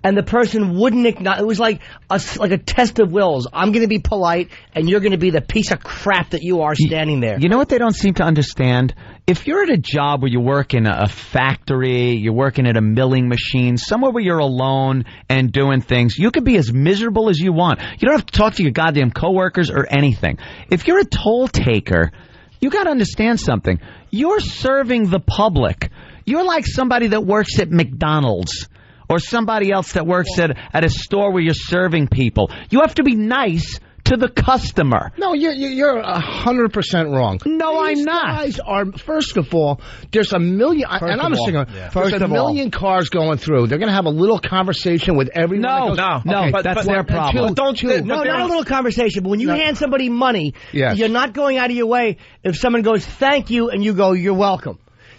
and the person wouldn't acknowledge. It was like a test of wills. I'm going to be polite, and you're going to be the piece of crap that you are standing there. You know what they don't seem to understand? If you're at a job where you work in a factory, you're working at a milling machine, somewhere where you're alone and doing things, you could be as miserable as you want. You don't have to talk to your goddamn coworkers or anything. If you're a toll taker, you got to understand something. You're serving the public. You're like somebody that works at McDonald's or somebody else that works at a store where you're serving people. You have to be nice to the customer. No, you're 100% wrong. No, I'm not. These guys are, first of all, there's a million, and I'm a singer, there's a million cars going through. They're going to have a little conversation with everyone. No, but that's their problem. Not a little conversation, but when you hand somebody money, you're not going out of your way if someone goes, thank you, and you go, you're welcome.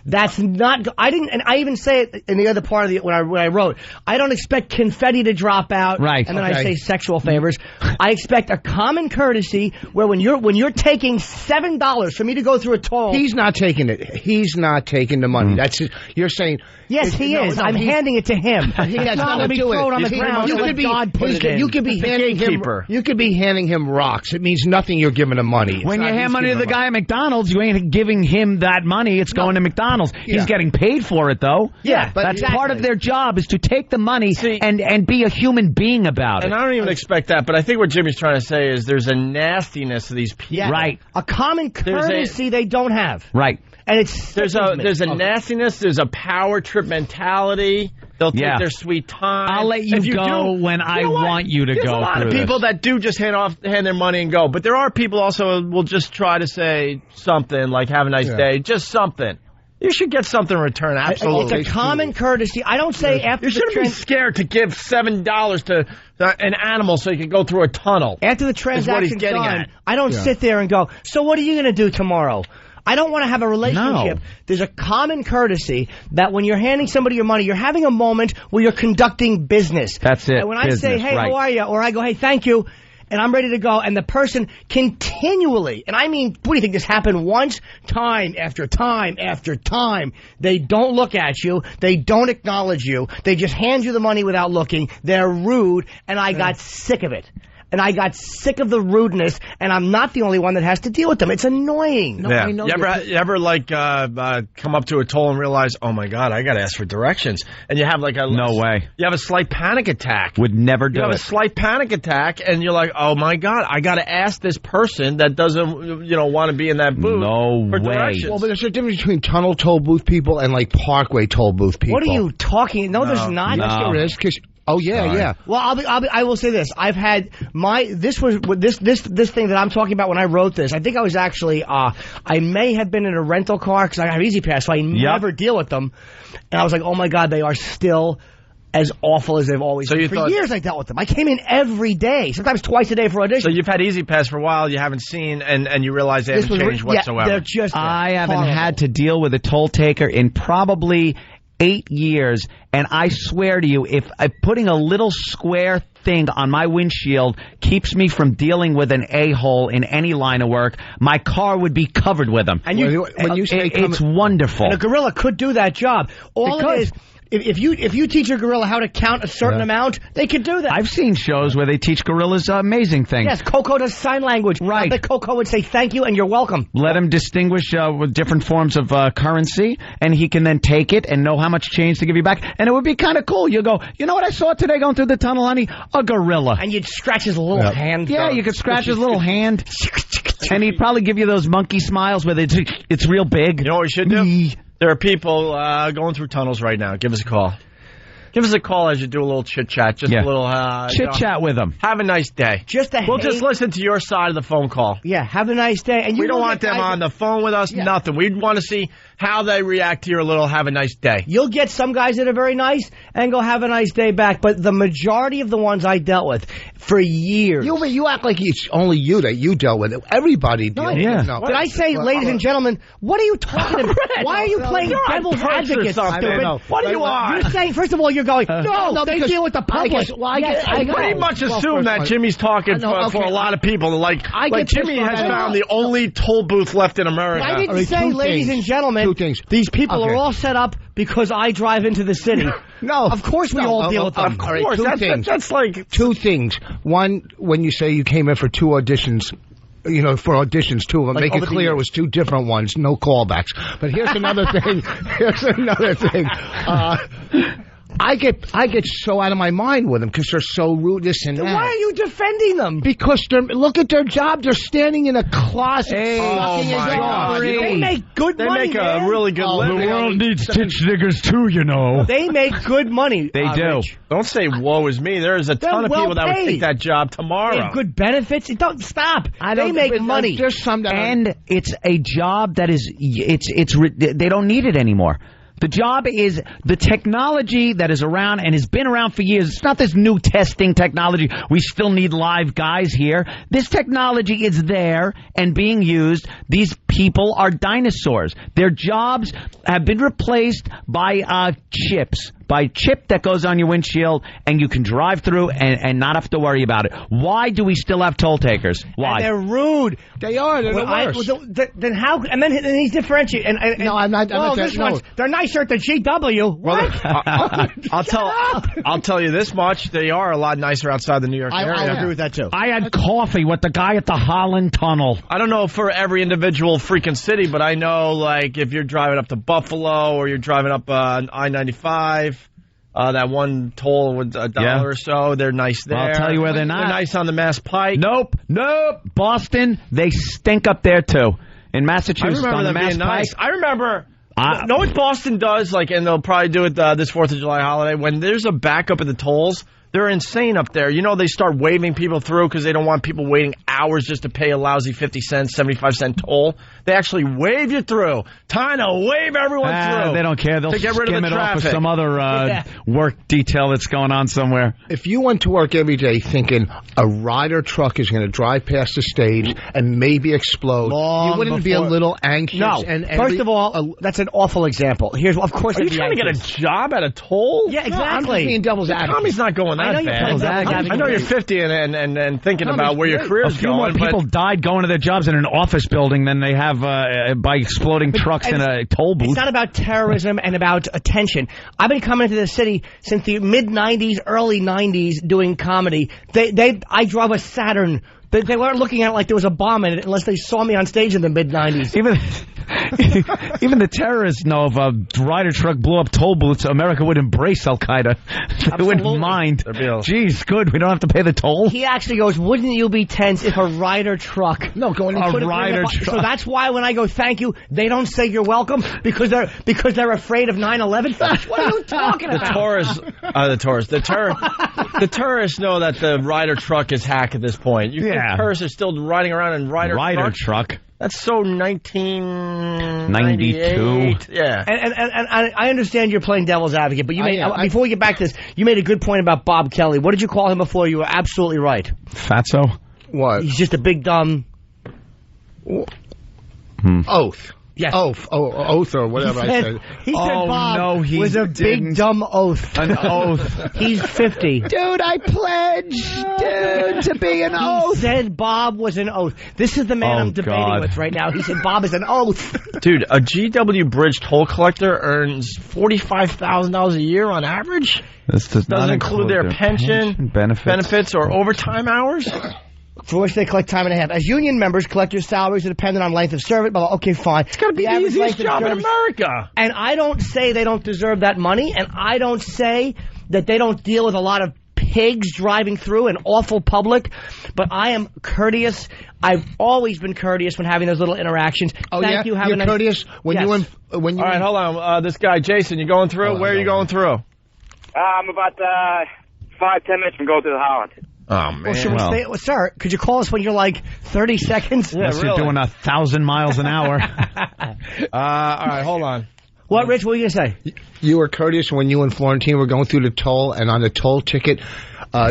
That's not. I didn't, and I even say it in the other part of the when I wrote. I don't expect confetti to drop out, right? And then I say sexual favors. I expect a common courtesy where when you're taking $7 for me to go through a toll, he's not taking it. He's not taking the money. That's you're saying. Yes, he is. I'm handing it to him. That's not to be thrown on the ground. You could be handing him. You could be handing him rocks. It means nothing. You're giving him money. When you hand money to the guy at McDonald's, you ain't giving him that money. It's going to McDonald's. He's getting paid for it, though. Yeah, but that's part of their job is to take the money and be a human being about it. And I don't even expect that, but I think what Jimmy's trying to say is there's a nastiness to these people. Yeah. Right. A common courtesy they don't have. Right. And it's there's a nastiness, there's a power trip mentality. They'll take their sweet time. I'll let you go when I want you to go. There's a lot of people that do just hand their money and go, but there are people also who will just try to say something like "Have a nice day," just something. You should get something in return, absolutely. It's a common courtesy. I don't say after you shouldn't be scared to give $7 to an animal so you can go through a tunnel. After the transaction's done, I don't sit there and go, so what are you going to do tomorrow? I don't want to have a relationship. No. There's a common courtesy that when you're handing somebody your money, you're having a moment where you're conducting business. That's it. And when I say, hey, how are you? Or I go, hey, thank you. And I'm ready to go, and the person continually, and I mean, what do you think, this happened once? Time after time after time. They don't look at you. They don't acknowledge you. They just hand you the money without looking. They're rude, and I got sick of it. And I got sick of the rudeness, and I'm not the only one that has to deal with them. It's annoying. No, I know you ever like come up to a toll and realize, oh my God, I got to ask for directions, and you have like no way. You have a slight panic attack. Would never do it. You have a slight panic attack, and you're like, oh my God, I got to ask this person that doesn't want to be in that booth. No for way. Directions. Well, but there's a difference between tunnel toll booth people and like Parkway toll booth people. What are you talking? No, there's not. Yes, there is. Oh yeah, yeah. Well, I will say this. I've had this thing that I'm talking about when I wrote this. I think I was actually I may have been in a rental car because I have Easy Pass, so I never deal with them. And I was like, oh my God, they are still as awful as they've always been. For years I dealt with them. I came in every day, sometimes twice a day for auditions. So you've had Easy Pass for a while, you haven't seen, and you realize they haven't changed whatsoever. They're just I haven't had to deal with a toll taker in probably 8 years, and I swear to you, if putting a little square thing on my windshield keeps me from dealing with an a-hole in any line of work, my car would be covered with them. And when you say it's wonderful. And a gorilla could do that job. All it is. If you teach a gorilla how to count a certain amount, they could do that. I've seen shows where they teach gorillas amazing things. Yes, Coco does sign language. Right. That Coco would say thank you and you're welcome. Let him distinguish with different forms of currency, and he can then take it and know how much change to give you back. And it would be kind of cool. You go, you know what I saw today going through the tunnel, honey? A gorilla. And you'd scratch his little hand. Yeah, you could scratch his little hand. And he'd probably give you those monkey smiles where it's real big. You know what we should do? There are people going through tunnels right now. Give us a call. Give us a call as you do a little chit-chat. Just a little... chit-chat with them. Have a nice day. We'll just listen to your side of the phone call. Yeah, have a nice day. And we don't want them on the phone with us, nothing. We want to see how they react to your little have a nice day. You'll get some guys that are very nice and go have a nice day back. But the majority of the ones I dealt with for years... You act like it's only you that you dealt with it. Everybody dealt with it. No. Did I say, ladies and gentlemen, what are you talking about? Why are you playing devil's advocate? Stupid. What do you want? You're saying, first of all, you're going, no, they deal with the public. I pretty much assume that Jimmy's talking for a lot of people. Like Jimmy has found the only toll booth left in America. I didn't say, ladies and gentlemen, these people are all set up because I drive into the city. No. Of course we all deal with them. Of course. That's like... Two things. One, when you say you came in for 2 auditions... for auditions, too. But make it clear it was 2 different ones, no callbacks. But here's another thing. I get so out of my mind with them because they're so rude, this and that. Why are you defending them? Because look at their job. They're standing in a closet. Sucking my God. They make good money. They make a really good living. The world needs titch niggers too, you know. They make good money. They do. Rich. Don't say woe is me. There's a ton of people that would take that job tomorrow. They have good benefits. Don't stop. They make money. There's some that and it's a job that is they don't need it anymore. The job is the technology that is around and has been around for years. It's not this new testing technology. We still need live guys here. This technology is there and being used. These people are dinosaurs. Their jobs have been replaced by chips. By chip that goes on your windshield, and you can drive through and not have to worry about it. Why do we still have toll takers? Why? And they're rude. They are. They're the worst. Then how? And then he's differentiating. No, I'm not. They're nicer at the GW. What? I'll tell you this much: they are a lot nicer outside the New York area. I agree with that too. I had coffee with the guy at the Holland Tunnel. I don't know for every individual freaking city, but I know like if you're driving up to Buffalo or you're driving up I-95. That one toll with $1 or so, they're nice there. Well, I'll tell you where they're not. They're nice on the Mass Pike. Nope. Boston, they stink up there too. In Massachusetts, I remember on the them Mass being nice. Pike. I remember. Know what Boston does, like, and they'll probably do it this 4th of July holiday, when there's a backup at the tolls, they're insane up there. You know, they start waving people through because they don't want people waiting hours just to pay a lousy 50 cent, 75-cent toll. They actually wave you through. Time to wave everyone through. They don't care. They'll to get rid skim of the it off traffic. with some other work detail that's going on somewhere. If you went to work every day thinking a rider truck is going to drive past the stage and maybe explode, you wouldn't be a little anxious? No. First of all, that's an awful example. Here's, of course, are you trying to get a job at a toll? Yeah, exactly. No, I'm just being devil's advocate. Tommy's not going that bad. I know you're 50 and thinking about where your career's going. A few more people died going to their jobs in an office building than they have by exploding trucks in a toll booth. It's not about terrorism and about attention. I've been coming to the city since the mid-'90s, early '90s doing comedy. I drove a Saturn. They weren't looking at it like there was a bomb in it unless they saw me on stage in the mid-'90s. Even the terrorists know if a rider truck blew up toll booths, America would embrace Al-Qaeda. They wouldn't mind. Geez, good. We don't have to pay the toll. He actually goes, wouldn't you be tense if a rider truck... No, going a rider truck. So that's why when I go, thank you, they don't say you're welcome because they're afraid of 9/11? What are you talking about? The tourists know that the rider truck is hack at this point. You think tourists are still riding around in rider truck? That's so 1992. Yeah. And I understand you're playing devil's advocate, but you before we get back to this, you made a good point about Bob Kelly. What did you call him before? You were absolutely right. Fatso? What? He's just a big dumb... Oath. Yes. Oath or whatever I said. He said Bob was a big dumb oath. An oath. He's 50. Dude, I pledge, to be an oath. He said Bob was an oath. This is the man I'm debating with right now. He said Bob is an oath. Dude, a GW Bridge toll collector earns $45,000 a year on average? This doesn't include their pension, benefits, or overtime hours? For which they collect time and a half. As union members, collectors' salaries are dependent on length of service. Blah, blah. Okay, fine. It's got to be the easiest job in America. And I don't say they don't deserve that money, and I don't say that they don't deal with a lot of pigs driving through an awful public, but I am courteous. I've always been courteous when having those little interactions. Oh, Thank you. You're courteous when you... All right, hold on. This guy, Jason, you going through? Where are you going through? I'm about 5-10 minutes from going to the Holland. Oh, man. Sir, could you call us when you're like 30 seconds? Yeah, really. You're doing 1,000 miles an hour. All right, hold on. What, Rich, what were you going to say? You were courteous when you and Florentine were going through the toll, and on the toll ticket,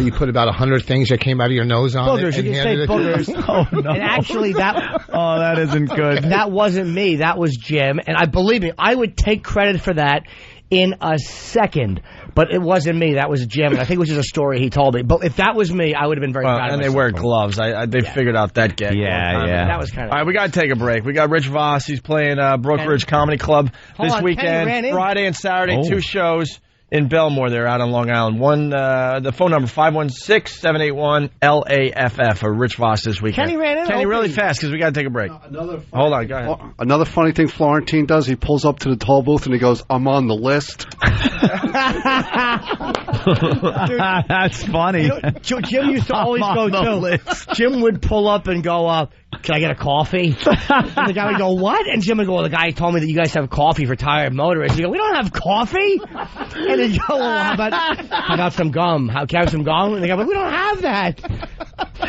you put about 100 things that came out of your nose on boogers, it. You say boogers. Oh, no. And actually, that isn't good. That wasn't me. That was Jim. And believe me, I would take credit for that in a second. But it wasn't me. That was Jim. And I think it was just a story he told me. But if that was me, I would have been very proud of myself. And they wear gloves. They figured out that gag. Yeah. That was kind of... All right, we got to take a break. We got Rich Vos. He's playing Brookridge Comedy Club this weekend. Friday and Saturday, 2 shows in Belmore. They're out on Long Island. The phone number, 516-781-LAFF, or Rich Vos this weekend. Kenny ran in. Kenny, really fast, because we got to take a break. Hold on, go ahead. Another funny thing Florentine does, he pulls up to the toll booth and he goes, I'm on the list. That's funny. You know, Jim used to always go too. Jim would pull up and go, can I get a coffee? And the guy would go, what? And Jim would go, the guy told me that you guys have coffee for tired motorists. He'd go, we don't have coffee. And he'd go, well, how about some gum? Can I have some gum? And the guy would go, we don't have that.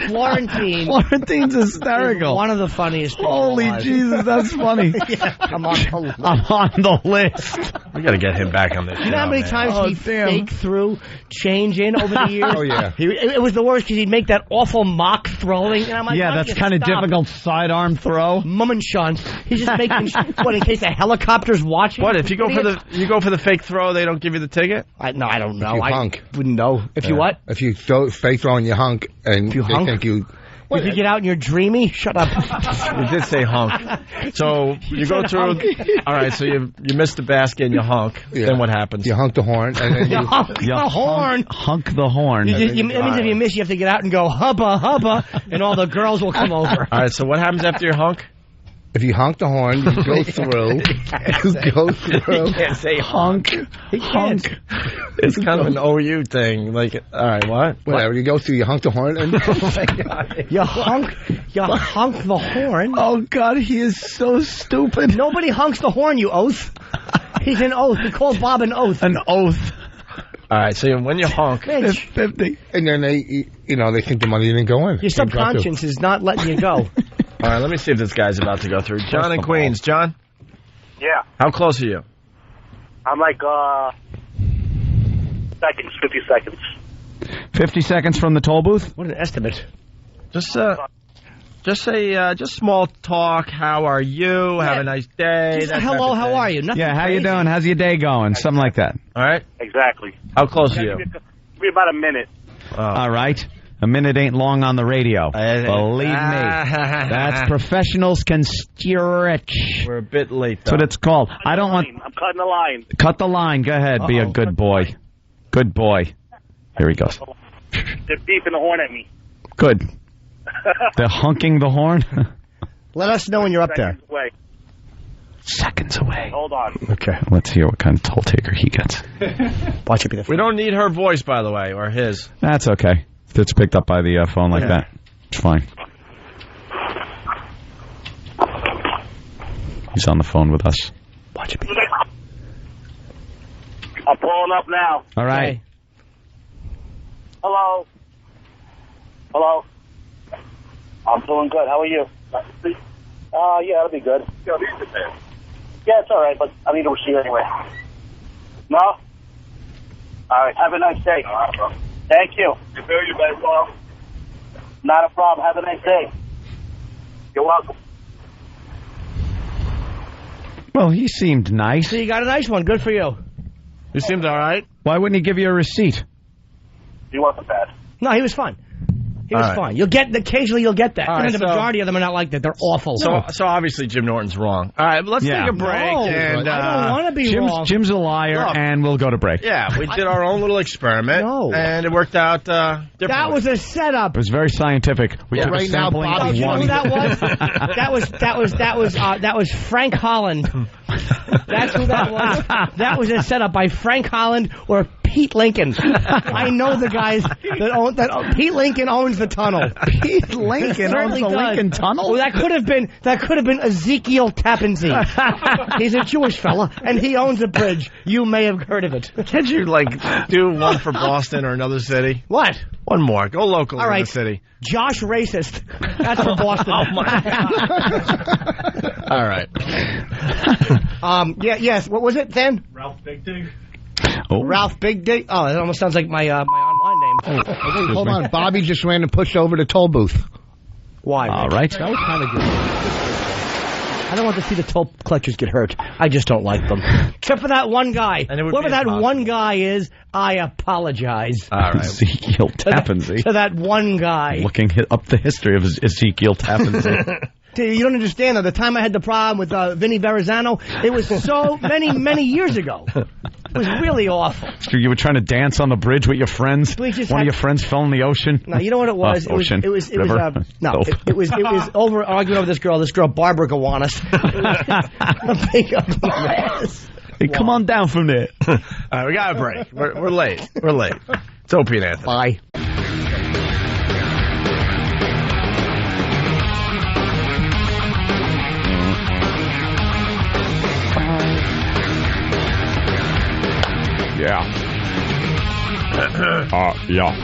Florentine's hysterical. One of the funniest people Holy alive. Jesus, that's funny. Yeah, I'm on the list. We got to get him back on this. You know how many times he faked through change in over the years? Oh, yeah. It was the worst because he'd make that awful mock throwing. And I'm like, Yeah, that's kind of difficult sidearm throw. Mummenschanz. He's just making what in case a helicopter's watching. What if you go for the fake throw? They don't give you the ticket? No, I don't know. If you hunk. Wouldn't know. If you what? If you fake throw and you hunk, and you hunk? think you. If you get out and you're dreamy, shut up. You did say hunk. So you go through. All right, so you missed the basket and you hunk. Yeah. Then what happens? You hunk the horn, and then you hunk the horn. Hunk the horn. It means if you miss, you have to get out and go hubba hubba, and all the girls will come over. All right, so what happens after your hunk? If you honk the horn, you go through. You go through. You can't say hunk. Hunk. It's kind of an OU thing. Like, all right, what? Whatever. You go through, you honk the horn, and you hunk the horn. Oh God, he is so stupid. Nobody hunks the horn, you oath. He's an oath. He calls Bob an oath. An oath. All right, so when you honk, it's 50, and then they think the money didn't go in. Your subconscious is not letting you go. All right, let me see if this guy's about to go through. John in Queens. John? Yeah. How close are you? I'm like, 50 seconds. 50 seconds from the toll booth? What an estimate. Just small talk. How are you? Yeah. Have a nice day. Just hello, how are you? Nothing how you doing? How's your day going? Something like that. All right? Exactly. How close are you? Give me about a minute. Oh. All right. A minute ain't long on the radio. Believe me. That's professionals can stretch. We're a bit late, though. That's what it's called. I'm cutting the line. Cut the line. Go ahead. Be a good boy. Good boy. Here he goes. They're beeping the horn at me. Good. They're hunking the horn. Let us know when you're up there. Away. Seconds away. Hold on. Okay. Let's hear what kind of toll taker he gets. Watch it be the We don't need her voice, by the way, or his. That's okay. If it's picked up by the phone like that, it's fine. He's on the phone with us. Watch it be. I'm pulling up now. All right. Okay. Hello. Hello. I'm doing good. How are you? Yeah, that'll be good. Yeah, it's all right, but I need a receipt anyway. No? All right. Have a nice day. Thank you. You feel you better, Paul? Not a problem. Have a nice day. You're welcome. Well, he seemed nice. So you got a nice one. Good for you. You seemed all right. Why wouldn't he give you a receipt? He wasn't bad. No, he was fine. He was fine. Occasionally you'll get that. Right, the majority of them are not like that. They're awful. So obviously Jim Norton's wrong. All right, let's take a break. No, and, I don't want to be wrong. Jim's a liar, and we'll go to break. Yeah, we did our own little experiment, and it worked out differently. That was a setup. It was very scientific. We took a sampling of you know one. who that was? that was Frank Holland. That's who that was. That was a setup by Frank Holland or Pete Lincoln. I know the guys that own that. Pete Lincoln owns the tunnel. Pete Lincoln owns the Lincoln Tunnel? Well, that could have been Ezekiel Tappanzee. He's a Jewish fella, and he owns a bridge. You may have heard of it. Can't you, do one for Boston or another city? What? One more. Go local in the city. Josh Racist. That's for Boston. Oh, my God. All right. Yes. What was it then? Ralph Big Dig. Oh. Ralph Big Dig. Oh, that almost sounds like my online name. Okay, hold on. Bobby just ran and pushed over the toll booth. Why? All right. That was kind of good. I don't want to see the toll collectors get hurt. I just don't like them. Except for that one guy. Whoever that one guy is, I apologize. All right. Ezekiel Tappanzee. To that one guy. Looking up the history of Ezekiel Tappanzee. You don't understand, though. The time I had the problem with Vinny Verrazano, it was so many years ago. It was really awful. So you were trying to dance on the bridge with your friends? One of your friends fell in the ocean? No, you know what it was? It was over arguing over this girl Barbara Gowanis. A big mess. Hey, come on down from there. All right, we got a break. We're late. We're late. It's Opie and Anthony. Bye. Yeah. Yeah.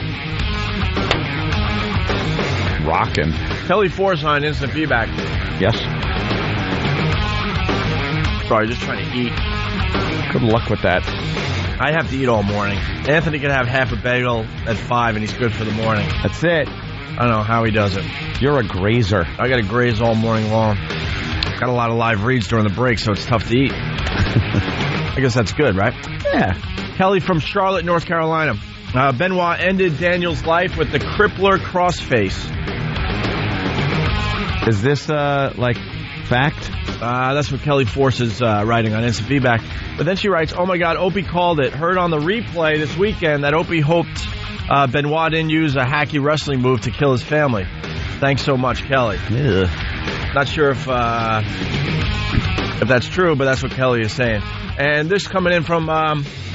Rockin'. Kelly Force on instant feedback. Yes. Sorry, just trying to eat. Good luck with that. I have to eat all morning. Anthony can have half a bagel at 5, and he's good for the morning. That's it. I don't know how he does it. You're a grazer. I got to graze all morning long. Got a lot of live reads during the break, so it's tough to eat. I guess that's good, right? Yeah. Kelly from Charlotte, North Carolina. Benoit ended Daniel's life with the crippler crossface. Is this, like, fact? That's what Kelly Force is writing on Instant Feedback. But then she writes, oh my God, Opie called it. Heard on the replay this weekend that Opie hoped Benoit didn't use a hacky wrestling move to kill his family. Thanks so much, Kelly. Yeah. Not sure if that's true, but that's what Kelly is saying. And this coming in from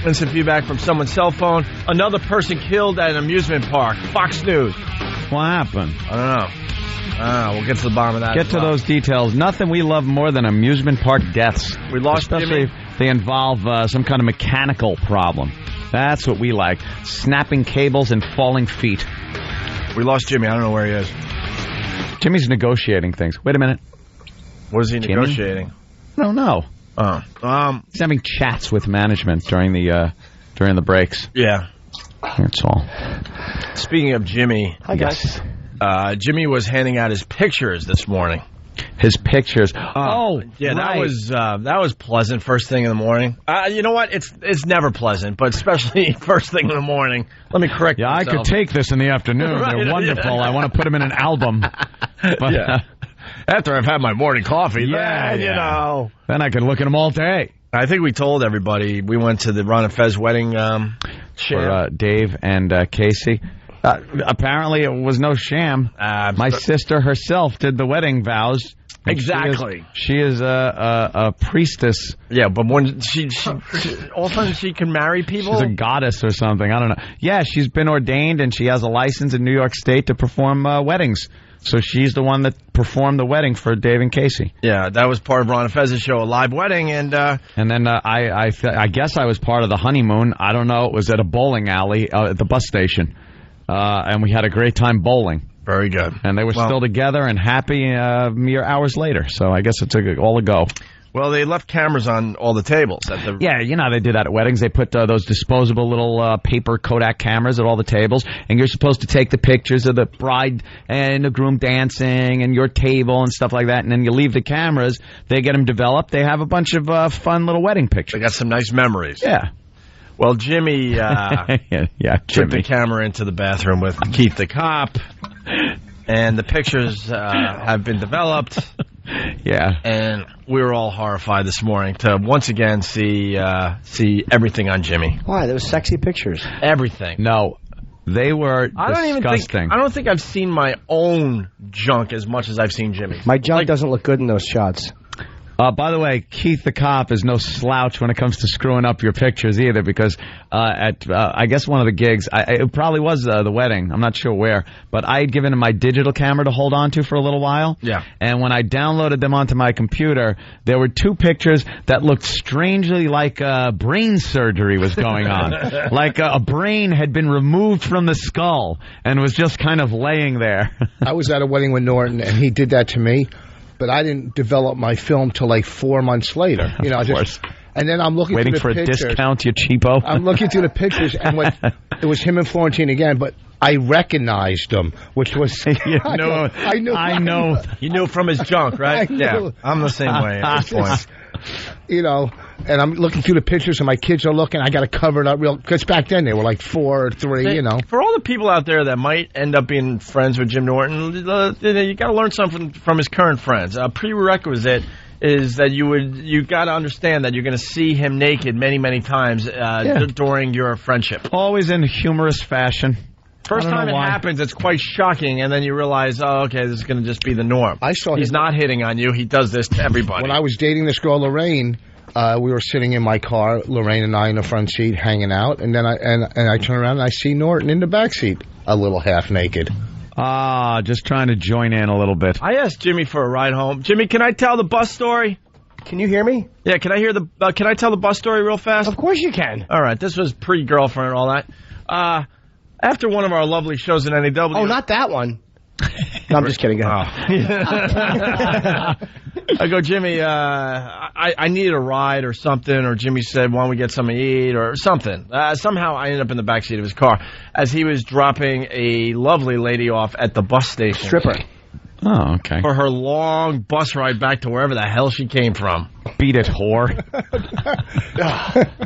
Instant Feedback from someone's cell phone. Another person killed at an amusement park. Fox News. What happened? I don't know. We'll get to the bottom of that. Get to those details. Nothing we love more than amusement park deaths. We lost Especially Jimmy. if they involve some kind of mechanical problem. That's what we like. Snapping cables and falling feet. We lost Jimmy. I don't know where he is. Jimmy's negotiating things. Wait a minute. What is he negotiating? I don't know. Oh. He's having chats with management during the breaks. Yeah. That's all. Speaking of Jimmy. Hi, guys. Jimmy was handing out his pictures this morning. His pictures. Yeah, right. That was pleasant first thing in the morning. You know what? It's never pleasant, but especially first thing in the morning. Let me correct myself. I could take this in the afternoon. Right. They're wonderful. I want to put them in an album. But, after I've had my morning coffee, then, you know. Then I could look at them all day. I think we told everybody we went to the Ron and Fez wedding for Dave and Casey. Apparently, it was no sham. My sister herself did the wedding vows. Exactly. She is a priestess. Yeah, but when she all of a sudden she can marry people? She's a goddess or something. I don't know. Yeah, she's been ordained, and she has a license in New York State to perform weddings. So she's the one that performed the wedding for Dave and Casey. Yeah, that was part of Ron and Fez's show, a live wedding, and then I guess I was part of the honeymoon. I don't know. It was at a bowling alley at the bus station. And we had a great time bowling. Very good. And they were still together and happy mere hours later. So I guess it's all a go. Well, they left cameras on all the tables. Yeah, you know how they do that at weddings. They put those disposable little paper Kodak cameras at all the tables, and you're supposed to take the pictures of the bride and the groom dancing and your table and stuff like that, and then you leave the cameras. They get them developed. They have a bunch of fun little wedding pictures. They got some nice memories. Yeah. Well, Jimmy took the camera into the bathroom with Keith the cop, and the pictures have been developed. Yeah. And we were all horrified this morning to once again see everything on Jimmy. Why? There was sexy pictures. Everything. No. They were disgusting. I don't think I've seen my own junk as much as I've seen Jimmy's. My junk doesn't look good in those shots. By the way, Keith the cop is no slouch when it comes to screwing up your pictures either, because at I guess one of the gigs, it probably was the wedding, I'm not sure where, but I had given him my digital camera to hold on to for a little while. Yeah. And when I downloaded them onto my computer, there were two pictures that looked strangely like brain surgery was going on. Like a brain had been removed from the skull and was just kind of laying there. I was at a wedding with Norton, and he did that to me. But I didn't develop my film till like 4 months later. You know, of course. And then I'm looking waiting through the for pictures. A discount, you cheapo. I'm looking through the pictures, and it was him and Florentine again, but I recognized him, which was I knew. You knew from his junk, right? Yeah, I'm the same way at this point. You know, and I'm looking through the pictures, and my kids are looking. I got to cover it up real, because back then they were like 4 or 3. You know, for all the people out there that might end up being friends with Jim Norton, you got to learn something from his current friends. A prerequisite is that you got to understand that you're going to see him naked many times during your friendship. Always in humorous fashion. First time it happens, it's quite shocking, and then you realize, oh, okay, this is going to just be the norm. He's not hitting on you. He does this to everybody. When I was dating this girl, Lorraine, We were sitting in my car, Lorraine and I in the front seat, hanging out, and then I turn around and I see Norton in the back seat, a little half naked. Just trying to join in a little bit. I asked Jimmy for a ride home. Jimmy, can I tell the bus story? Can you hear me? Yeah, can I tell the bus story real fast? Of course you can. All right, this was pre-girlfriend and all that. After one of our lovely shows in NAW... Oh, not that one. No, I'm just kidding. Go ahead. I go, Jimmy, I needed a ride or something, or Jimmy said, why don't we get something to eat or something. Somehow I ended up in the backseat of his car as he was dropping a lovely lady off at the bus station. Stripper. Oh, okay. For her long bus ride back to wherever the hell she came from. Beat it, whore.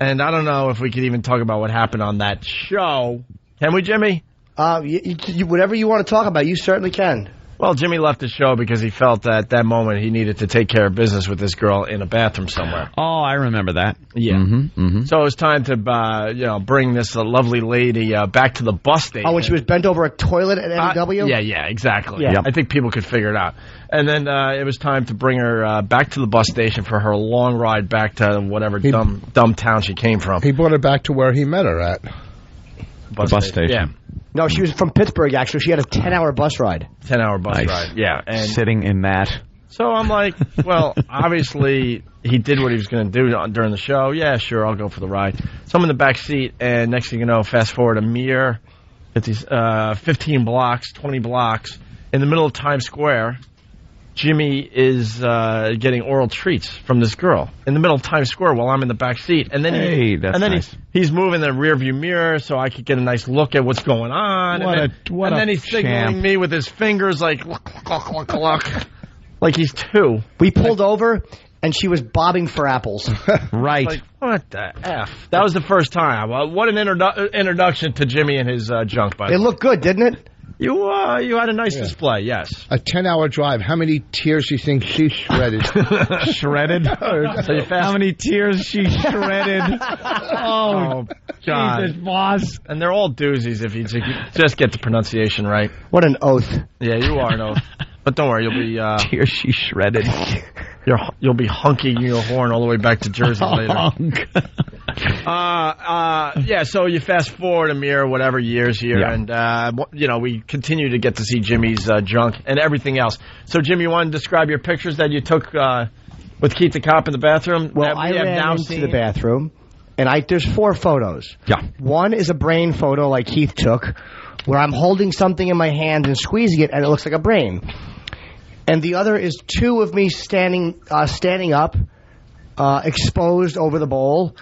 And I don't know if we could even talk about what happened on that show. Can we, Jimmy? Whatever you want to talk about, you certainly can. Well, Jimmy left the show because he felt that that moment he needed to take care of business with this girl in a bathroom somewhere. Oh, I remember that. Yeah. So it was time to, bring this lovely lady back to the bus station. Oh, when she was bent over a toilet at NAW? Yeah, exactly. Yeah. I think people could figure it out. And then it was time to bring her back to the bus station for her long ride back to whatever dumb town she came from. He brought her back to where he met her at. Bus station. Yeah. No, she was from Pittsburgh, actually. She had a 10-hour bus ride. 10-hour bus Nice. ride, yeah. And Sitting in that. so I'm like, well, obviously he did what he was going to do during the show. Yeah, sure, I'll go for the ride. So I'm in the back seat, and next thing you know, fast forward a mere 15 blocks, 20 blocks, in the middle of Times Square, Jimmy is getting oral treats from this girl in the middle of Times Square while I'm in the back seat. And then he's moving the rearview mirror so I could get a nice look at what's going on. And then he's signaling me with his fingers like, look, like he's two. We pulled over, and she was bobbing for apples. Right. Like, what the F? That was the first time. What an introduction to Jimmy and his junk, by the way. It looked good, didn't it? You had a nice display, yes. A 10-hour drive. How many tears do you think she shredded? Shredded? How many tears she shredded? Oh, God. Jesus, Voss. And they're all doozies if you just get the pronunciation right. What an oath. Yeah, you are an oath. But don't worry, you'll be... tears she shredded. You'll be hunking your horn all the way back to Jersey later. Yeah, so you fast forward a mere whatever years here, and we continue to get to see Jimmy's junk and everything else. So, Jimmy, you want to describe your pictures that you took with Keith the Cop in the bathroom? Well, I ran into the bathroom, and there's 4 photos. Yeah. One is a brain photo like Keith took, where I'm holding something in my hand and squeezing it, and it looks like a brain. And the other is 2 of me standing up, exposed over the bowl.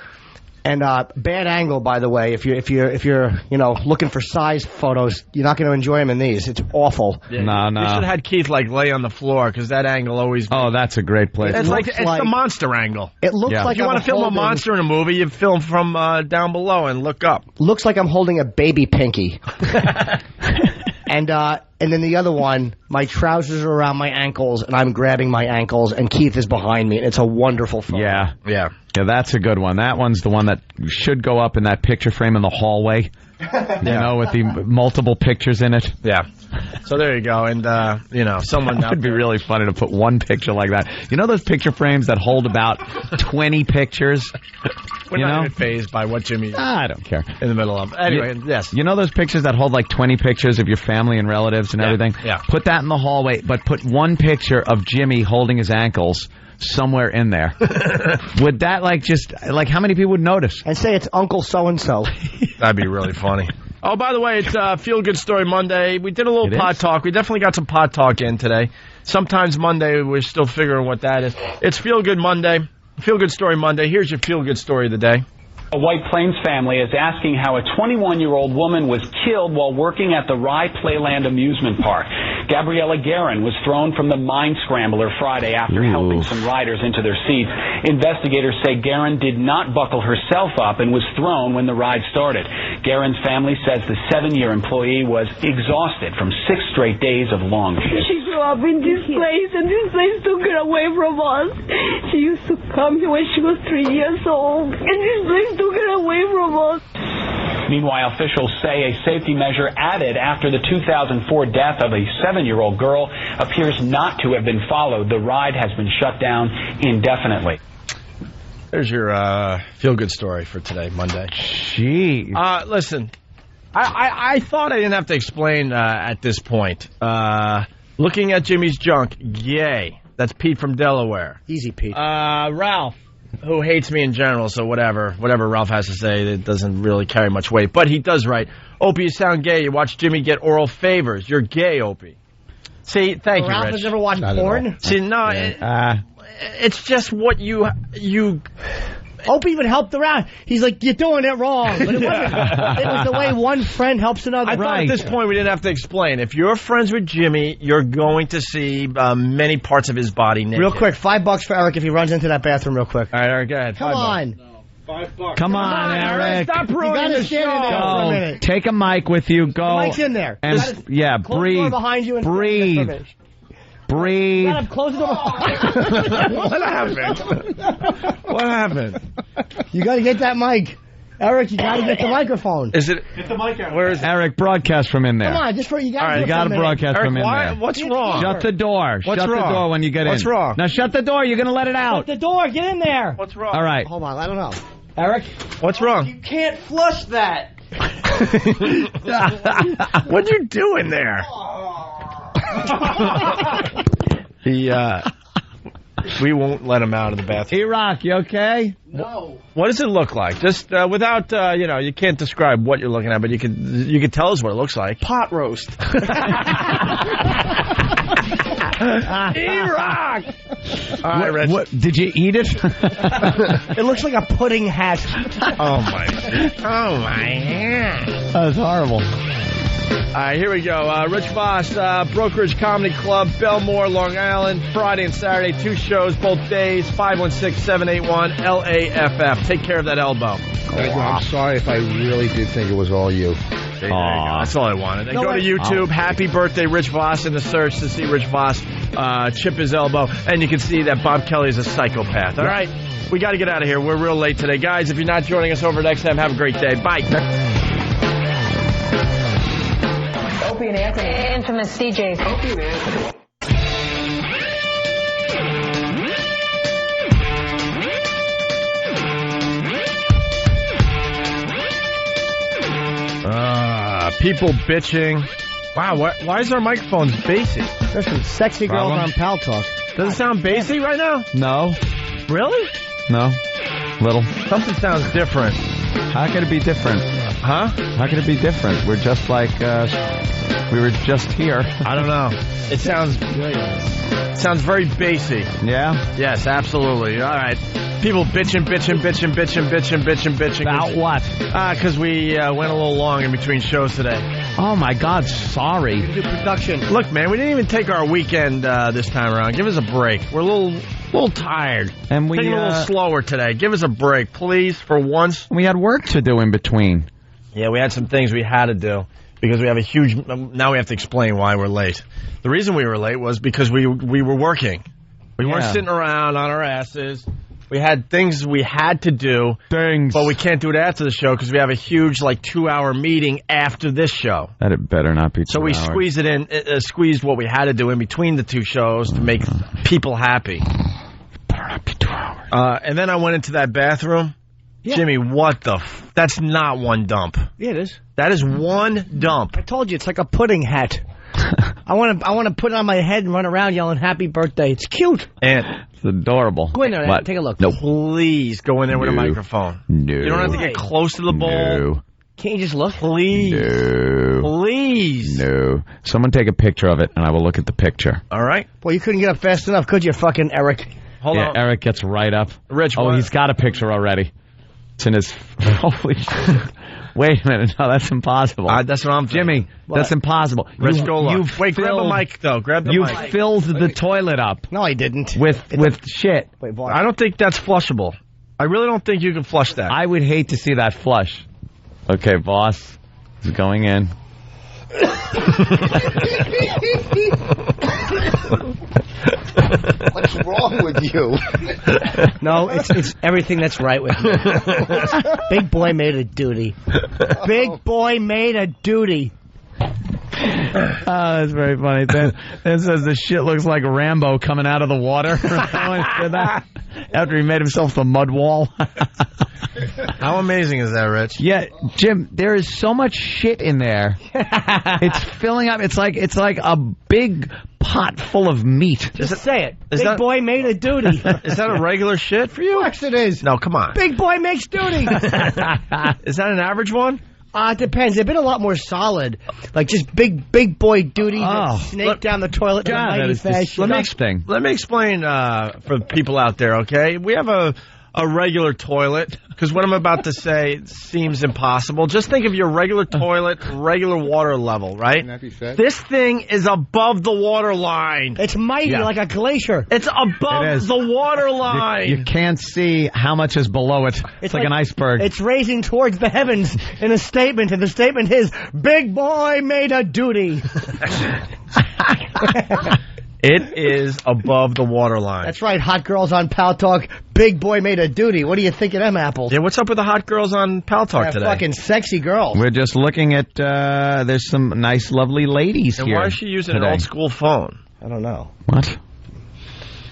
And bad angle, by the way. If you're looking for size photos, you're not going to enjoy them in these. It's awful. Yeah. No. You should have had Keith lay on the floor because that angle always. Oh, that's a great place. It's the monster angle. It looks like if you want to film a monster in a movie, you film from down below and look up. Looks like I'm holding a baby pinky. And then the other one, my trousers are around my ankles, and I'm grabbing my ankles, and Keith is behind me, and it's a wonderful photo. Yeah, that's a good one. That one's the one that should go up in that picture frame in the hallway, with the multiple pictures in it. Yeah. So there you go, and, someone... That would be really funny to put one picture like that. You know those picture frames that hold about 20 pictures? We're not even fazed by what Jimmy... I don't care. In the middle of. Anyway, yes. You know those pictures that hold like 20 pictures of your family and relatives and everything? Yeah. Put that in the hallway, but put one picture of Jimmy holding his ankles somewhere in there. Would that how many people would notice? And say it's Uncle So-and-so. That'd be really funny. Oh, by the way, it's Feel Good Story Monday. We did a little pod talk. We definitely got some pod talk in today. Sometimes Monday, we're still figuring what that is. It's Feel Good Monday. Feel Good Story Monday. Here's your Feel Good Story of the day. A White Plains family is asking how a 21-year-old woman was killed while working at the Rye Playland amusement park. Gabriella Guerin was thrown from the Mine Scrambler Friday after helping some riders into their seats. Investigators say Guerin did not buckle herself up and was thrown when the ride started. Guerin's family says the 7-year employee was exhausted from 6 straight days of long shifts. She grew up in this place, and this place took her away from us. She used to come here when she was 3 years old, and this place took her away from us. Meanwhile, officials say a safety measure added after the 2004 death of a 7-year-old girl appears not to have been followed. The ride has been shut down indefinitely. There's your feel-good story for today, Monday. Jeez. Listen, I thought I didn't have to explain at this point. Looking at Jimmy's junk, yay. That's Pete from Delaware. Easy, Pete. Ralph, who hates me in general, so whatever Ralph has to say, it doesn't really carry much weight. But he does write, Opie, you sound gay. You watch Jimmy get oral favors. You're gay, Opie. See, thank you, Ralph Rich. has never watched porn? See, no, it's just what you... Opie even helped around. He's like, you're doing it wrong. But it wasn't. It was the way one friend helps another. I thought at this point we didn't have to explain. If you're friends with Jimmy, you're going to see many parts of his body naked. Real quick, $5 for Eric if he runs into that bathroom real quick. All right, Eric, go ahead. Come on. $5. Come on, Eric. Stop ruining the show. For a minute. Take a mic with you. Go. The mic's in there. And Close the breathe. door behind you and Breathe. Breathe. Let him close the door. What happened? What happened? You got to get that mic. Eric, you got to get the microphone. Is it? Get the mic out. Where is it? Eric, broadcast from in there. Come on, just for you got to. You got to broadcast Eric, from in there. What's wrong? Shut the door. What's shut wrong? the door when you get in. What's wrong? Now shut the door. You're going to let it out. Shut the door. Get in there. What's wrong? All right. Hold on. I don't know. Eric? What's wrong? You can't flush that. What'd you do in there? We won't let him out of the bathroom. E-Rock, you okay? No. What does it look like? Just without, you can't describe what you're looking at, but you can tell us what it looks like. Pot roast. E-Rock! All right, Rich. What, did you eat it? It looks like a pudding hat. Oh, my God. That's horrible. All right, here we go. Rich Vos, Brokerage Comedy Club, Belmore, Long Island, Friday and Saturday, 2 shows, both days, 516-781-LAFF. Take care of that elbow. I'm sorry if I really did think it was all you. There you go. That's all I wanted. And go to YouTube, Happy Birthday Rich Vos in the search to see Rich Vos chip his elbow, and you can see that Bob Kelly is a psychopath. All right? We got to get out of here. We're real late today. Guys, if you're not joining us over at XM, have a great day. Bye. Opie and Anthony. Infamous DJs. Opie and Anthony. People bitching. Wow, why is our microphones bassy? There's some sexy girls on Pal Talk. Does it sound bassy right now? No. Really? No. Little. Something sounds different. How could it be different? Huh? How could it be different? We're just like, we were just here. I don't know. It sounds very bassy. Yeah? Yes, absolutely. All right. People bitching. About what? Because we went a little long in between shows today. Oh, my God. Sorry. Do production. Look, man, we didn't even take our weekend this time around. Give us a break. We're a little tired. And we taking a little slower today. Give us a break, please, for once. We had work to do in between. Yeah, we had some things we had to do because we have a huge... Now we have to explain why we're late. The reason we were late was because we were working. We weren't sitting around on our asses. We had things we had to do. But we can't do it after the show because we have a huge, 2-hour meeting after this show. That it better not be 2 So we hours. squeezed what we had to do in between the 2 shows to make people happy. Better not be 2 hours. And then I went into that bathroom. Yeah. Jimmy, what the that's not one dump. Yeah, it is. That is one dump. I told you, it's like a pudding hat. I want to put it on my head and run around yelling happy birthday. It's cute. And it's adorable. Go in there and take a look. Nope. Please go in there with a microphone. No. You don't have to get close to the bowl. No. Can't you just look? Please. No. Please. No. Someone take a picture of it, and I will look at the picture. All right. Well, you couldn't get up fast enough, could you, fucking Eric? Hold on. Eric gets right up. Rich, oh, he's got a picture already. It's in his... Holy shit. Wait a minute. No, that's impossible. That's what I'm thinking. Jimmy, that's impossible. Rich, go look. Wait, grab a mic, though. Grab the mic. You filled the toilet up. No, I didn't. With shit. Wait, Voss. I don't think that's flushable. I really don't think you can flush that. I would hate to see that flush. Okay, Voss is going in. What's wrong with you? No, it's everything that's right with me. Big boy made a duty. Big boy made a duty. That's very funny. Then says the shit looks like Rambo coming out of the water. After he made himself the mud wall. How amazing is that, Rich? Yeah, Jim, there is so much shit in there. It's filling up. It's like a big pot full of meat. Just say it. Big boy made a duty. Is that a regular shit for you? Of course it is. No, come on. Big boy makes duty. Is that an average one? It depends. They've been a lot more solid. Like just big boy duty that snake down the toilet in a mighty fashion. Let me explain for people out there, okay? We have a regular toilet, because what I'm about to say seems impossible. Just think of your regular toilet, regular water level, right? Can that be said? This thing is above the water line. It's mighty, like a glacier. It's above the water line. You can't see how much is below it. It's like an iceberg. It's raising towards the heavens in a statement, and the statement is, big boy made a duty. It is above the water line. That's right, hot girls on Pal Talk. Big boy made a duty. What do you think of them apples? Yeah, what's up with the hot girls on Pal Talk today? Fucking sexy girls. We're just looking at, there's some nice, lovely ladies and here. Why is she using an old school phone? I don't know. What?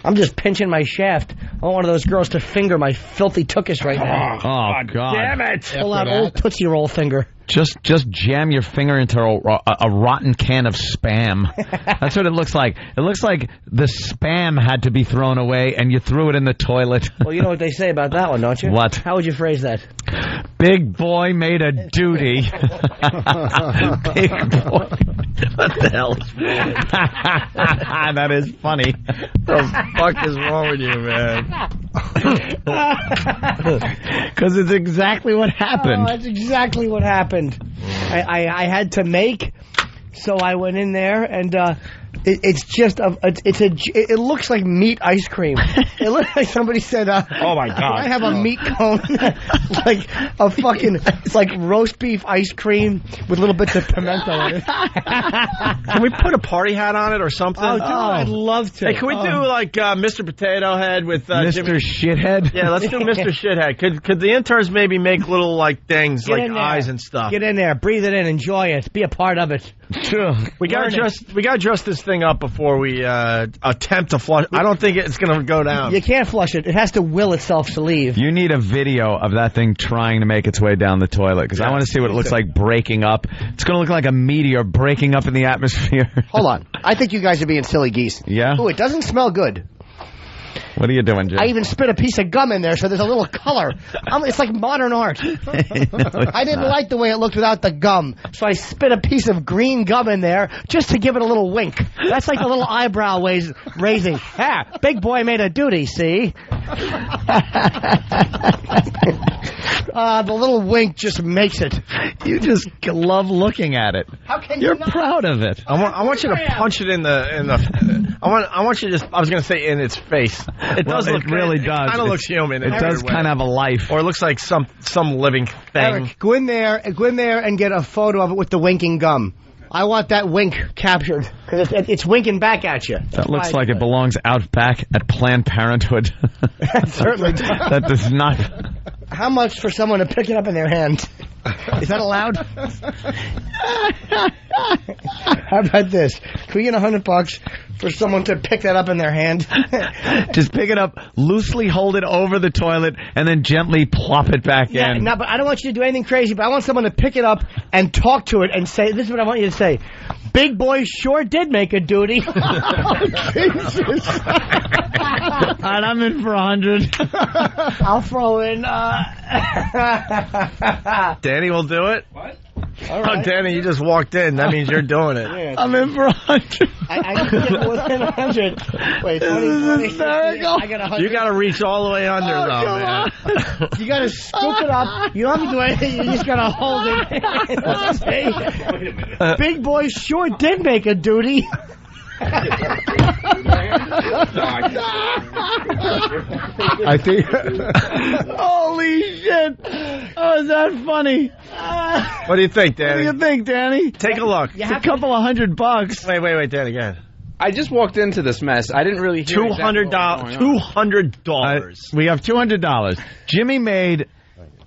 I'm just pinching my shaft. I want one of those girls to finger my filthy tookus right now. Oh, God. Damn it. Pull out old Tootsie Roll finger. Just jam your finger into a rotten can of Spam. That's what it looks like. It looks like the Spam had to be thrown away, and you threw it in the toilet. Well, you know what they say about that one, don't you? What? How would you phrase that? Big boy made a duty. Big boy. What the hell is wrong? That is funny. What the fuck is wrong with you, man? Because it's exactly what happened. Oh, that's exactly what happened. I had to make, so I went in there, and it's just it looks like meat ice cream. It looks like somebody said, "Oh my God, can I have a meat cone?" Like a fucking like roast beef ice cream with little bits of pimento in it. Can we put a party hat on it or something? Oh, dude, I'd love to. Hey, can we do like Mr. Potato Head with Mr. Jimmy? Shithead? Yeah, let's do Mr. Shithead. Could the interns maybe make little like things like eyes and stuff? Get in there, breathe it in, enjoy it, be a part of it. We got to dress this thing up before we attempt to flush. I don't think it's going to go down. You can't flush it. It has to will itself to leave. You need a video of that thing trying to make its way down the toilet, because I want to see what it looks like breaking up. It's going to look like a meteor breaking up in the atmosphere. Hold on. I think you guys are being silly geese. Yeah? Ooh, it doesn't smell good. What are you doing, Jim? I even spit a piece of gum in there, so there's a little color. It's like modern art. I didn't like the way it looked without the gum, so I spit a piece of green gum in there just to give it a little wink. That's like the little eyebrow raising. Ah, big boy made a duty, see? The little wink just makes it. You just love looking at it. How can You're you not? proud of it. I want you to punch it in the. I want you to. I was going to say in its face. It does look. It really does. It kind of looks human. It does kind of have a life, or it looks like some living thing. Eric, go in there and get a photo of it with the winking gum. I want that wink captured because it's winking back at you. That looks like it belongs out back at Planned Parenthood. That certainly does. That does not. How much for someone to pick it up in their hand? Is that allowed? How about this? Can we get $100 for someone to pick that up in their hand? Just pick it up, loosely hold it over the toilet, and then gently plop it back in. No, but I don't want you to do anything crazy, but I want someone to pick it up and talk to it and say, this is what I want you to say. Big boy sure did make a duty. Oh, Jesus. And I'm in for 100. I'll throw in... Danny will do it? What? All right. Oh, Danny, you just walked in. That means you're doing it. Yeah. I'm in for 100. I can get more than 100. Wait, 20, hysterical. I got 100. You got to reach all the way under, though, man. You got to scoop it up. You don't have to do anything. You just got to hold it. Wait a minute. Big boy sure did make a duty. I think. Holy shit! Oh, is that funny? What do you think, Danny? What do you think, Danny? Take a look. It's a couple of $100. Wait, Danny, again. I just walked into this mess. I didn't really hear $200. $200. We have $200. Jimmy made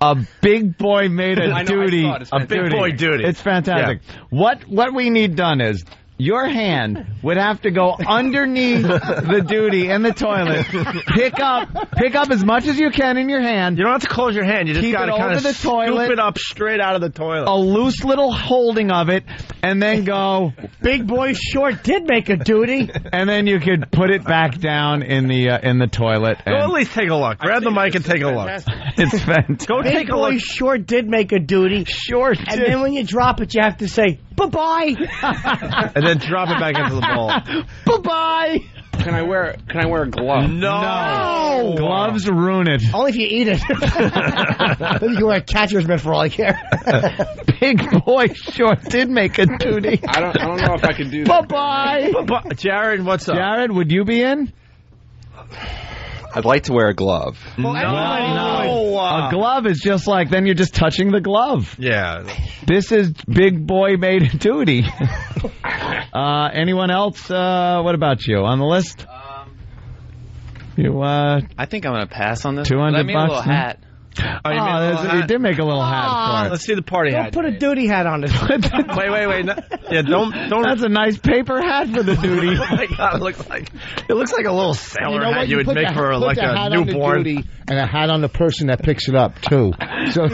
A big boy made a duty. A big boy duty. It's fantastic. Yeah. What we need done is your hand would have to go underneath the duty in the toilet. Pick up as much as you can in your hand. You don't have to close your hand. You just got to kind of scoop it up straight out of the toilet. A loose little holding of it, and then go. Big boy short did make a duty. And then you could put it back down in the toilet. Go at least take a look. Grab the mic and take a look. It's fantastic. Go take a look. Big boy short did make a duty. Short. And then when you drop it, you have to say bye-bye. And then drop it back into the bowl. Bye-bye. Can I wear a glove? No. Gloves ruin it. Only if you eat it. Then you can wear a catcher's mitt for all I care. Big boy short did make a duty. I don't know if I could do that. Bye-bye. Jared, what's up? Jared, would you be in? I'd like to wear a glove. No. A glove is just like, then you're just touching the glove. Yeah. This is big boy made a duty. Anyone else? What about you? On the list? I think I'm going to pass on this. $200 Let me a little hat. You did make a little hat for it. Let's see the party hat. Put a duty hat on it. Wait. Yeah, don't. That's a nice paper hat for the duty. Oh my God, it looks like a little sailor hat you would make for like a newborn. And a hat on the person that picks it up too. So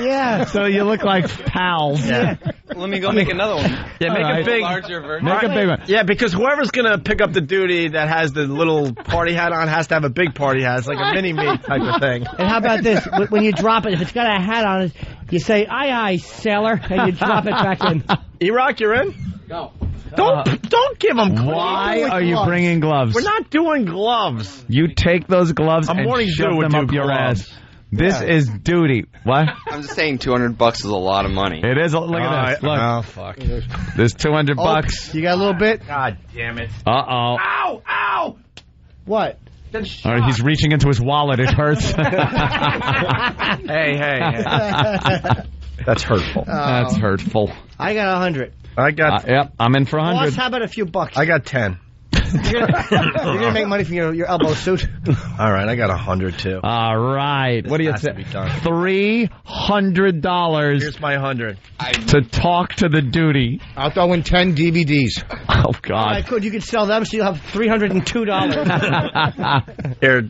so you look like pals. Yeah. Let me go make another one. Yeah, make a big, larger version. Make a big one. Yeah, because whoever's gonna pick up the duty that has the little party hat on has to have a big party hat. It's like a mini me type of thing. And how about this? When you drop it, if it's got a hat on it, you say "Aye, aye, sailor," and you drop it back in. E-Rock, you're in? No. Don't give them gloves. Why are you bringing gloves? We're not doing gloves. You take those gloves and shove them up your gloves. ass. This is duty. What? I'm just saying $200 is a lot of money. It is. Look at this. Look. Oh, fuck. There's $200. You got a little bit? God damn it. Uh-oh. Ow! What? All right, he's reaching into his wallet. It hurts. Hey. That's hurtful. That's hurtful. I got 100. I got. Yep, I'm in for 100. Boss, how about a few bucks? I got 10. You're gonna make money from your elbow suit. All right, I got 100 too. All right, what do you say? $300. Here's my 100 to talk to the duty. I'll throw in 10 DVDs. Oh God! All right, good. You can sell them, so you'll have $302. Here,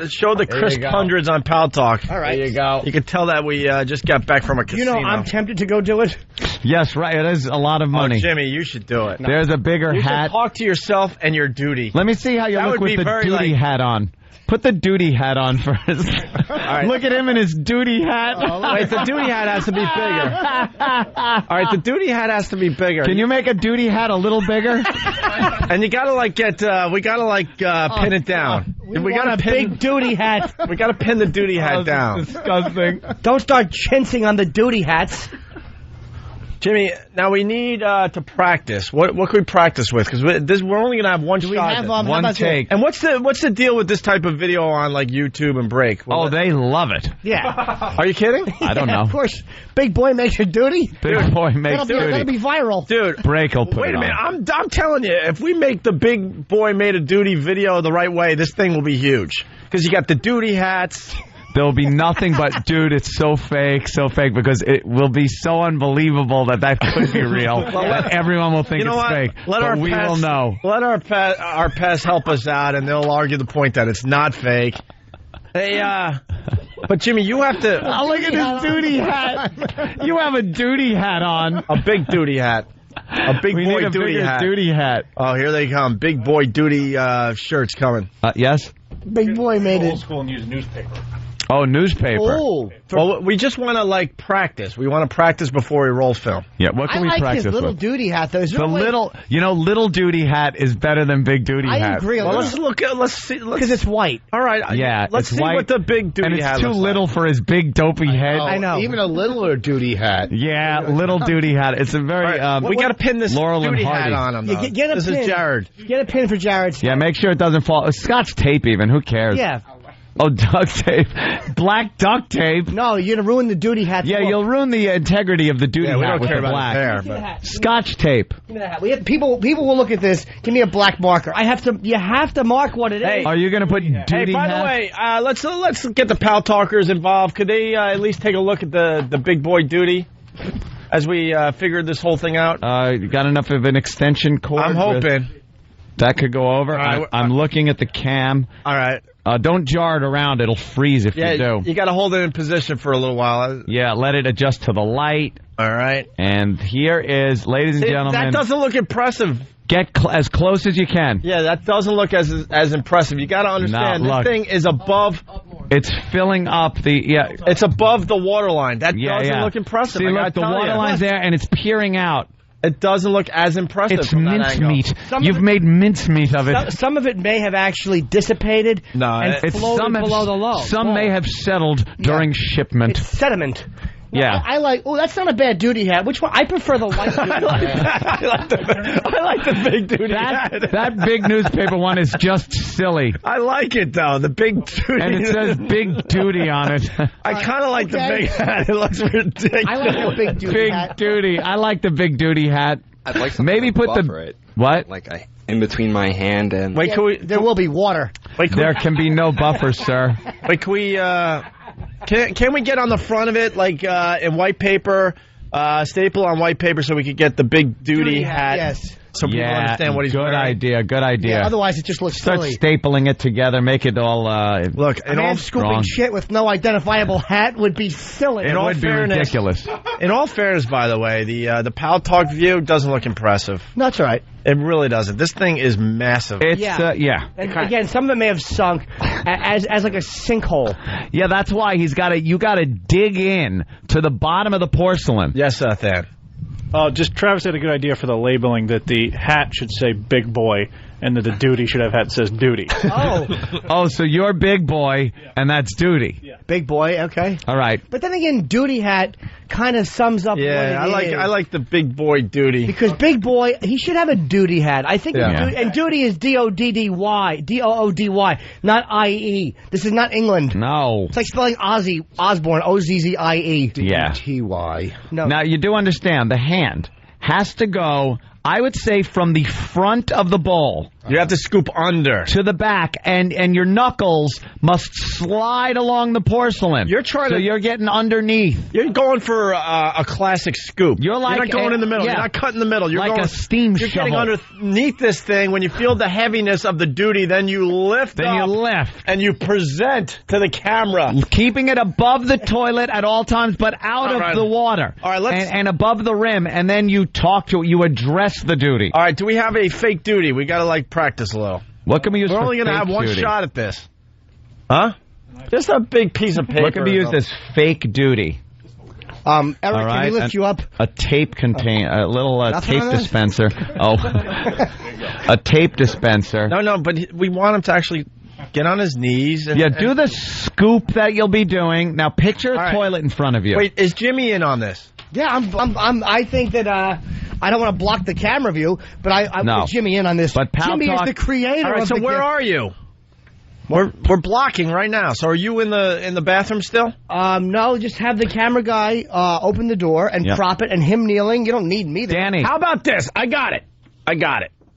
show the crisp hundreds on Pal Talk. All right, there you go. You can tell that we just got back from a casino. You know, I'm tempted to go do it. Yes, right. It is a lot of money. Oh, Jimmy, you should do it. There's a bigger you hat. Should talk to yourself and your duty. Let me see how you look with the duty hat on. Put the duty hat on first. Right. Look at him in his duty hat. Wait, the duty hat has to be bigger. All right, the duty hat has to be bigger. Can you make a duty hat a little bigger? And you gotta pin it down. We got a big duty hat. We gotta pin the duty hat down. Disgusting. Don't start chincing on the duty hats. Jimmy, now we need to practice. What can we practice with? Because we're only going to have one shot. One take. And what's the deal with this type of video on like YouTube and Break? They love it. Yeah. Are you kidding? I don't know. Of course. Big boy makes your duty. Big boy makes duty. That'll be viral. Dude. Break will put Wait it a minute. on. I'm telling you, if we make the Big Boy Made a Duty video the right way, this thing will be huge. Because you got the duty hats. There will be nothing but, dude, it's so fake, because it will be so unbelievable that could be real. That everyone will think it's fake. But we will know. Let our pets help us out, and they'll argue the point that it's not fake. Hey, but Jimmy, you have to... Oh, look at his duty hat. You have a duty hat on. A big duty hat. A big boy duty hat. Duty hat. Oh, here they come. Big boy duty shirts coming. Yes? Big boy made it. Old school and use newspaper. Oh, newspaper. Oh. Well, we just want to practice. We want to practice before we roll film. Yeah, what can we practice with? I like his little duty hat, though. Little duty hat is better than big duty hat. I agree. Well, let's see. Because it's white. All right. Yeah, let's see what the big duty hat looks like. And it's too little for his big dopey head. I know. Even a littler duty hat. Yeah, little duty hat. It's a very... we got to pin this Laurel duty and Hardy hat on him. Get a this pin. is Jared. Get a pin for Jared's Yeah, make sure it doesn't fall. Scotch tape even. Who cares? Yeah. Oh, duct tape. Black duct tape. No, you're going to ruin the Doody hat. Yeah, you'll ruin the integrity of the Doody hat we don't with care the about black. his hair, but... Scotch tape. Give me that hat. We have, people will look at this. Give me a black marker. You have to mark what it is. Are you going to put Doody Hey, by hat? the way, let's get the Pal Talkers involved. Could they at least take a look at the big boy Doody as we figured this whole thing out? You got enough of an extension cord? I'm hoping. That could go over. Right, I'm looking at the cam. All right. Don't jar it around. It'll freeze if you do. You got to hold it in position for a little while. Yeah, let it adjust to the light. All right. And here is, ladies and gentlemen. That doesn't look impressive. Get as close as you can. Yeah, that doesn't look as impressive. You got to understand, this thing is above. It's filling up the, It's above the waterline. That doesn't look impressive. See, look, the waterline's there, and it's peering out. It doesn't look as impressive. It's mincemeat. You've made mincemeat of it. Some of it may have actually dissipated and floated below the low. Some may have settled during shipment. It's sediment. Yeah. I like. Oh, that's not a bad Doody hat. Which one? I prefer the white Doody hat. I like the big Doody hat. That big newspaper one is just silly. I like it though. The big Doody. And it says Big Doody on it. I kind of like the big hat. It looks ridiculous. I like the big Doody hat. Big Doody. I like the Big Doody hat. I'd like something maybe put buffer it. What? Like in between my hand and. Wait, there will be water. There can be no buffer, sir. Wait, can we? Can we get on the front of it, like in white paper, staple on white paper, so we could get the big Doody hat? Yes. So people understand what he's wearing. Good idea. Yeah, otherwise, it just looks Start silly. stapling it together, make it all. Look, a man scooping shit with no identifiable hat would be silly. It would be ridiculous. In all fairness, by the way, the Pal Talk view doesn't look impressive. No, that's all right. It really doesn't. This thing is massive. It's And again, some of it may have sunk as like a sinkhole. Yeah, that's why you got to dig in to the bottom of the porcelain. Yes, Thad. Just Travis had a good idea for the labeling, that the hat should say Big Boy and that the Doody should have hat that says Doody. Oh, so you're Big Boy and that's Doody. Yeah. Big Boy, okay. All right. But then again, Doody hat kind of sums up what it is. I like the Big Boy Doody. Because Big Boy, he should have a Doody hat. I think and Doody is D-O-D-D-Y, D-O-O-D-Y, not I-E. This is not England. No. It's like spelling Ozzy Osbourne, O-Z-Z-I-E. Yeah. T-Y. No. Now, you do understand, the hand has to go, I would say, from the front of the bowl. You have to scoop under. To the back, and your knuckles must slide along the porcelain. You're you're getting underneath. You're going for a classic scoop. You're not going in the middle. Yeah. You're not cutting the middle. You're like going, a steam You're shovel. getting underneath this thing. When you feel the heaviness of the Doody, then you lift up. And you present to the camera. Keeping it above the toilet at all times, but out of the water. All right, and above the rim, and then you address the Doody. All right, do we have a fake Doody? We got to, practice a little. What can we use We're for only going to have one Doody? shot at this. Huh? Just a big piece of paper. What can we use as fake Doody? Eric, can we lift you up? A tape a little Nothing tape on this? dispenser. Oh, a tape dispenser. No, but we want him to actually get on his knees. And, do the scoop that you'll be doing. Now, picture a toilet in front of you. Wait, is Jimmy in on this? Yeah, I think that I don't want to block the camera view, but I put Jimmy in on this. But Pal Jimmy Talk, is the creator. All right, of so the where gift. are you? We're blocking right now. So are you in the bathroom still? No, just have the camera guy open the door and prop it, and him kneeling. You don't need me there. Danny. How about this? I got it.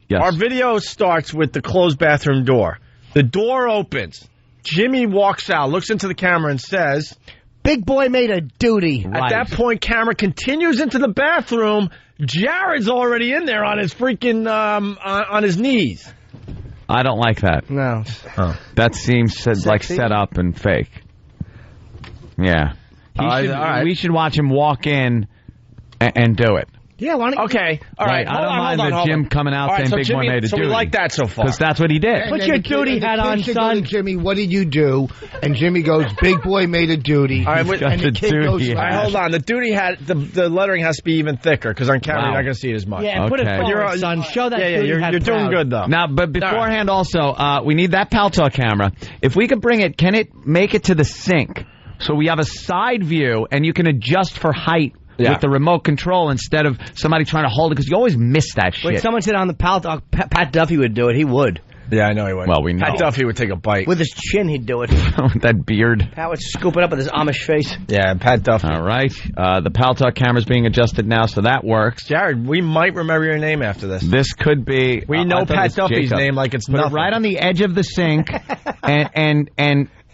Yes. Our video starts with the closed bathroom door. The door opens. Jimmy walks out, looks into the camera, and says, Big Boy made a Doody. At that point, camera continues into the bathroom. Jared's already in there on his freaking on his knees. I don't like that. No. That seems like set up and fake. Yeah. We should watch him walk in and do it. Yeah, why don't you... Okay, all right. I don't mind the Jim coming out saying Big Boy made a so Doody. we like that so far. Because that's what he did. Put your Doody hat on, son. Jimmy, what did you do? And Jimmy goes, Big Boy made a Doody. All right, and the kid goes, all right, hold on. The Doody hat, the lettering has to be even thicker, because on camera you're not going to see it as much. Yeah, put it forward, son. Show that Doody hat you're doing proud. good, though. Now, but beforehand also, we need that Pal Talk camera. If we could bring it, can it make it to the sink? So we have a side view, and you can adjust for height with the remote control instead of somebody trying to hold it, because you always miss that shit. Wait, someone said on the Pal Talk, Pat Duffy would do it. He would. Yeah, I know he would. Well, we know. Pat Duffy would take a bite. With his chin, he'd do it. With that beard. Pat would scoop it up with his Amish face. Yeah, Pat Duffy. All right. The Pal Talk camera's being adjusted now, so that works. Jared, we might remember your name after this. This could be... We know Pat Duffy's name like it's Put nothing. it right on the edge of the sink, and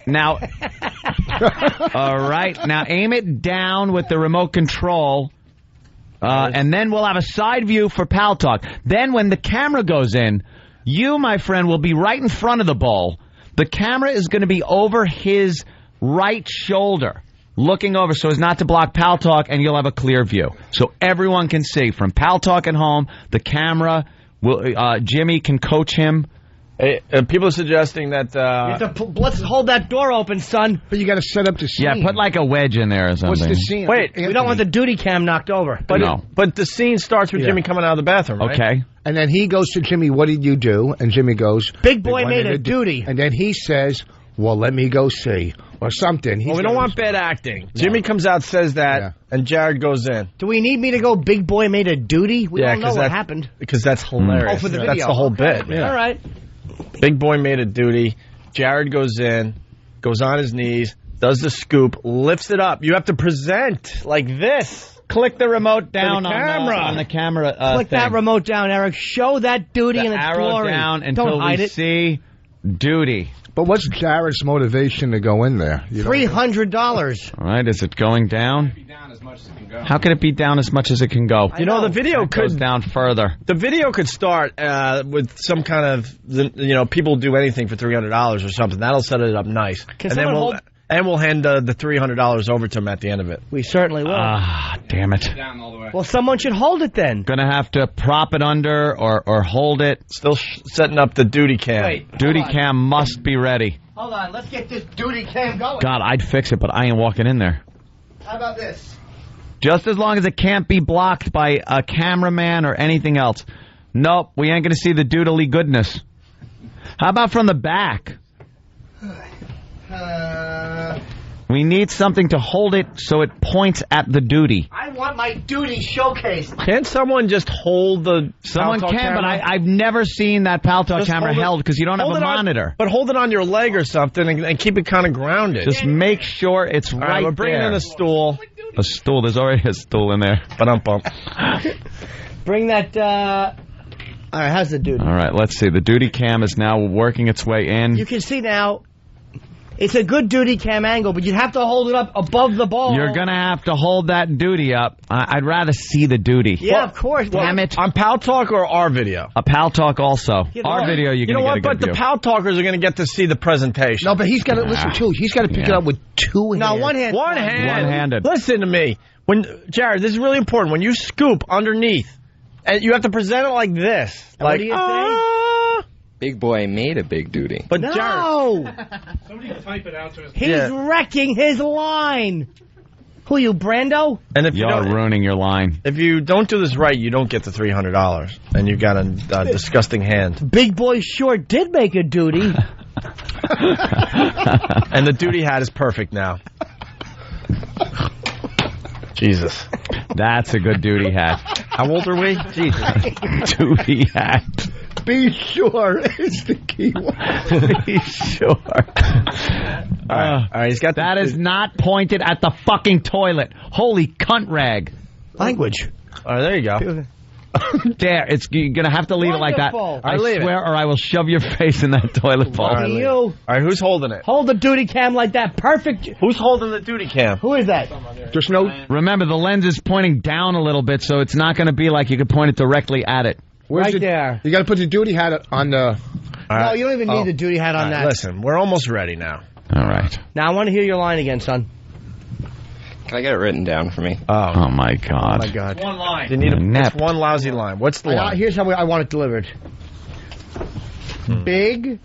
now... All right. Now aim it down with the remote control, and then we'll have a side view for Pal Talk. Then when the camera goes in, you, my friend, will be right in front of the bowl. The camera is going to be over his right shoulder, looking over so as not to block Pal Talk, and you'll have a clear view. So everyone can see. From Pal Talk at home, the camera, Jimmy can coach him. People are suggesting that... let's hold that door open, son. But you got to set up the scene. Yeah, put like a wedge in there or something. What's the scene? Wait, we don't want the duty cam knocked over. But but the scene starts with Jimmy coming out of the bathroom, right? Okay. And then he goes to Jimmy, what did you do? And Jimmy goes... Big boy made a duty. And then he says, well, let me go see. Or something. Well, we don't want bad acting. No. Jimmy comes out, says that, and Jared goes in. Do we need me to go, big boy made a duty? We don't know what happened. Because that's hilarious. Oh, for the video. That's the whole bit. Yeah. All right. Big boy made a duty. Jared goes in, goes on his knees, does the scoop, lifts it up. You have to present like this. Click the remote down on the camera. Click thing. that remote down, Eric. Show that duty in its arrow glory. Down until don't hide we it. see duty. But what's Jared's motivation to go in there? $300. All right, is it going down? How can it be down as much as it can go? You know, the video goes down further. The video could start with some kind of, people do anything for $300 or something. That'll set it up nice. And we'll hand the $300 over to him at the end of it. We certainly will. Ah, damn it. Well, someone should hold it then. Gonna have to prop it under or hold it. Still setting up the duty cam. Wait, duty cam must be ready. Hold on, let's get this duty cam going. God, I'd fix it, but I ain't walking in there. How about this? Just as long as it can't be blocked by a cameraman or anything else. Nope, we ain't gonna see the doodly goodness. How about from the back? We need something to hold it so it points at the duty. I want my duty showcased. Can't someone just hold the Someone Pal Talk can, camera? but I've never seen that Pal Talk Just camera held because you don't have a monitor. But hold it on your leg or something and keep it kind of grounded. Just make sure it's All right we're bringing there. in a stool. A stool. There's already a stool in there. Ba-dum-bum. Bring that... All right, how's the duty? All right, let's see. The duty cam is now working its way in. You can see now... It's a good duty cam angle, but you'd have to hold it up above the ball. You're going to have to hold that duty up. I'd rather see the duty. Yeah, of course. Damn it. On Pal Talk or our video? A Pal Talk also. Our video, you're going to get a good But view. the Pal Talkers are going to get to see the presentation. No, but he's got to listen too. He's got to pick it up with two hands. No, one hand. One-handed. Listen to me. Jared, this is really important. When you scoop underneath, and you have to present it like this. What do you say? Big boy made a big duty. But no! Somebody type it out to us. He's wrecking his line. Who, you, Brando? And if You're ruining your line. If you don't do this right, you don't get the $300. And you got a disgusting hand. Big boy sure did make a duty. And the duty hat is perfect now. Jesus. That's a good duty hat. How old are we? Jesus. Duty hat. Be sure is the key word. Be sure. All right, he's got that is not pointed at the fucking toilet. Holy cunt rag. Language. All right, there you go. There, you're going to have to leave it like that. I swear, or I will shove your face in that toilet bowl. All right, who's holding it? Hold the duty cam like that. Perfect. Who's holding the duty cam? Who is that? Just no. Remember, the lens is pointing down a little bit, so it's not going to be like you could point it directly at it. Right there. You got to put the duty hat on the... No, you don't even need the duty hat on that. Listen, we're almost ready now. All right. Now, I want to hear your line again, son. Can I get it written down for me? Oh my God. Oh, my God. One line. You need it's one lousy line. What's the line? Here's how I want it delivered. Big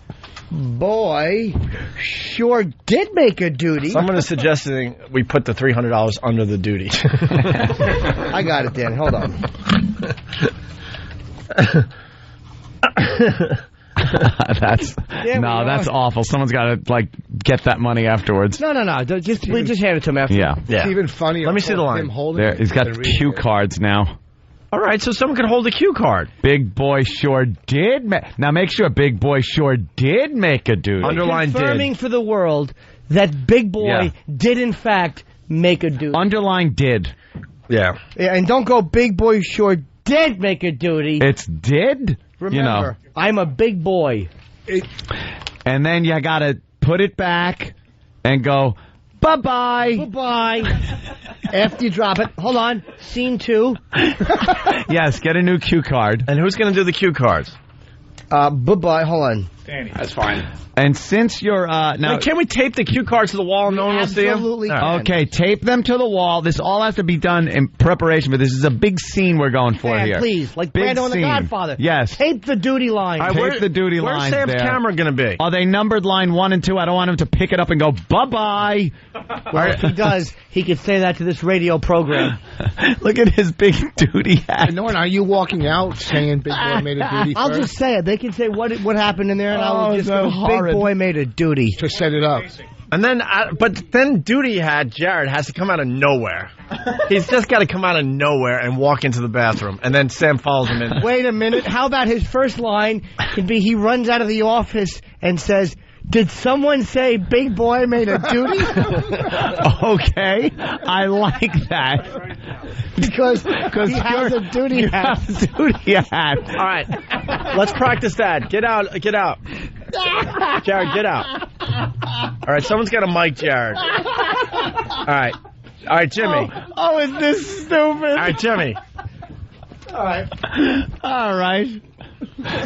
boy sure did make a duty. Someone is suggesting we put the $300 under the duty. I got it, Dan. Hold on. That's awful. Someone's got to get that money afterwards. No. Just hand it to him after. Yeah. It's even funnier. Let me see the line. Him holding There, it he's got than reading cue it. cards now. All right, so someone could hold a cue card. Big Boy sure did. Now make sure Big Boy sure did make a duty. Underline confirming for the world that Big Boy did in fact make a duty. Underline did. Yeah. And don't go Big Boy sure did make a duty. It's did. Remember, I'm a big boy. And then you got to put it back and go, bye-bye. Bye-bye. After you drop it. Hold on. Scene 2. Yes, get a new cue card. And who's going to do the cue cards? Bye-bye. Hold on. Danny. That's fine. And since you're now, Wait, can we tape the cue cards to the wall and no one will see them? Absolutely. Okay, tape them to the wall. This all has to be done in preparation, but this is a big scene we're going for here. Please, like big Brando and the Godfather. Yes. Tape the duty line. Tape the duty lines. Where's Sam's there. camera going to be? Are they numbered line 1 and 2? I don't want him to pick it up and go, bye-bye. Well, if he does, he could say that to this radio program. Look at his big duty hat. Norton, are you walking out saying Big Boy made a duty I'll first? just say it. They can say what happened in there, and I will just so go, horrid. Big Boy made a duty. To set it up. And then, but then Doody Jared has to come out of nowhere. He's just got to come out of nowhere and walk into the bathroom, and then Sam follows him in. Wait a minute. How about his first line can be he runs out of the office and says, "Did someone say Big Boy made a duty?" Okay, I like that. Because he has a duty hat. Duty hat. All right, let's practice that. Get out. Jared, get out. All right, someone's got a mic, Jared. All right, Jimmy. Oh, is this stupid? All right, Jimmy. All right.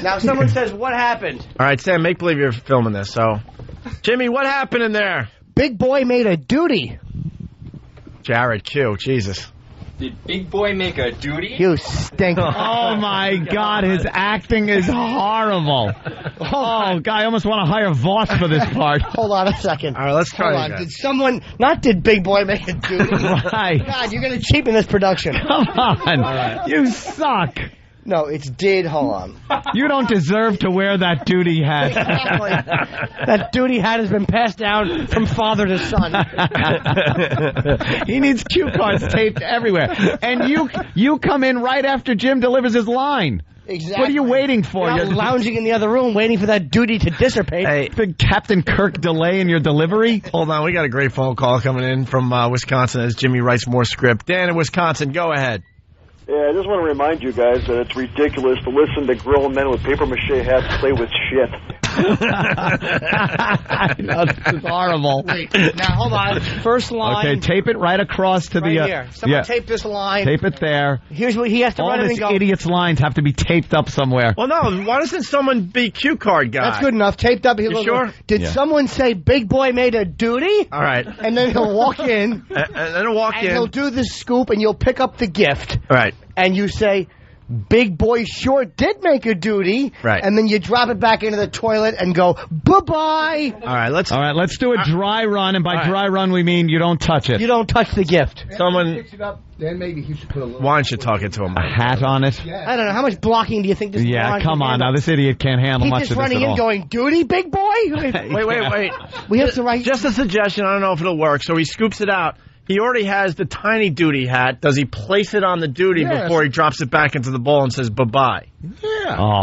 Now, someone says, what happened? All right, Sam, make believe you're filming this. So, Jimmy, what happened in there? Big Boy made a duty. Jared, cue. Jesus. Did Big Boy make a duty? You stink. Oh, my God. His acting is horrible. Oh, God, I almost want to hire Voss for this part. Hold on a second. All right, let's try Hold on. again. Did someone, not did Big Boy make a duty? Right. God, you're going to cheapen this production. Come on. You suck. No, it's did. Hold on. You don't deserve to wear that duty hat. That duty hat has been passed down from father to son. He needs cue cards taped everywhere. And you come in right after Jim delivers his line. Exactly. What are you waiting for? You're lounging in the other room waiting for that duty to dissipate. Hey, the Captain Kirk delay in your delivery? Hold on, we got a great phone call coming in from Wisconsin as Jimmy writes more script. Dan in Wisconsin, go ahead. Yeah, I just want to remind you guys that it's ridiculous to listen to grown men with papier-mâché hats play with shit. That's horrible. Wait, now hold on. First line. Okay, tape it right across to right the... here. Someone tape this line. Tape it there. Here's what he has to All run in this and go. idiot's lines have to be taped up somewhere. Well, no, why doesn't someone be cue card guy? That's good enough. Taped up. You sure? Did someone say Big Boy made a duty? All right. And then he'll walk in. And then he'll walk in. And he'll do the scoop, and you'll pick up the gift. All right. And you say, Big Boy sure did make a duty. Right. And then you drop it back into the toilet and go, bye-bye. All right, let's do a dry run, and by dry run we mean you don't touch it. You don't touch the gift. Someone... Fix it up, then maybe he should put a little... Why don't you talk it to him? A hat on it? I don't know. How much blocking do you think this Yeah, blonde come can on handle? now. This idiot can't handle He's much just of this running at in all. going, duty, Big Boy? Wait. We have to write... Just a suggestion. I don't know if it'll work. So he scoops it out. He already has the tiny duty hat. Does he place it on the duty before he drops it back into the bowl and says bye-bye? Yeah. Oh,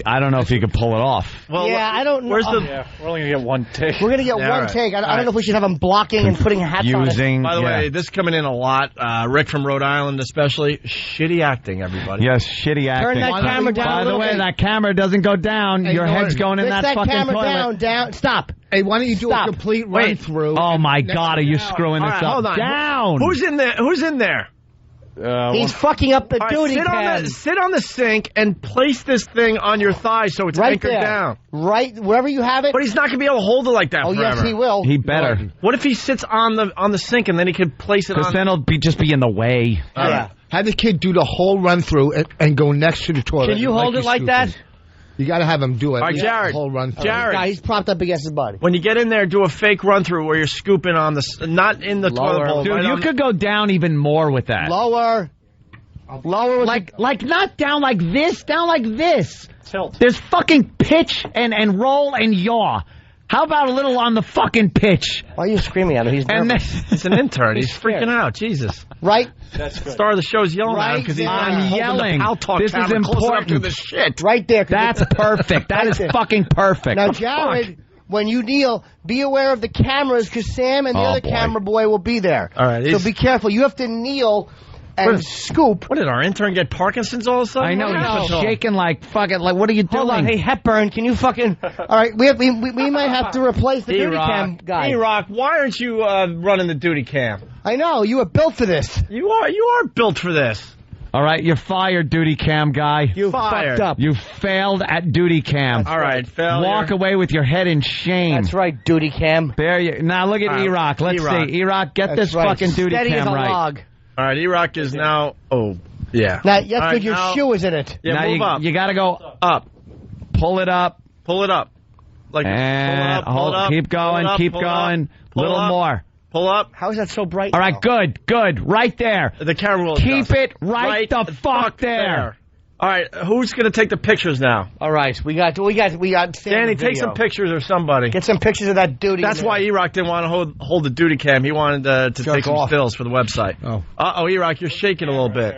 I don't know if he could pull it off. Well, yeah, I don't know. Where's the... Yeah, we're only going to get one take. We're going to get one take. I don't know if we should have him blocking and putting hats on it. By the way, this is coming in a lot. Rick from Rhode Island especially. Shitty acting, everybody. Yes, shitty acting. Turn that camera down By a the little way, bit. that camera doesn't go down. Your head's going in Fix that fucking camera toilet. down. Stop. Hey, why don't you do Stop. a complete run-through? Oh, my God, are you screwing All this right, up? hold on. Down! Who's in there? Who's in there? He's fucking up the All right, duty pad. sit on the sink and place this thing on your thigh so it's Right anchored there. down. Right, wherever you have it. But he's not going to be able to hold it like that Oh, forever. yes, he will. He better. What if he sits on the sink and then he could place it Because on... then it'll just be in the way. Yeah. Have the kid do the whole run-through and go next to the toilet. Can you hold it like that? You got to have him do it. All right, Jared. The whole run-through. Jared. He's propped up against his body. When you get in there, do a fake run-through where you're scooping on the... Not in the toilet bowl. Dude, right you on could go down even more with that. Lower. Lower. Like not down like this, down like this. Tilt. There's fucking pitch and roll and yaw. How about a little on the fucking pitch? Why are you screaming at him? He's nervous. He's an intern. He's freaking out. Jesus. Right? That's good. Star of the show's yelling at him because he's I'm yelling. This is important. To the shit. Right there. That's perfect. That is fucking perfect. Now, Jared, when you kneel, be aware of the cameras because Sam and the other camera boy will be there. All right. So be careful. You have to kneel and scoop. What did our intern get Parkinson's all of a sudden? I know, he's shaking like fucking, like, what are you doing? Hold on, hey, Hepburn, can you fucking... All right, we might have to replace the duty cam guy. D-Rock, why aren't you running the duty cam? I know, you were built for this. You are built for this. All right, you're fired, duty cam guy. You fucked up. You failed at duty cam. All right, failure. Walk away with your head in shame. That's right, duty cam. There you... Now look at E-Rock. Let's see. E-Rock, get this fucking duty Steady cam as a right. log. All right, E-Rock is now... Oh, yeah. Now, that's good. Your shoe is in it. Yeah, now move up. You got to go up. Pull it up. Pull it up. Like and pull it up, keep going, keep going. Little more. Pull up. How is that so bright? All right, good. Right there. The camera will keep it right the fuck there. All right, who's going to take the pictures now? All right, we got Danny, take some pictures or somebody. Get some pictures of that duty. That's why E-Rock didn't want to hold the duty cam. He wanted to take some stills for the website. Oh, E-Rock, you're shaking a little bit.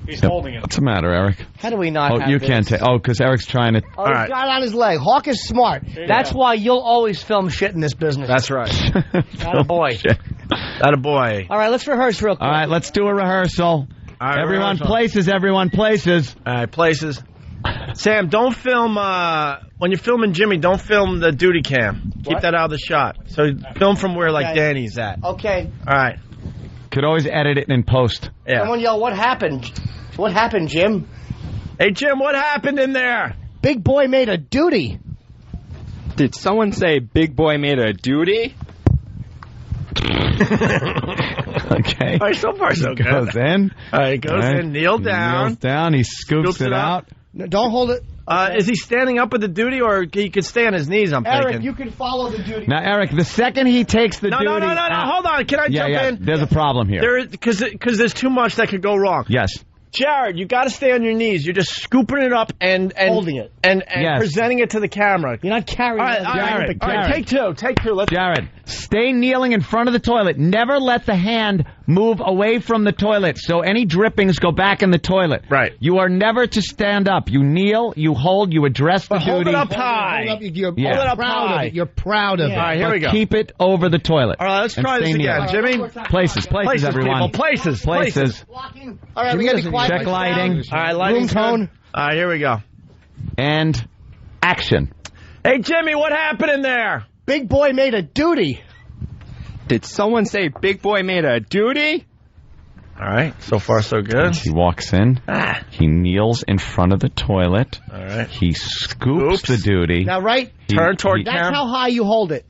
He's holding it. What's the matter, Eric? How do we not have you this? can't take... Oh, because Eric's trying to... Oh, he's got it on his leg. Hawk is smart. That's why you'll always film shit in this business. That's right. That a boy. That a boy. All right, let's rehearse real quick. All right, let's do a rehearsal. All right, everyone rehearsal. places, everyone places. All right, places. Sam, don't film, when you're filming Jimmy, don't film the duty cam. Keep that out of the shot. So film from where, like, Danny's at. Okay. All right. Could always edit it in post. Yeah. Someone yell, what happened? What happened, Jim? Hey, Jim, what happened in there? Big boy made a duty. Did someone say big boy made a duty? Okay. All right, so far so good. Goes in. All right, goes in, kneel down. Kneels down, he scoops it out. No, don't hold it. Is he standing up with the duty, or he could stay on his knees, I'm Eric, thinking? you can follow the duty. Now, Eric, the second he takes the duty... No, hold on. Can I jump in? There's a problem here. Because there's too much that could go wrong. Yes. Jared, you got to stay on your knees. You're just scooping it up and holding it and presenting it to the camera. You're not carrying it. Jared, all right, take two. Let's Jared, stay kneeling in front of the toilet. Never let the hand move away from the toilet, so any drippings go back in the toilet. Right. You are never to stand up. You kneel, you hold, you address the duty. Hold it up high. You're proud of it. You're proud of it. All right, here we go. Keep it over the toilet. All right, let's try this again, Jimmy. Places, everyone. People, places. All right, we got to be quiet. Check lighting. All right, lighting tone. All right, here we go. And action. Hey, Jimmy, what happened in there? Big boy made a duty. Did someone say big boy made a duty? All right, so far so good. He walks in. He kneels in front of the toilet. All right. He scoops the duty. Now, right? Turn toward That's camera. how high you hold it.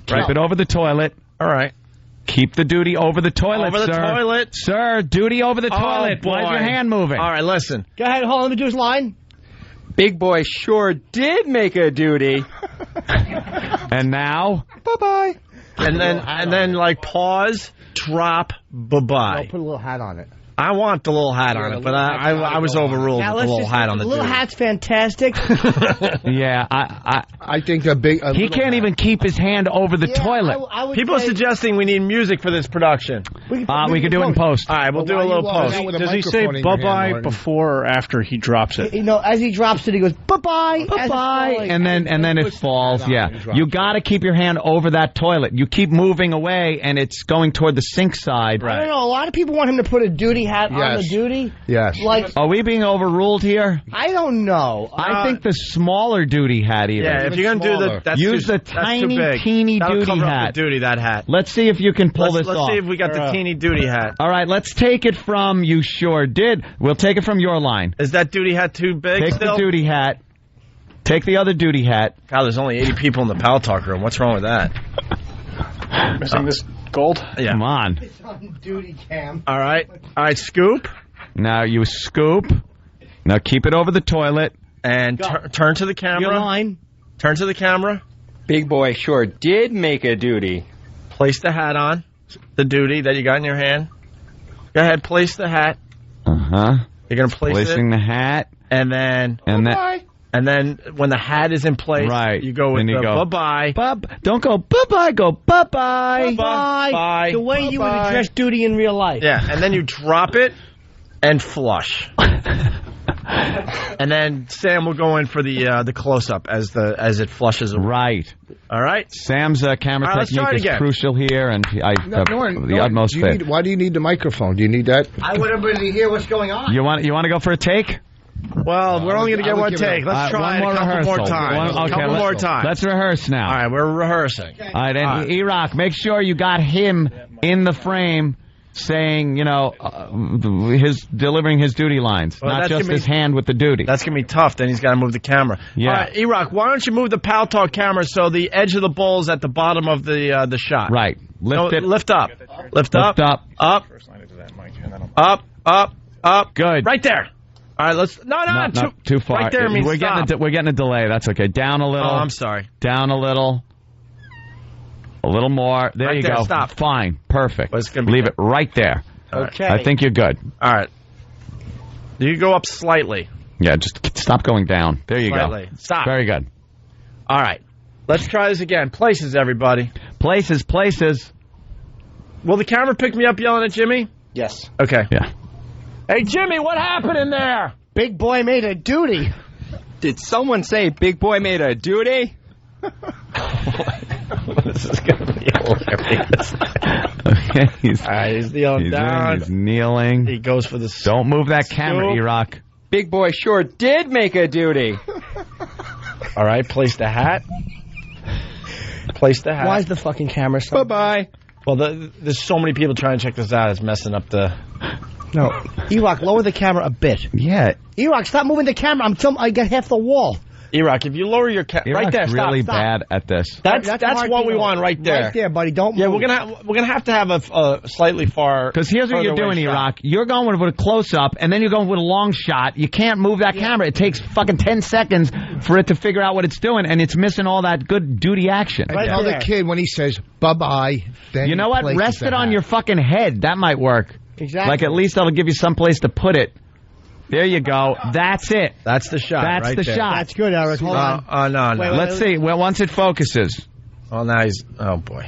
Keep it over the toilet. All right. Keep the duty over the toilet, Over the toilet. Sir, duty over the toilet. Boy. Why is your hand moving? All right, listen. Go ahead, hold on. Let me do his line. Big boy sure did make a duty. And now? Bye-bye. And then like pause, drop, bye-bye. Put a little hat on it. I want the little hat on it, but I was overruled with the little hat on the little dude. hat's fantastic. Yeah, I think a he can't even keep his hand over the toilet. I would People are say- suggesting we need music for this production. We could do it in post. All right, we'll do a little post. Does he say bye-bye before or after he drops it? You know, as he drops it, he goes, bye-bye. Bye-bye. And then it falls, yeah. You got to keep your hand over that toilet. You keep moving away, and it's going toward the sink side. I don't know. A lot of people want him to put a duty hat on the duty. Yes. Like, are we being overruled here? I don't know. I think the smaller duty hat even. Yeah, if you're going to do the... That's use the tiny, teeny That'll duty cover up hat. the duty, that hat. Let's see if you can pull this off. Let's see if we got the teeny duty hat. All right, let's take it from you sure did. We'll take it from your line. Is that duty hat too big Take still? the duty hat. Take the other duty hat. God, there's only 80 people in the Pal Talk room. What's wrong with that? Missing this gold? Yeah. Come on. It's on duty cam. All right, scoop. Now you scoop. Now keep it over the toilet. And turn to the camera. Your line. Turn to the camera. Big boy sure did make a duty. Place the hat on. The duty that you got in your hand. Go ahead, place the hat. Uh-huh. You're going to place Placing it. the hat. And then... And then when the hat is in place, you go with the bye-bye. Don't go bye-bye, go bye-bye. Bye. The way you would address Doody in real life. Yeah, and then you drop it and flush. And then Sam will go in for the close-up as it flushes away. Right. All right? Sam's camera technique is crucial here, and I have the utmost faith. Why do you need the microphone? Do you need that? I want everybody to hear what's going on. You want to go for a take? Well, we're only going to get one take. Let's try it a couple more times. Couple more times. Let's rehearse now. All right, we're rehearsing. All right, and E-Rock, make sure you got him in the frame saying, delivering his duty lines, not just his hand with the duty. That's going to be tough. Then he's got to move the camera. Yeah. All right, E-Rock, why don't you move the Pal Talk camera so the edge of the bowl is at the bottom of the shot? Right. Lift it. Lift up. Lift up. Up. Good. Right there. All right, let's... No, too far. Right there means we're getting a delay. That's okay. Down a little. Oh, I'm sorry. Down a little. A little more. There you go. Stop. Fine. Perfect. Leave it right there. Okay. I think you're good. All right. You go up slightly. Yeah, just stop going down. There you go. Stop. Very good. All right. Let's try this again. Places, everybody. Places. Will the camera pick me up yelling at Jimmy? Yes. Okay. Yeah. Hey, Jimmy, what happened in there? Big boy made a duty. Did someone say Big Boy made a duty? This is going to be hilarious. Okay, he's kneeling down. He's kneeling. He goes for the Don't move that camera, E-Rock. Big Boy sure did make a duty. All right, place the hat. Place the hat. Why is the fucking camera so... Bye-bye. Well, there's so many people trying to check this out. It's messing up the... No. E-Rock, lower the camera a bit. Yeah. E-Rock, stop moving the camera. I got half the wall. E-Rock, if you lower your camera... Right there, stop. Really bad at this. That's what we want right there. Right there, buddy. Don't move. Yeah, we're gonna have to have a slightly far... Because here's what you're doing, E-Rock. You're going with a close-up, and then you're going with a long shot. You can't move that camera. It takes fucking 10 seconds for it to figure out what it's doing, and it's missing all that good duty action. Right tell the kid when he says, bye-bye, then you know what? Rest it on your fucking head. That might work. Exactly. Like, at least that'll give you some place to put it. There you go. That's it. That's the shot. That's right the there. shot. That's good, Eric. Hold on. No. Wait, Let's see. Well, once it focuses. Oh, now he's... Oh, boy.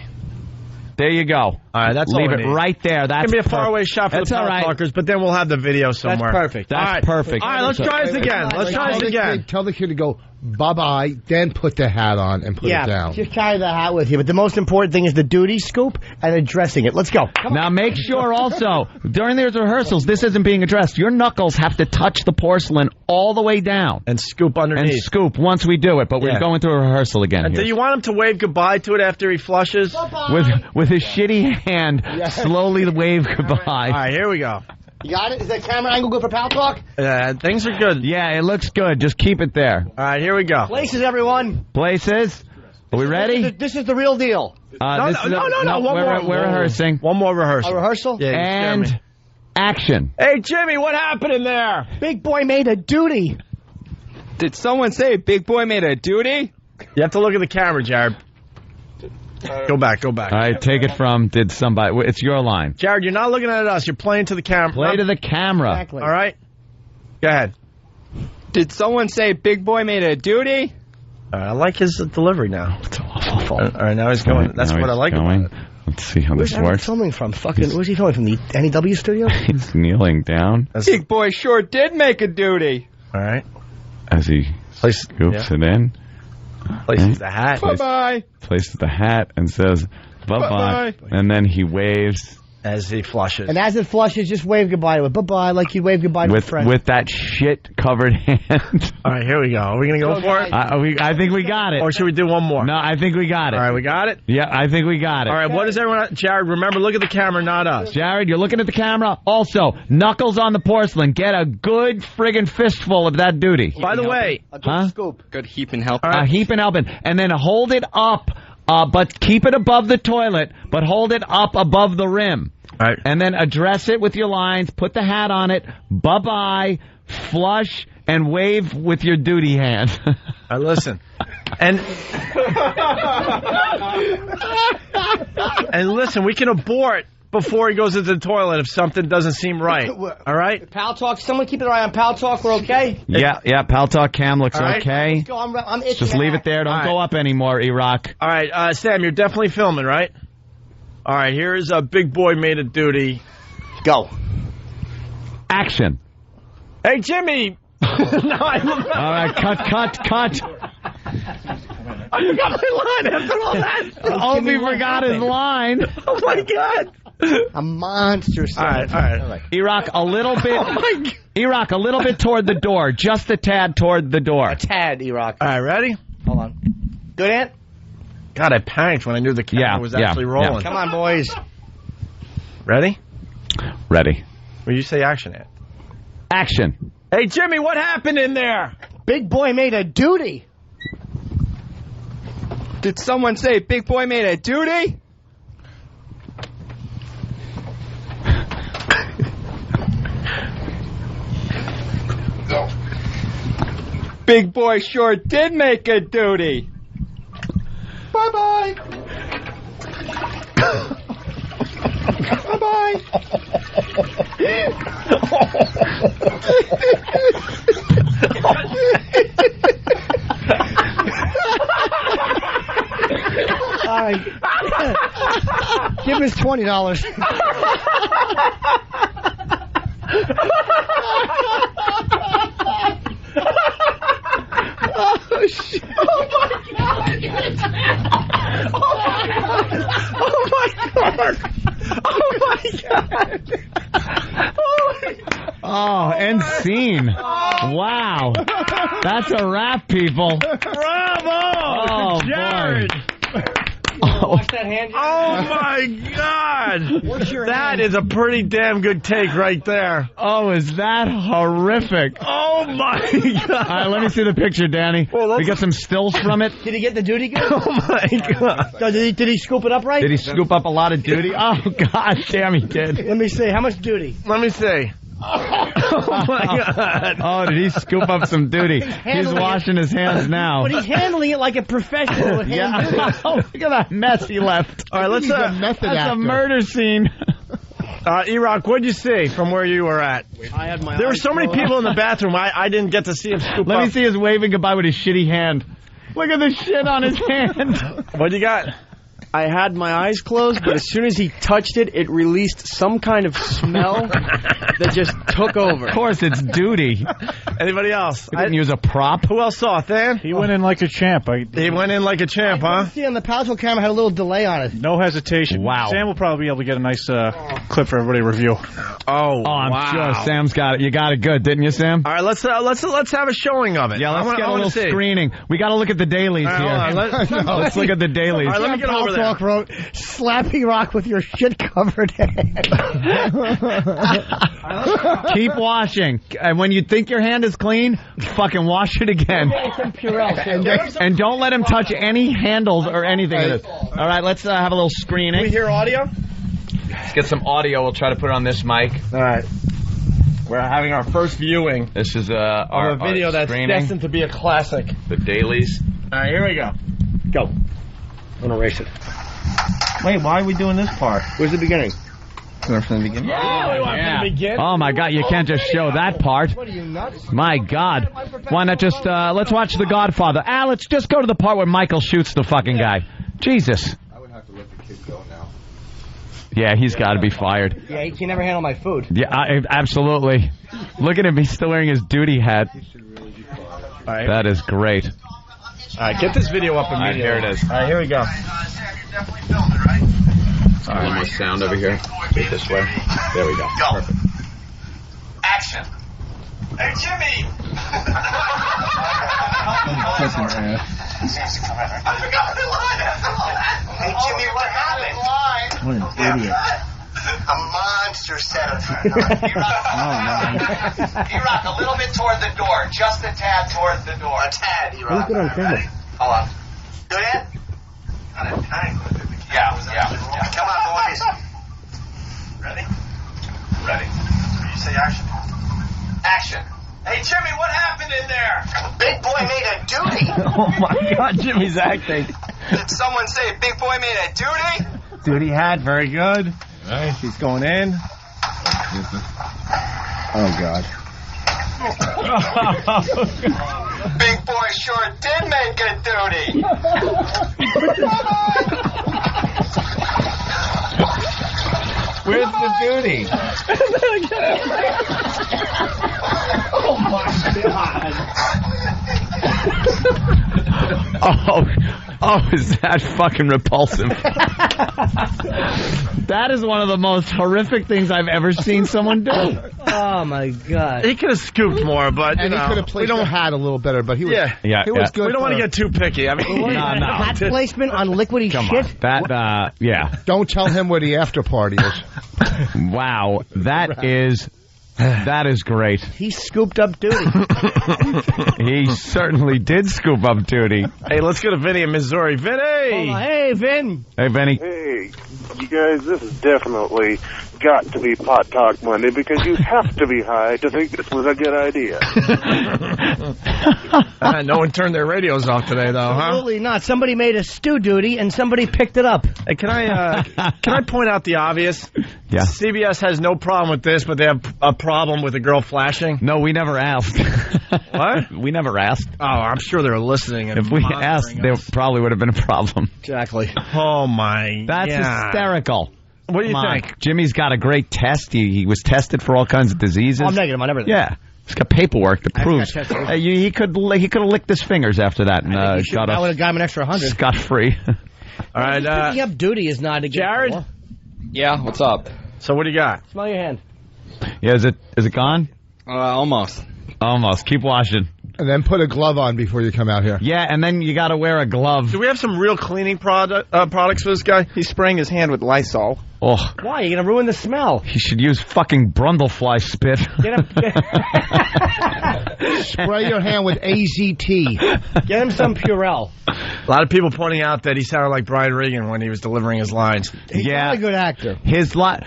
There you go. All right, that's Leave all it right there. That's going to be a faraway shot for the Power Talkers, but then we'll have the video somewhere. That's perfect. That's perfect. All right, let's try this again. Tell the kid to go bye-bye, then put the hat on and put it down. Just carry the hat with you. But the most important thing is the duty scoop and addressing it. Let's go. Now make sure also, during these rehearsals, this isn't being addressed. Your knuckles have to touch the porcelain all the way down. And scoop underneath. And scoop once we do it, but we're going through a rehearsal again. And do you want him to wave goodbye to it after he flushes? With his shitty hand, slowly wave goodbye. All right, here we go. You got it? Is that camera angle good for Pal Talk? Things are good. Yeah, it looks good. Just keep it there. All right, here we go. Places, everyone. Places. Are we ready? This is the real deal. No. We're rehearsing. One more rehearsal. A rehearsal? Yeah, and action. Hey, Jimmy, what happened in there? Big boy made a duty. Did someone say Big Boy made a duty? You have to look at the camera, Jared. Go back. All right, take it from did somebody. It's your line. Jared, you're not looking at us. You're playing to the camera. Play to the camera. Exactly. All right? Go ahead. Did someone say Big Boy made a duty? I like his delivery now. It's awful. All right, now he's going. That's what I like about it. Let's see how this works. Where's he filming from? Where's he filming from? The NEW studio? He's kneeling down. Big Boy sure did make a duty. All right. As he scoops it in. Places the hat. Bye-bye. Places the hat and says, bye-bye. And then he waves. As he flushes. And as it flushes, just wave goodbye to it. Bye-bye, like you wave goodbye to a friend. With that shit-covered hand. All right, here we go. Are we going to go for it? I think we got it. Or should we do one more? No, I think we got it. All right, we got it? Yeah, I think we got it. All right, what does everyone... Jared, remember, look at the camera, not us. Jared, you're looking at the camera. Also, knuckles on the porcelain. Get a good friggin' fistful of that duty. By the way... A good scoop. Good heaping helping. A heaping helping. And then hold it up, but keep it above the toilet, but hold it up above the rim. Right. And then address it with your lines, put the hat on it, bye-bye, flush, and wave with your duty hand. Listen. And listen, we can abort before he goes into the toilet if something doesn't seem right. All right? Pal Talk. Someone keep an eye on Pal Talk. We're okay? Yeah, Pal Talk Cam looks okay. Let's go. I'm itching. Just leave it there. Don't go up anymore, E-Rock. All right, Sam, you're definitely filming, right? All right, here's a big boy made a duty. Go. Action. Hey, Jimmy. All right, cut. I forgot my line after all that. Opie forgot his line. Oh, my God. A monster. All right. E-Rock, a little bit. E-Rock, a little bit toward the door. Just a tad toward the door. A tad, E-Rock. All right, ready? Hold on. Good, Ant? God, I panicked when I knew the camera was actually rolling. Yeah. Come on, boys. Ready? Ready. Will you say action, Ant? Action. Hey, Jimmy, what happened in there? Big boy made a duty. Did someone say Big Boy made a duty? Big Boy sure did make a duty. Bye-bye. Bye-bye. All right. Give us $20. Oh, shit. Oh, my God. Oh, my God. Oh, my God. Oh, end scene. Wow. That's a wrap, people. Bravo. Oh, Jared. boy. Watch that hand. Oh, my God. That is a pretty damn good take right there. Oh, is that horrific? Oh, my God. All right, let me see the picture, Danny. We got some stills from it. Did he get the duty good? Oh, my God. So did he scoop it up right? Did he scoop up a lot of duty? Oh, God damn, he did. Let me see. How much duty? Let me see. Oh, my God. Oh, did he scoop up some duty? He's washing his hands now. But he's handling it like a professional. Yeah. Oh, look at that mess he left. All right, that's a murder scene. E-Rock, what'd you see from where you were at? I had my There were so many people in the bathroom, I didn't get to see him scoop up. Let me see his waving goodbye with his shitty hand. Look at the shit on his hand. What you got? I had my eyes closed, but as soon as he touched it, it released some kind of smell that just took over. Of course, it's duty. Anybody else? He didn't use a prop. Who else saw it, Dan? He went in like a champ. He went in like a champ, huh? See, on the Palco camera had a little delay on it. No hesitation. Wow. Sam will probably be able to get a nice clip for everybody to review. Oh, I'm sure Sam's got it. You got it good, didn't you, Sam? All right, let's have a showing of it. Yeah, let's get a little screening. We got to look at the dailies here. Let's look at the dailies. All right, let me get over there. Talk wrote, slappy rock with your shit covered head. Keep washing. And when you think your hand is clean, fucking wash it again. And don't let him touch any handles or anything of this. All right, let's have a little screening. Can we hear audio? Let's get some audio. We'll try to put it on this mic. All right. We're having our first viewing This is of a video that's destined to be a classic. The dailies. All right, here we go. Go. I'm going to erase it. Wait, why are we doing this part? Where's the beginning? From the beginning? Yeah, we want from the beginning. Oh, my God, you can't just show that part. What are you, nuts? My God. Why not just, let's watch The Godfather. Let's just go to the part where Michael shoots the fucking guy. Jesus. I would have to let the kid go now. Yeah, he's got to be fired. Yeah, he can never handle my food. Yeah, absolutely. Look at him. He's still wearing his duty hat. All right. That is great. All right, get this video up immediately. Here it is. All right, here we go. All right, more sound over here. Get this way. There we go. Perfect. Action. Hey, Jimmy! I forgot the line after all that. Hey, Jimmy, what happened? What an idiot. A monster set of E-Rock, a little bit toward the door. Just a tad towards the door. A tad, E-Rock. Look at him. Hold on. Good, Ed? Yeah. Come on, boys. Ready? Ready. You say action. Action. Hey, Jimmy, what happened in there? Big boy made a duty. Oh, my God, Jimmy's acting. Did someone say Big boy made a duty? Duty hat, very good. Right, he's going in. Oh, God. Big boy sure did make it, Doody. Where's the duty? Oh my God. Oh, is that fucking repulsive? That is one of the most horrific things I've ever seen someone do. Oh my God! He could have scooped more, but he could have placed the hat a little better. But he was, he was good. We don't want to get too picky. I mean, hat placement on liquidy shit. That yeah. Don't tell him where the after party is. Wow, that is great. He scooped up Doody. He certainly did scoop up Doody. Hey, let's go to Vinny in Missouri. Vinny! Hey, Vin. Hey, Vinny. Hey, you guys, this is definitely got to be Pot Talk Monday because you have to be high to think this was a good idea. No one turned their radios off today, though, huh? Absolutely not. Somebody made a stew duty, and somebody picked it up. Hey, can I point out the obvious? Yeah. CBS has no problem with this, but they have a problem with a girl flashing. No, we never asked. What? We never asked. Oh, I'm sure they were listening. And if we asked, there probably would have been a problem. Exactly. Oh, my That's hysterical. What do you Come think? on. Jimmy's got a great test. He was tested for all kinds of diseases. I'm negative on everything. Yeah. He's got paperwork that proves. He could have licked his fingers after that and I got would have got him an extra 100. scot-free. All right. Picking up duty is not a good Jared? call. Yeah, what's up? So what do you got? Smell your hand. Yeah, is it gone? Almost. Almost. Keep washing. And then put a glove on before you come out here. Yeah, and then you got to wear a glove. Do we have some real cleaning products for this guy? He's spraying his hand with Lysol. Oh. Why? You're going to ruin the smell. He should use fucking Brundlefly spit. Spray your hand with AZT. Get him some Purell. A lot of people pointing out that he sounded like Brian Regan when he was delivering his lines. He's not a good actor. Here's what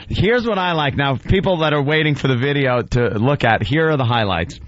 I like. Now, people that are waiting for the video to look at, here are the highlights.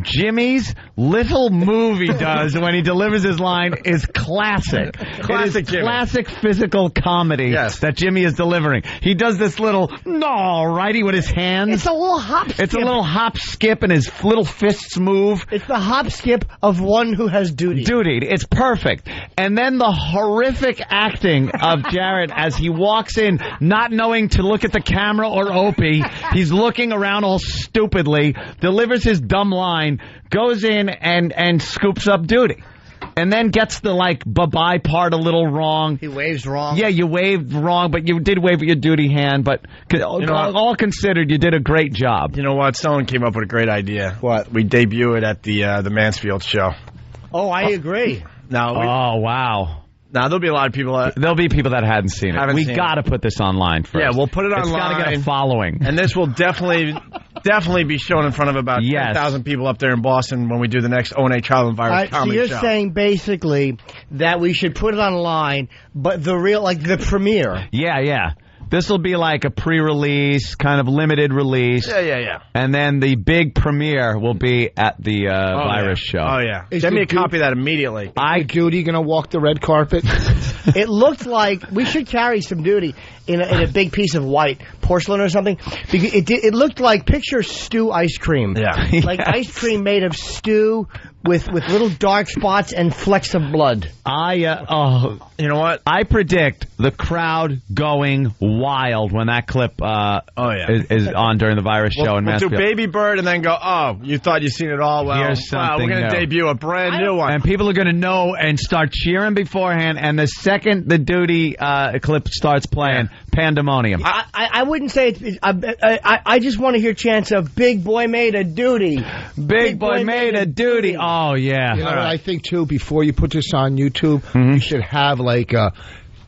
Jimmy's little move he does when he delivers his line is classic. Classic it is Jimmy. Classic physical comedy that Jimmy is delivering. He does this little, righty with his hands. It's a little hop skip. It's a little hop skip and his little fists move. It's the hop skip of one who has duty. Duty. It's perfect. And then the horrific acting of Jared as he walks in, not knowing to look at the camera or Opie. He's looking around all stupidly, delivers his dumb line, goes in and scoops up Duty. And then gets the, bye-bye part a little wrong. He waves wrong. Yeah, you waved wrong, but you did wave your duty hand. But all considered, you did a great job. You know what? Someone came up with a great idea. What? We debut it at the Mansfield show. Oh, I agree. Oh, wow. Now, there'll be a lot of people there'll be people that hadn't seen it. We got to put this online first. Yeah, we'll put it online. It's got to get a following. And this will definitely be shown in front of about 10,000 people up there in Boston when we do the next O&A Child and Virus comedy so you're show. saying basically that we should put it online, but the premiere. Yeah. This will be like a pre-release, kind of limited release. Yeah. And then the big premiere will be at the Virus show. Oh, yeah. Send me a copy of that immediately. Duty going to walk the red carpet? It looked like we should carry some Duty in a big piece of white porcelain or something. Because it looked like, picture stew ice cream. Yeah. Like ice cream made of stew with little dark spots and flecks of blood. You know what? I predict the crowd going wild when that clip is on during the Virus show in Mansfield. We'll do Baby Bird and then go, you thought you'd seen it all? Well, here's something we're going to new. debut a brand new one. And people are going to know and start cheering beforehand, and the second the Duty clip starts playing, pandemonium. I wouldn't say it's... I just want to hear chants of Big Boy Made a Duty. Big Boy Made a Duty. Oh, yeah. You know what I think, too? Before you put this on YouTube, you should have,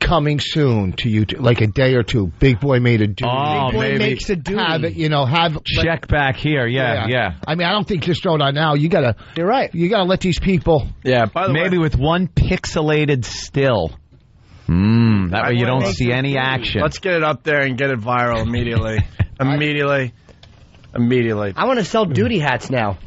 coming soon to YouTube, like a day or two. Big Boy Made a Duty. Oh, Big Boy maybe. makes a duty. Have it, check back here. Yeah. I mean, I don't think just throw it on now. You're right. You gotta let these people. Yeah. By the maybe way, with one pixelated still. That way you don't see any action. Let's get it up there and get it viral immediately. Immediately. I want to sell Duty hats now.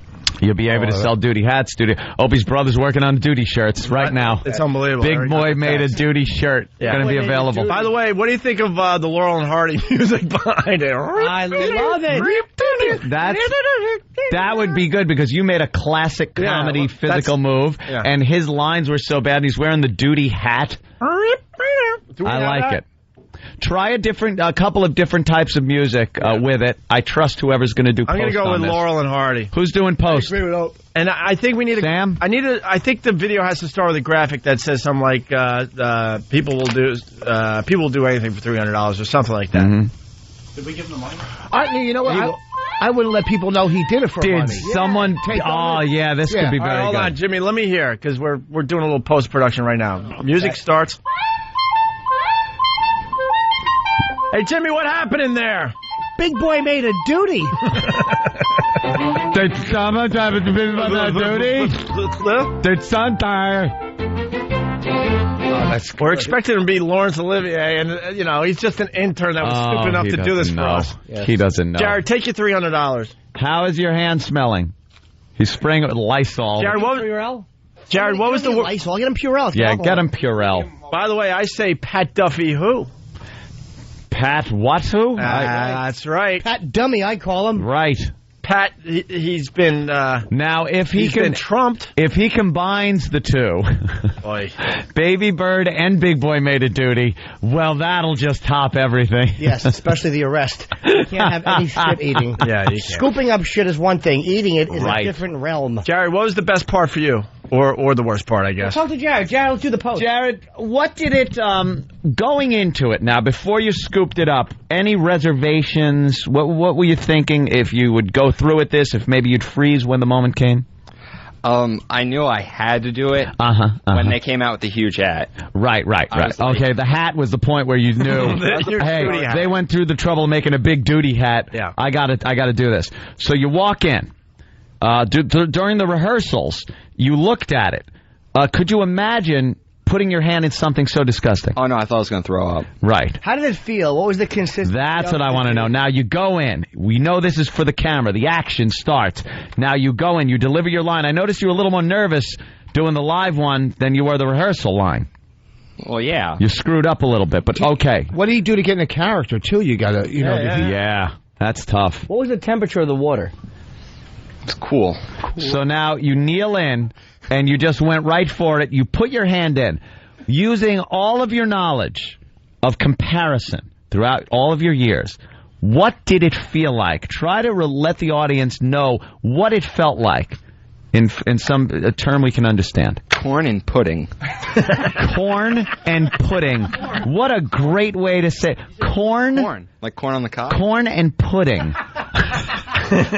You'll be able to sell Doody hats. Opie's brother's working on Doody shirts right now. It's unbelievable. Big Boy made a Doody shirt. Yeah. Going to be available. By the way, what do you think of the Laurel and Hardy music behind it? I love it. That would be good because you made a classic comedy physical move, and his lines were so bad. And he's wearing the Doody hat. I like it. Try a couple of different types of music with it. I trust whoever's going to do post. I'm going to go with Laurel and Hardy. Who's doing post? And I think we need Sam? I think the video has to start with a graphic that says something like people will do anything for $300 or something like that. Mm-hmm. Did we give him the money? You know what? I wouldn't let people know he did it for money. Did someone? Yeah, this could be very hold good. on, Jimmy. Let me hear because we're doing a little post production right now. Music starts. Hey, Jimmy, what happened in there? Big Boy made a Doody. Did someone have a Doody? Did sometime. We're expecting him to be Laurence Olivier, and he's just an intern that was stupid enough to do this for us. Yes. He doesn't know. Jared, take your $300. How is your hand smelling? He's spraying it with Lysol. Jared, what was the word? Lysol? Get him Purell. Yeah, get him Purell. By the way, I say Pat Duffy who? Pat what who? That's right. Pat Dummy, I call him. Right. Pat, he's been now if he's been trumped. If he combines the two, Baby Bird and Big Boy made a Doody. Well, that'll just top everything. Yes, especially the arrest. You can't have any shit eating. Yeah, you can't. Scooping up shit is one thing. Eating it is a different realm. Jared, what was the best part for you, or the worst part? I guess. Talk to Jared. Jared, let's do the post. Jared, what did it going into it now before you scooped it up? Any reservations? What were you thinking if you would go through with this? If maybe you'd freeze when the moment came? I knew I had to do it when they came out with the huge hat. Right. Okay, the hat was the point where you knew. Hey, they went through the trouble of making a big Doody hat. Yeah. I got to do this. So you walk in. During the rehearsals, you looked at it. Could you imagine putting your hand in something so disgusting? Oh, no, I thought I was going to throw up. Right. How did it feel? What was the consistency? That's what I want to know. Now, you go in. We know this is for the camera. The action starts. Now, you go in. You deliver your line. I noticed you were a little more nervous doing the live one than you were the rehearsal line. Well, yeah. You screwed up a little bit, but okay. What do you do to get in a character, too? You got to, Yeah, that's tough. What was the temperature of the water? It's cool. So now you kneel in, and you just went right for it. You put your hand in. Using all of your knowledge of comparison throughout all of your years, what did it feel like? Try to let the audience know what it felt like in a term we can understand. Corn and pudding. Corn and pudding. What a great way to say it. Corn. Like corn on the cob? Corn and pudding.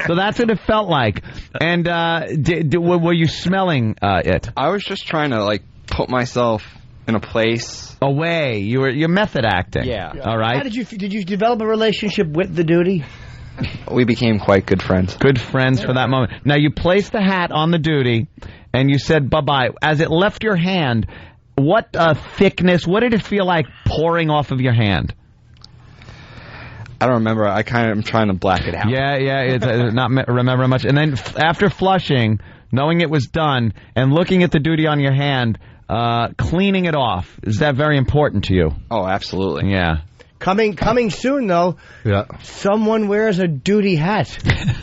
So that's what it felt like. And were you smelling it? I was just trying to put myself in a place away. You're method acting. Yeah. All right. How did you develop a relationship with the Doody? We became quite good friends. Good friends for that moment. Now you placed the hat on the Doody, and you said bye-bye. As it left your hand, what thickness? What did it feel like pouring off of your hand? I don't remember. I'm trying to black it out. Yeah, it's not remember much. And then after flushing, knowing it was done, and looking at the Doody on your hand, cleaning it off, is that very important to you? Oh, absolutely. Yeah. Coming soon, though. Yeah. Someone wears a Doody hat.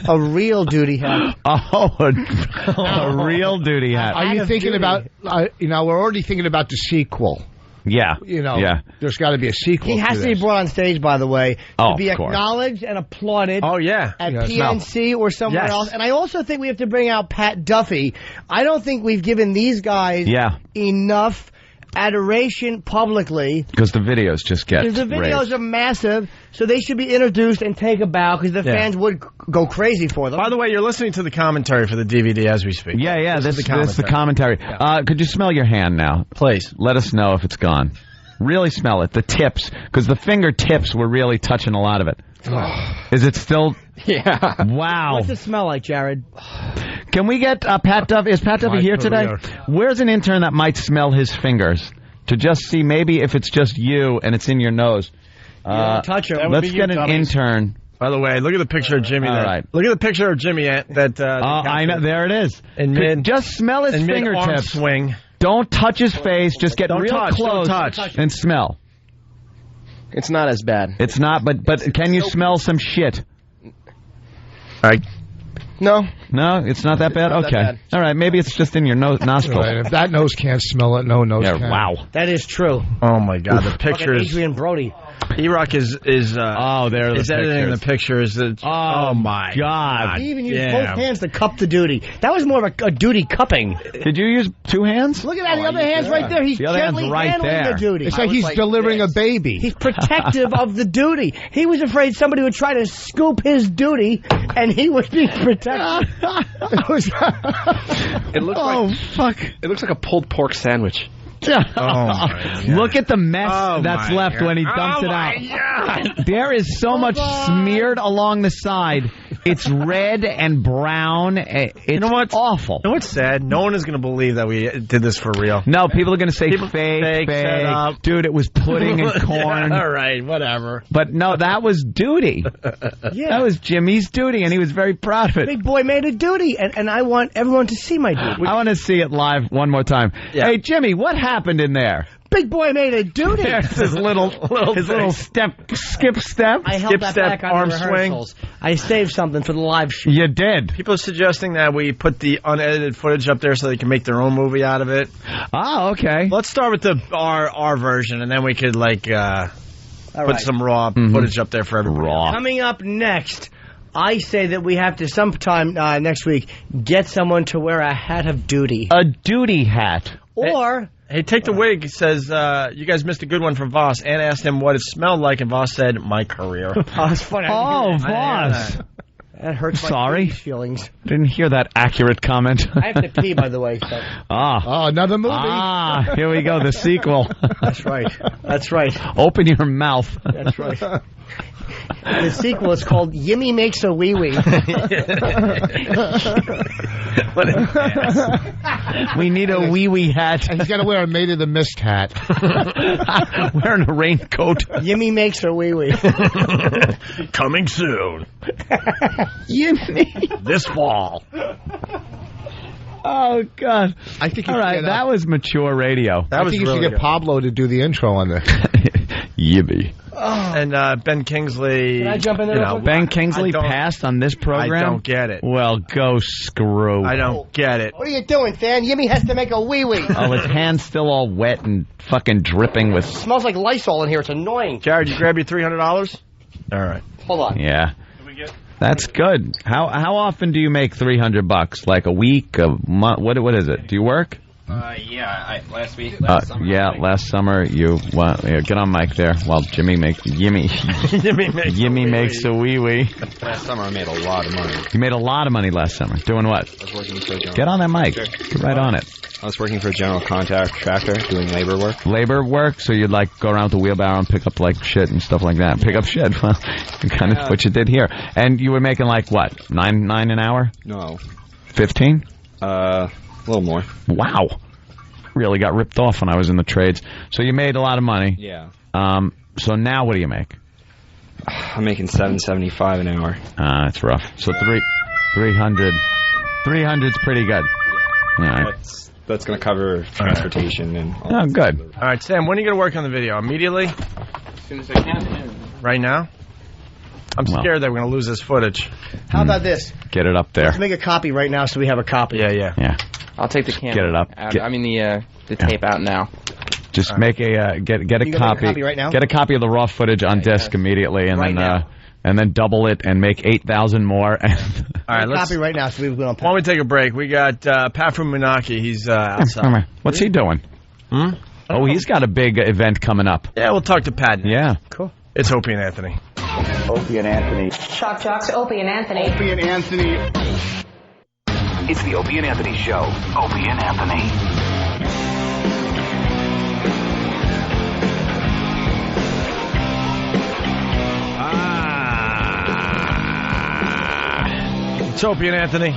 A real Doody hat. Oh, a real Doody hat. Are you thinking about, we're already thinking about the sequel. Yeah. There's got to be a sequel. He has to be brought on stage, by the way, to be of course. acknowledged and applauded. Oh, yeah. At PNC or somewhere else. And I also think we have to bring out Pat Duffy. I don't think we've given these guys enough adoration publicly. Because the videos just get Because the videos are massive, so they should be introduced and take a bow, because the fans would go crazy for them. By the way, you're listening to the commentary for the DVD as we speak. Yeah, this is the commentary. Yeah. Could you smell your hand now? Please. Let us know if it's gone. Really smell it. The tips, because the fingertips were really touching a lot of it. Is it still... Yeah. Wow. What's it smell like, Jared? Can we get Pat Duffy? Is Pat Duffy here today? Where's an intern that might smell his fingers to just see maybe if it's just you and it's in your nose? Touch him. Let's get an intern. By the way, look at the picture of Jimmy. All right. Look at the picture of Jimmy that. I know. There it is. Just smell his fingertips. Swing. Don't touch his face. Just get real close and smell. It's not as bad. It's not, but can you smell some shit? All right. No, it's not that bad. Not okay, that bad. All right. Maybe it's just in your nostril. Right. If that nose can't smell it, no nose can. Wow. That is true. Oh my God, the pictures. Adrian Brody. E-Rock is there are is editing the pictures. Oh my God. He even used both hands to cup the Doody. That was more of a Doody cupping. Did you use two hands? Look at that. The other hand's right there. He's the other gently hand's right handling there. the Doody. It's like he's delivering a baby. He's protective of the Doody. He was afraid somebody would try to scoop his Doody, and he would be protected. It looks fuck! It looks like a pulled pork sandwich. Look at the mess that's left when he dumps it out. God. There is so much smeared along the side. It's red and brown. It's awful. You know what's sad? No one is going to believe that we did this for real. No, people are going to say fake. Dude, it was pudding and corn. All right, whatever. But no, that was Doody. That was Jimmy's Doody, and he was very proud of it. Big boy made a Doody, and I want everyone to see my Doody. I want to see it live one more time. Yeah. Hey, Jimmy, what happened in there? Big boy made a Doody. There's his little skip step. I held that back on arm the rehearsals. I saved something for the live show. You did. People are suggesting that we put the unedited footage up there so they can make their own movie out of it. Oh, okay. Let's start with our version, and then we could put some raw footage up there for everybody. Coming up next, I say that we have to sometime next week get someone to wear a hat of duty. A duty hat. Or... Hey, take the wig. It says, you guys missed a good one from Voss. Ann asked him what it smelled like, and Voss said, my career. That's funny. Voss. That hurts my feelings. Didn't hear that accurate comment. I have to pee, by the way. So. Another movie. Here we go, the sequel. That's right. That's right. Open your mouth. That's right. The sequel is called Yimmy Makes a Wee Wee. We need a wee wee hat. And he's got to wear a Maid of the Mist hat. Wearing a raincoat. Yimmy Makes a Wee Wee. Coming soon. Yimmy. This fall. Oh, God. I think all right, that was mature radio. I think you should get Pablo to do the intro on this. Yibby. And Ben Kingsley. Can I jump in there? Ben Kingsley passed on this program? I don't get it. Well, go screw. I don't get it. What are you doing, Fan? Yimmy has to make a wee-wee. Oh, his hand's still all wet and fucking dripping with... It smells like Lysol in here. It's annoying. Jared, you grab your $300? All right. Hold on. Yeah. That's good. How often do you make $300? Like a week, a month? What is it? Do you work? Last week. Last summer you get on mic there while Jimmy makes Yimmy makes a wee wee. Last summer I made a lot of money. You made a lot of money last summer. Doing what? I was working for a general Get on that mic. Get right on it. I was working for a general contractor doing labor work. Labor work? So you'd go around with a wheelbarrow and pick up shit and stuff like that. Pick up shit. Well, kind of what you did here. And you were making what? $9 an hour? No. 15? A little more. Wow. Really got ripped off when I was in the trades. So you made a lot of money. Yeah. So now what do you make? I'm making $7.75 an hour. That's rough. So 300. 300's pretty good. Yeah. All right. That's going to cover transportation and all Oh, good. All right, Sam, when are you going to work on the video? Immediately? As soon as I can. Right now? I'm scared that we're going to lose this footage. How about this? Get it up there. Let's make a copy right now so we have a copy. Yeah. I'll take the camera. Get it up. The tape out now. Just make a get a copy. Make a copy right now? Get a copy of the raw footage on disc immediately, and then double it and make 8,000 more. All right, let's copy right now. So we're going to. Why don't we take a break? We got Pat from Munaki. He's outside. What's he doing? Oh, he's got a big event coming up. Yeah, we'll talk to Pat. Yeah, cool. It's Opie and Anthony. Opie and Anthony. Shock jocks, Opie and Anthony. Opie and Anthony. It's the Opie and Anthony Show. Opie and Anthony. It's Opie and Anthony.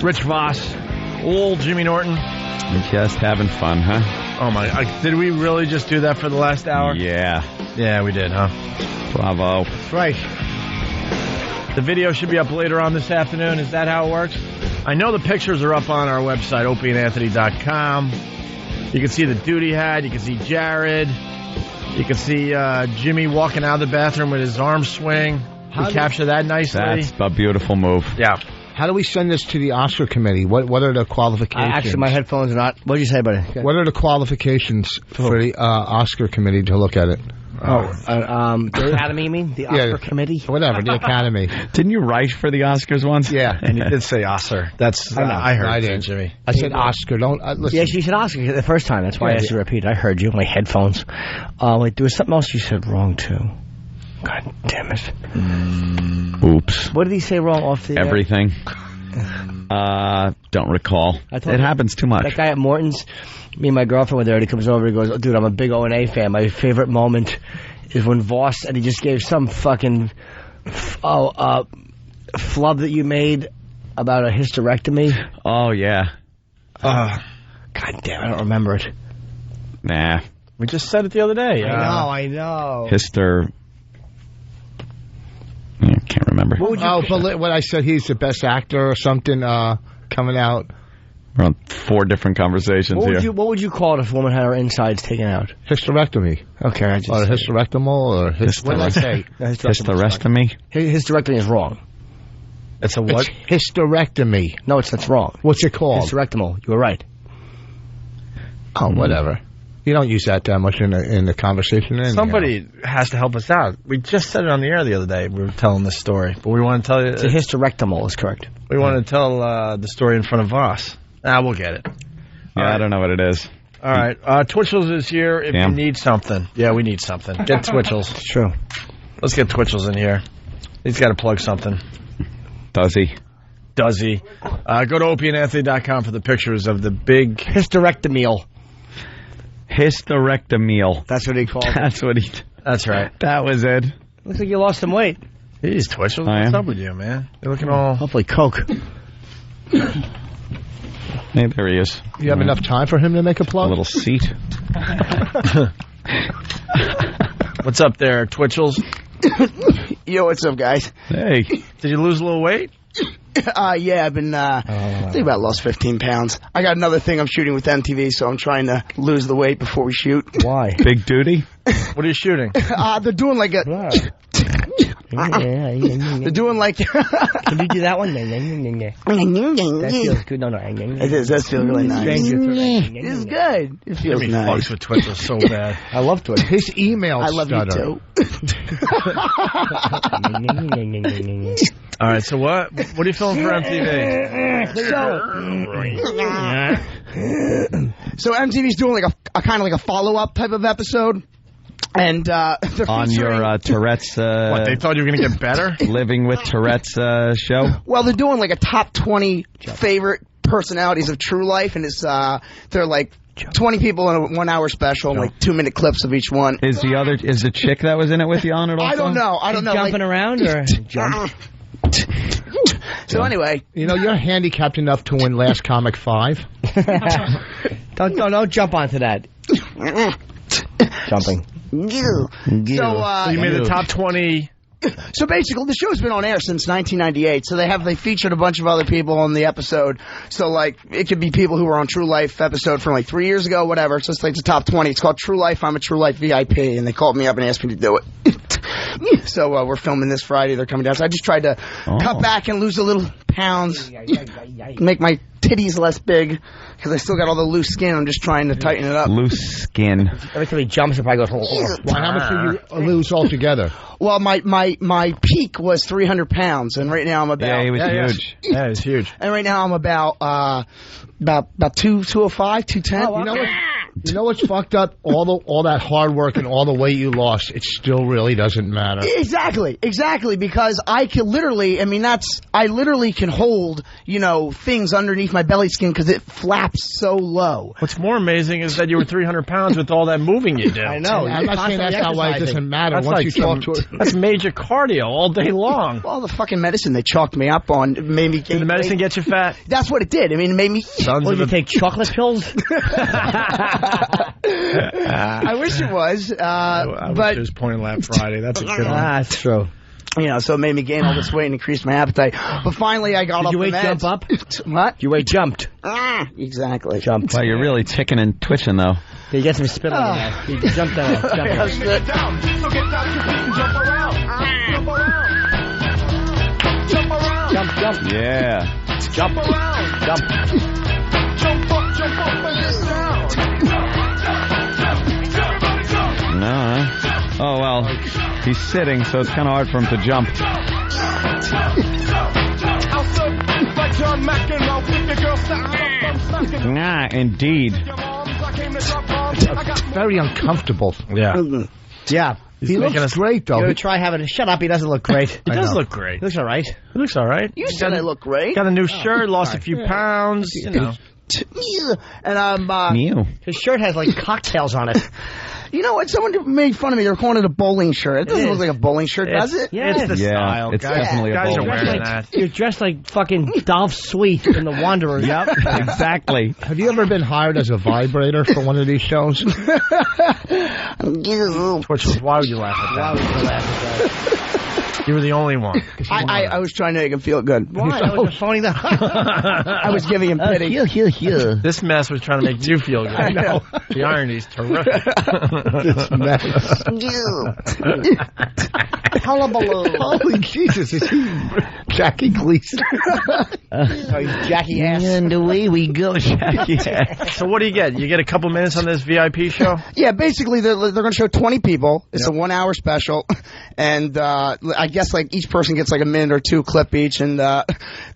Rich Vos. Old Jimmy Norton. We're just having fun, huh? Oh, my. Did we really just do that for the last hour? Yeah. Yeah, we did, huh? Bravo. That's right. The video should be up later on this afternoon. Is that how it works? I know the pictures are up on our website, opieandanthony.com. You can see the Doody hat. You can see Jared. You can see Jimmy walking out of the bathroom with his arm swing. We capture that nicely. That's a beautiful move. Yeah. How do we send this to the Oscar committee? What are the qualifications? Actually, my headphones are not. What did you say, buddy? What are the qualifications for the Oscar committee to look at it? The Academy, you mean? The Oscar committee? Whatever, the Academy. Didn't you write for the Oscars once? Yeah. And you did say Oscar. That's I heard. I didn't. Jimmy. I said Oscar. Don't listen. Yes, you said Oscar the first time. That's why I asked you to repeat. I heard you. My headphones. Wait, there was something else you said wrong, too. God damn it. Oops. What did he say wrong off the Everything. Don't recall. It happens too much. That guy at Morton's, me and my girlfriend were there, and he comes over and goes, oh, dude, I'm a big O&A fan. My favorite moment is when Voss, and he just gave some fucking flub that you made about a hysterectomy. Oh, yeah. God damn, I don't remember it. Nah. We just said it the other day. I know. I can't remember. What I said, he's the best actor or something coming out. We're on 4 different conversations here. What would you call it if a woman had her insides taken out? Hysterectomy. Okay, I just or hysterectomal or what did I say? Hysterectomy. Hysterectomy is wrong. It's a what? It's hysterectomy. No, that's wrong. What's it called? Hysterectomal. You were right. Oh, whatever. You don't use that much in the conversation. Somebody has to help us out. We just said it on the air the other day. We were telling this story, but we want to tell you. It's a hysterectomal is correct. We want to tell the story in front of Voss. We'll get it. Yeah, I don't know what it is. All right. Twitchell's is here if you need something. Yeah, we need something. Get Twitchell's. It's true. Let's get Twitchell's in here. He's got to plug something. Does he? Go to opieandanthony.com for the pictures of the big hysterectomy. Hysterectomy. That's what he called it. That's right. That was it. Looks like you lost some weight. Jeez, Twitchell. What's up with you, man? You're looking all... Hopefully Coke. Hey, there he is. You have enough time for him to make a plug? A little seat. What's up there, Twitchell's? Yo, what's up, guys? Hey. Did you lose a little weight? Yeah, I've been, I think about lost 15 pounds. I got another thing I'm shooting with MTV, so I'm trying to lose the weight before we shoot. Why? Big Doody? What are you shooting? They're doing like a... They're doing like... Can you do that one? That feels good. No. It does. That feels really nice. It's good. It feels nice. Fucks with Twitchell so bad. I love Twitchell. His email I love stutter. You too. All right, so what are you filming for MTV? So MTV's doing like a kind of like a follow-up type of episode. And they're on your Tourette's. What, they thought you were going to get better? Living with Tourette's show? Well, they're doing like a top 20 favorite personalities of true life, and it's they're like 20 people in a 1 hour special, and like 2-minute clips of each one. Is the chick that was in it with you on it also? I don't know. Jumping around or jump? So anyway, you're handicapped enough to win Last Comic 5. Don't jump onto that. Jumping. So you made the top 20. So basically, the show's been on air since 1998. So they featured a bunch of other people on the episode. So like it could be people who were on True Life episode from like 3 years ago, whatever. So it's like the top 20. It's called True Life. I'm a True Life VIP, and they called me up and asked me to do it. So we're filming this Friday. They're coming down. So I just tried to cut back and lose a little pounds, make my titties less big because I still got all the loose skin. I'm just trying to tighten it up. Loose skin. Every time he jumps, it probably goes. Well, how much do you lose altogether? Well, my peak was 300 pounds, and right now I'm about. Yeah, he was huge. Yeah, he was huge. And right now I'm about 205, 210. Oh, you know what's fucked up? All that hard work and all the weight you lost, it still really doesn't matter. Exactly, because I can literally, I literally can hold, things underneath my belly skin because it flaps so low. What's more amazing is that you were 300 pounds with all that moving you did. I know. I'm not saying that's not why it doesn't matter. That's once like you talk to it. That's major cardio all day long. Well, the fucking medicine they chalked me up on made me gain Did the medicine weight. get you fat? That's what it did. It made me... Did you take chocolate pills? I wish it was, I wish but it was Point Lab Friday. That's a good one. That's true. You know, so it made me gain all this weight and increase my appetite. But finally, I got Did off your the weight meds. jump up? What? Your weight jumped. Exactly. Jumped. Well, you're really ticking and twitching, though. You get some spit on that. You jumped down. Jump. Yeah. Jump. No. Oh, well, he's sitting, so it's kind of hard for him to jump. Nah, indeed. It's very uncomfortable. Yeah. Yeah. He looks great, though. You ever try having a... Shut up, he doesn't look great. He does look great. He looks all right. He looks all right. You said I look great. Got a new shirt, lost a few pounds, you know. And his shirt has like cocktails on it. You know what? Someone made fun of me. They were calling it a bowling shirt. It doesn't look like a bowling shirt, does it? Yeah, It's the style. It's definitely a guys are bowling wearing shirt. that. You're dressed like fucking Dolph Sweet in The Wanderer. Yep, exactly. Have you ever been hired as a vibrator for one of these shows? Twitchell, why would you laugh at that? Why would you laugh at that? You were the only one. I was trying to make him feel good. Why? That was a phony. I was giving him pity. Here. This mess was trying to make you feel good. I know. The irony's terrific. This mess. Hullabaloo. Holy Jesus, is he Jackie Gleason? Jackie ass. And away we go, Jackie ass. So what do you get? You get a couple minutes on this VIP show? Yeah, basically they're going to show 20 people. It's a 1 hour special, and I guess like each person gets like a minute or two clip each, and they're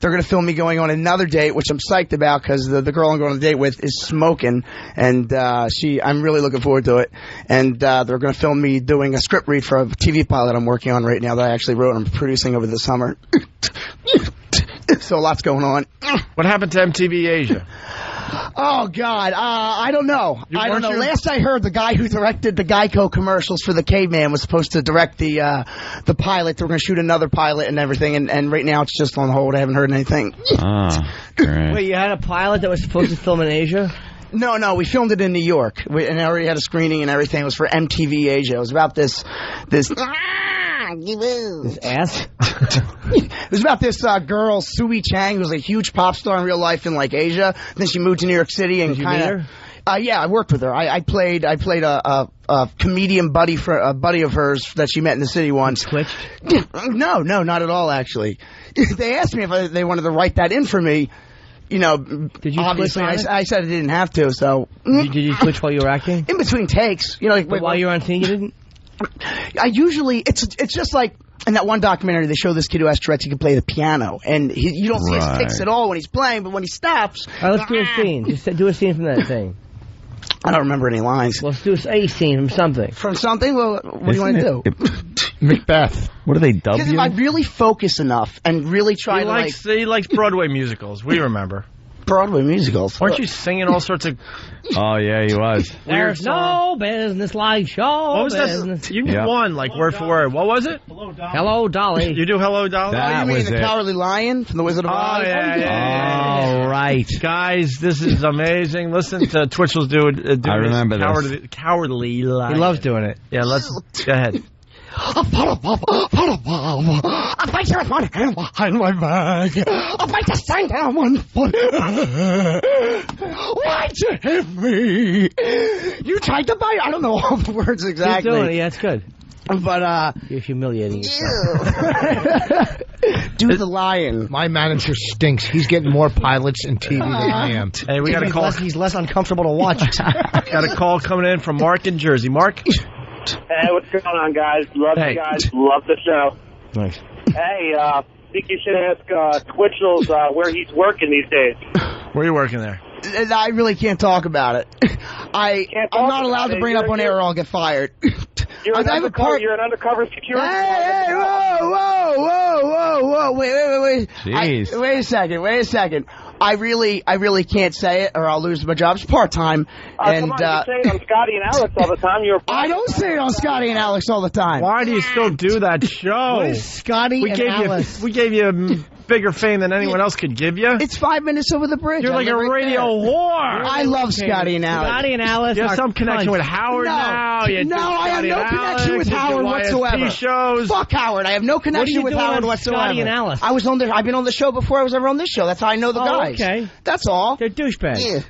going to film me going on another date, which I'm psyched about because the girl I'm going on a date with is smoking, and I'm really looking forward to it. And they're going to film me doing a script read for a TV pilot I'm working on right now that I actually wrote and I'm producing over the summer. So lots going on. What happened to MTV Asia? Oh, God. I don't know. I don't know. Last I heard, the guy who directed the Geico commercials for the Caveman was supposed to direct the pilot. They were going to shoot another pilot and everything, and right now it's just on hold. I haven't heard anything. Ah, great. Wait, you had a pilot that was supposed to film in Asia? No, we filmed it in New York, and I already had a screening and everything. It was for MTV Asia. It was about this ass? It was about this girl, Sui Chang, who was a huge pop star in real life in like Asia. Then she moved to New York City and kind of. Yeah, I worked with her. I played a comedian buddy of hers that she met in the city once. Twitched? No, not at all. Actually, they asked me if they wanted to write that in for me. You know, did you obviously I said I didn't have to. So did you twitch while you were acting? In between takes, you know, like while you were on scene, you didn't. I usually it's just like in that one documentary they show this kid who has Tourette's, he can play the piano, and you don't see his tics at all when he's playing, but when he stops. All right, let's do a scene. Just do a scene from that thing. I don't remember any lines. Let's do a scene from something. From something? Well, what do you want to do? Macbeth. What do they dub Because you? if I really focus enough and really try He likes Broadway musicals. We remember. Broadway musicals. Weren't you singing all sorts of... Oh, yeah, he was. There's no business like show What was business. that? You knew one, like word for word. What was it? Hello, Dolly. You do Hello, Dolly? You mean the Cowardly Lion from The Wizard of Oz? All right. Guys, this is amazing. Listen to Twitchell's do I remember this. Cowardly Lion. He loves doing it. Yeah, let's... Go ahead. I bite you with one hand behind my back. I bite the sign down one foot. Why'd you hit me? You tried to bite. I don't know all the words exactly. He's doing it. Yeah, it's good. But you're humiliating yourself. Do the lion. My manager stinks. He's getting more pilots and TV than I am. Hey, we got a call. He's less uncomfortable to watch. Got a call coming in from Mark in Jersey. Mark? Hey, what's going on, guys? Love you guys. Love the show. Thanks. Hey, think you should ask Twitchell's where he's working these days. Where are you working there? I really can't talk about it. I'm not allowed to bring it up on air or I'll get fired. You're an undercover security. Hey, whoa. Wait. Jeez. Wait a second. I really can't say it or I'll lose my job. It's part-time. Come on, you say it on Scotty and Alex all the time. I don't say it on Scotty and Alex all the time. Why do you still do that show? What is Scotty and Alex? We gave you bigger fame than anyone else could give you. It's 5 minutes over the bridge. You're like a radio whore. I love Scotty and Alice. Scotty and Alice. You have some connection with Howard now. No, I have no connection with Howard whatsoever. Shows. Fuck Howard. I have no connection with Howard whatsoever. Scotty and Alice? I've been on the show before I was ever on this show. That's how I know the guys. Okay. That's all. They're douchebags. Yeah.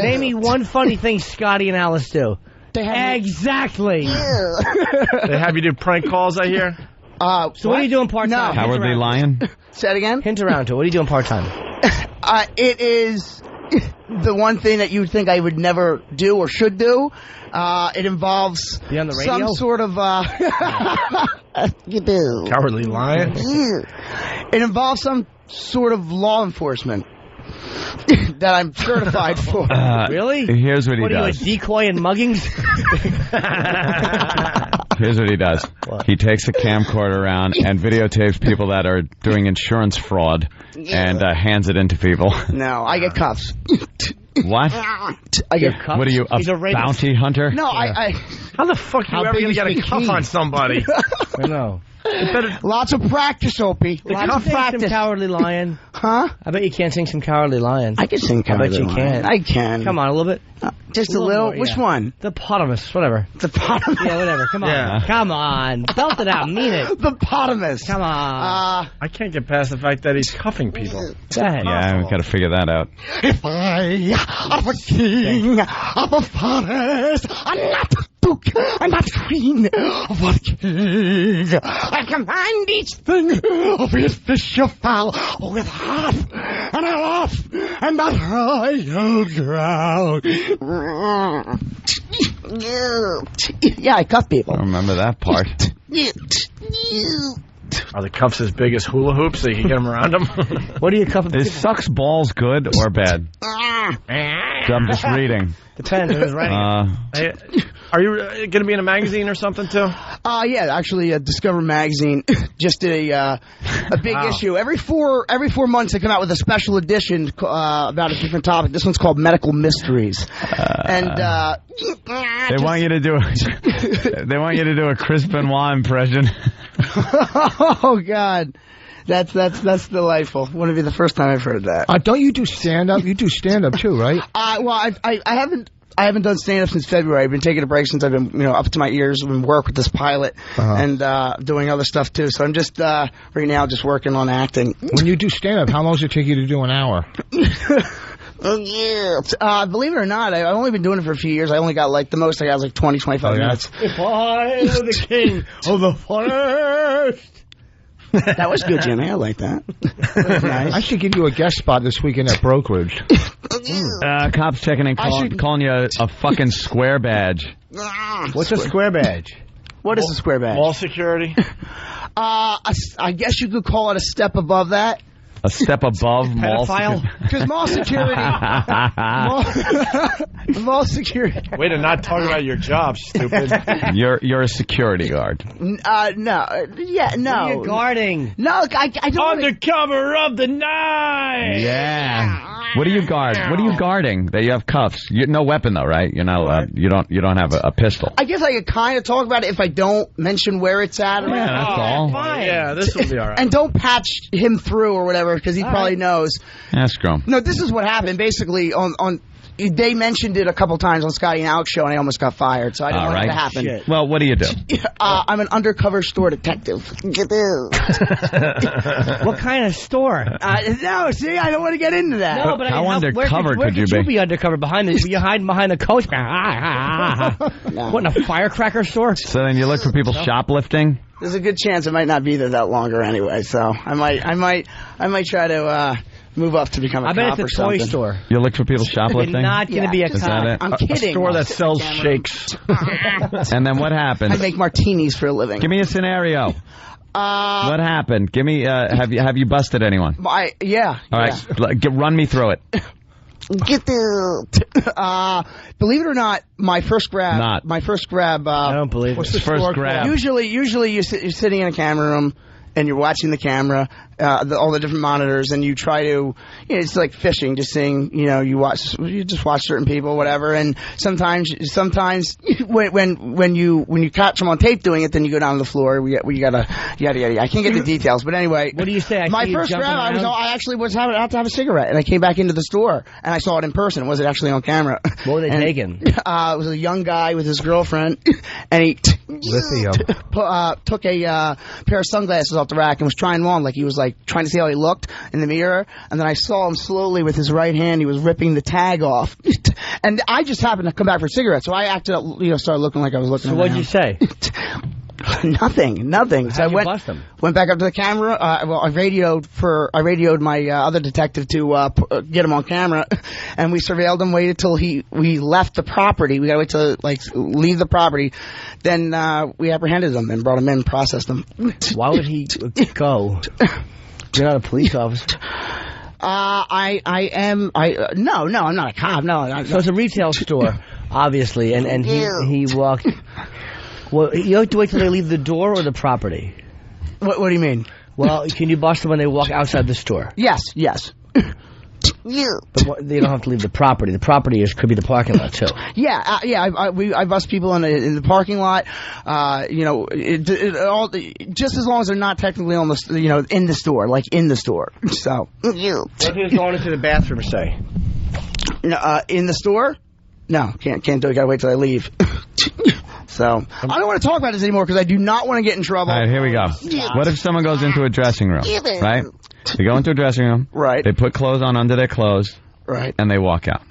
Name me one funny thing Scotty and Alice do. Exactly. They have you do prank calls, I hear? So what are you doing part-time? No. Cowardly Lion? Say it again? Hint around to it. What are you doing part-time? It is the one thing that you would think I would never do or should do. It involves on the radio? some sort of... you do. Cowardly Lion? It involves some sort of law enforcement that I'm certified for. Really? Here's what he does. What are you, a decoy and muggings? Here's what he does. He takes a camcorder around and videotapes people that are doing insurance fraud and hands it into people. No, I get cuffs. What? I get cuffs. What are you, a bounty hunter? No, I How the fuck are you ever going to get a cuff on somebody? I know. Lots of practice, Opie. Lots of practice. Some Cowardly Lion. Huh? I bet you can't sing some Cowardly Lion. I can sing Cowardly Lion. I bet you can. I can. Come on, a little bit. Just a little? More, Which one? The Potamus, whatever. The Potamus? Yeah, whatever. Come on. Yeah. Come on. Belt it out. Mean it. The Potamus. Come on. I can't get past the fact that he's cuffing people. Go ahead. Yeah, we've got to figure that out. If I am a king of a forest, I'm not duke, I'm not queen of a king. I command each thing, be it fish or fowl, with half and a half, and that royal ground. Yeah, I cuff people. I remember that part. Are the cuffs as big as hula hoops so you can get them around them? What are you cuffing? Is sucks balls good or bad? So I'm just reading. Depends who's writing Hey, are you going to be in a magazine or something, too? Yeah, actually, Discover Magazine just did a big issue. Every four months, they come out with a special edition about a different topic. This one's called Medical Mysteries, and they want you to do a Chris Benoit impression. Oh God. That's delightful. Wouldn't be the first time I've heard that. Don't you do stand-up? You do stand-up too, right? Well, I haven't done stand-up since February. I've been taking a break since I've been, up to my ears in work with this pilot and doing other stuff too. So I'm just right now just working on acting. When you do stand-up, how long does it take you to do an hour? Believe it or not, I've only been doing it for a few years. I only got the most I got was 20, 25 minutes. If I were the king of the forest. That was good, Jimmy. I like that. Nice. I should give you a guest spot this weekend at Brokerage. Cops checking in, calling you a fucking square badge. What's a square badge? What is a square badge? Mall security? I guess you could call it a step above that. A step above mall security. Because mall security. Mall security. Way to not talk about your job, stupid. You're a security guard. No. Yeah, no. What are you guarding? No, I don't. Under cover of the night. Yeah. What do you guard? What are you guarding? That you have cuffs. No weapon though, right? You're not allowed. You don't have a pistol. I guess I could kind of talk about it if I don't mention where it's at. Yeah, that's all. Fine. Yeah, this will be all right. And don't patch him through or whatever because he probably knows. Ask him. No, this is what happened. Basically, they mentioned it a couple times on Scotty and Alex show, and I almost got fired, so I didn't want it to happen. Shit. Well, what do you do? I'm an undercover store detective. What kind of store? No, see, I don't want to get into that. No, but how undercover where could you be undercover behind the? You hiding behind the coach? No. What, in a firecracker store? So then you look for people shoplifting? There's a good chance I might not be there that longer anyway, so I might try to move up to become a cop or something. I bet it's a toy store. You look for people shoplifting? You're not going to be a cop. Is that it? I'm kidding. A store that sells shakes. And then what happens? I make martinis for a living. Give me a scenario. What happened? Give me. Have you busted anyone? Yeah. All right. Run me through it. Get there. Believe it or not, my first grab. Not. My first grab. I don't believe What's the first grab? Usually you're sitting in a camera room and you're watching the camera all the different monitors, and you try to, it's like fishing, just seeing, you just watch certain people, whatever, and sometimes when you catch them on tape doing it, then you go down to the floor. You gotta. I can't get the details, but anyway. What do you say? My first grab, I actually was out to have a cigarette, and I came back into the store, and I saw it in person. It wasn't actually on camera. What were they taking? It was a young guy with his girlfriend, and he took a pair of sunglasses off the rack and was trying them on, like he was like trying to see how he looked in the mirror. And then I saw him slowly with his right hand. He was ripping the tag off, and I just happened to come back for cigarettes, so I acted, started looking like I was looking. So what'd you say? Nothing. So I went back up to the camera. I radioed my other detective to get him on camera, and we surveilled him. Waited till we left the property. We got to wait till leave the property. Then we apprehended him and brought him in and processed him. Why would he go? You're not a police officer. No, I'm not a cop. No. So it's a retail store, obviously, and he walked. Well, you have to wait till they leave the door or the property. What do you mean? Well, can you bust them when they walk outside the store? Yes. But they don't have to leave the property. The property could be the parking lot too. Yeah. I bust people in the parking lot. Just as long as they're not technically on the in the store, like in the store. So. What if he was going into the bathroom, say? In the store? No, can't do it. Gotta wait till I leave. So, I don't want to talk about this anymore because I do not want to get in trouble. All right, here we go. What if someone goes into a dressing room, right? They go into a dressing room. Right. They put clothes on under their clothes. Right. And they walk out.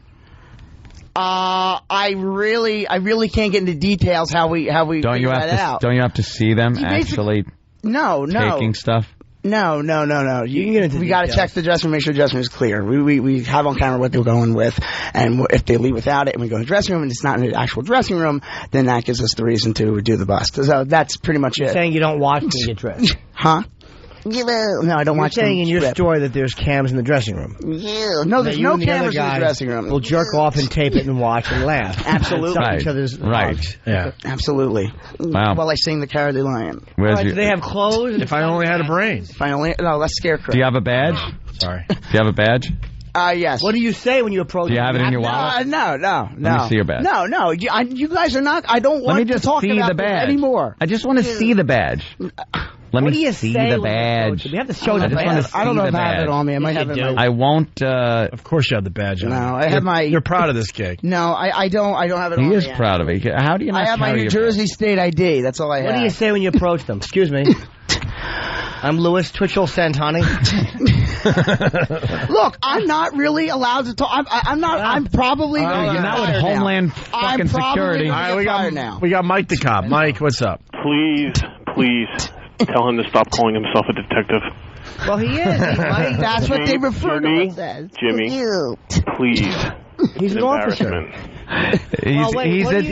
I really can't get into details how we figure that out. Don't you have to see them actually taking stuff? No. We got to check the dressing room, make sure the dressing room is clear. We have on camera what they're going with, and if they leave without it and we go to the dressing room and it's not in the actual dressing room, then that gives us the reason to do the bust. So that's pretty much it. You're saying you don't watch when you get dressed? Huh? No, I don't watch. You're saying in your story that there's cams in the dressing room? Yeah. No, there's no cameras in the dressing room. We'll jerk off and tape it and watch and laugh. Absolutely. Each other's hugs. Yeah. Absolutely. Wow. While I sing the Cowardly Lion. Do they have clothes? If I only had a brain. No, that's Scarecrow. Do you have a badge? Sorry. Do you have a badge? Yes. What do you say when you approach? Do you have it in your wallet? No. Let me see your badge. No. You guys are not. I don't want to talk about the badge anymore. I just want to see the badge. Let me see the badge. We have to show the badge. I don't know if I have it on me. I might have it. I won't. Of course you have the badge on. No, I have my. You're proud of this gig. No, I don't have it on me. He is proud of it. How do you not I have my New Jersey State ID. That's all I have. What do you say when you approach them? Excuse me. I'm Louis Twitchell Santani. Look, I'm not really allowed to talk. I'm not. I'm probably. You're not with Homeland fucking Security. All right, we got Mike the cop. Mike, what's up? Please tell him to stop calling himself a detective. Well, he is. That's what they refer to us as. Jimmy, please. He's an officer. He's a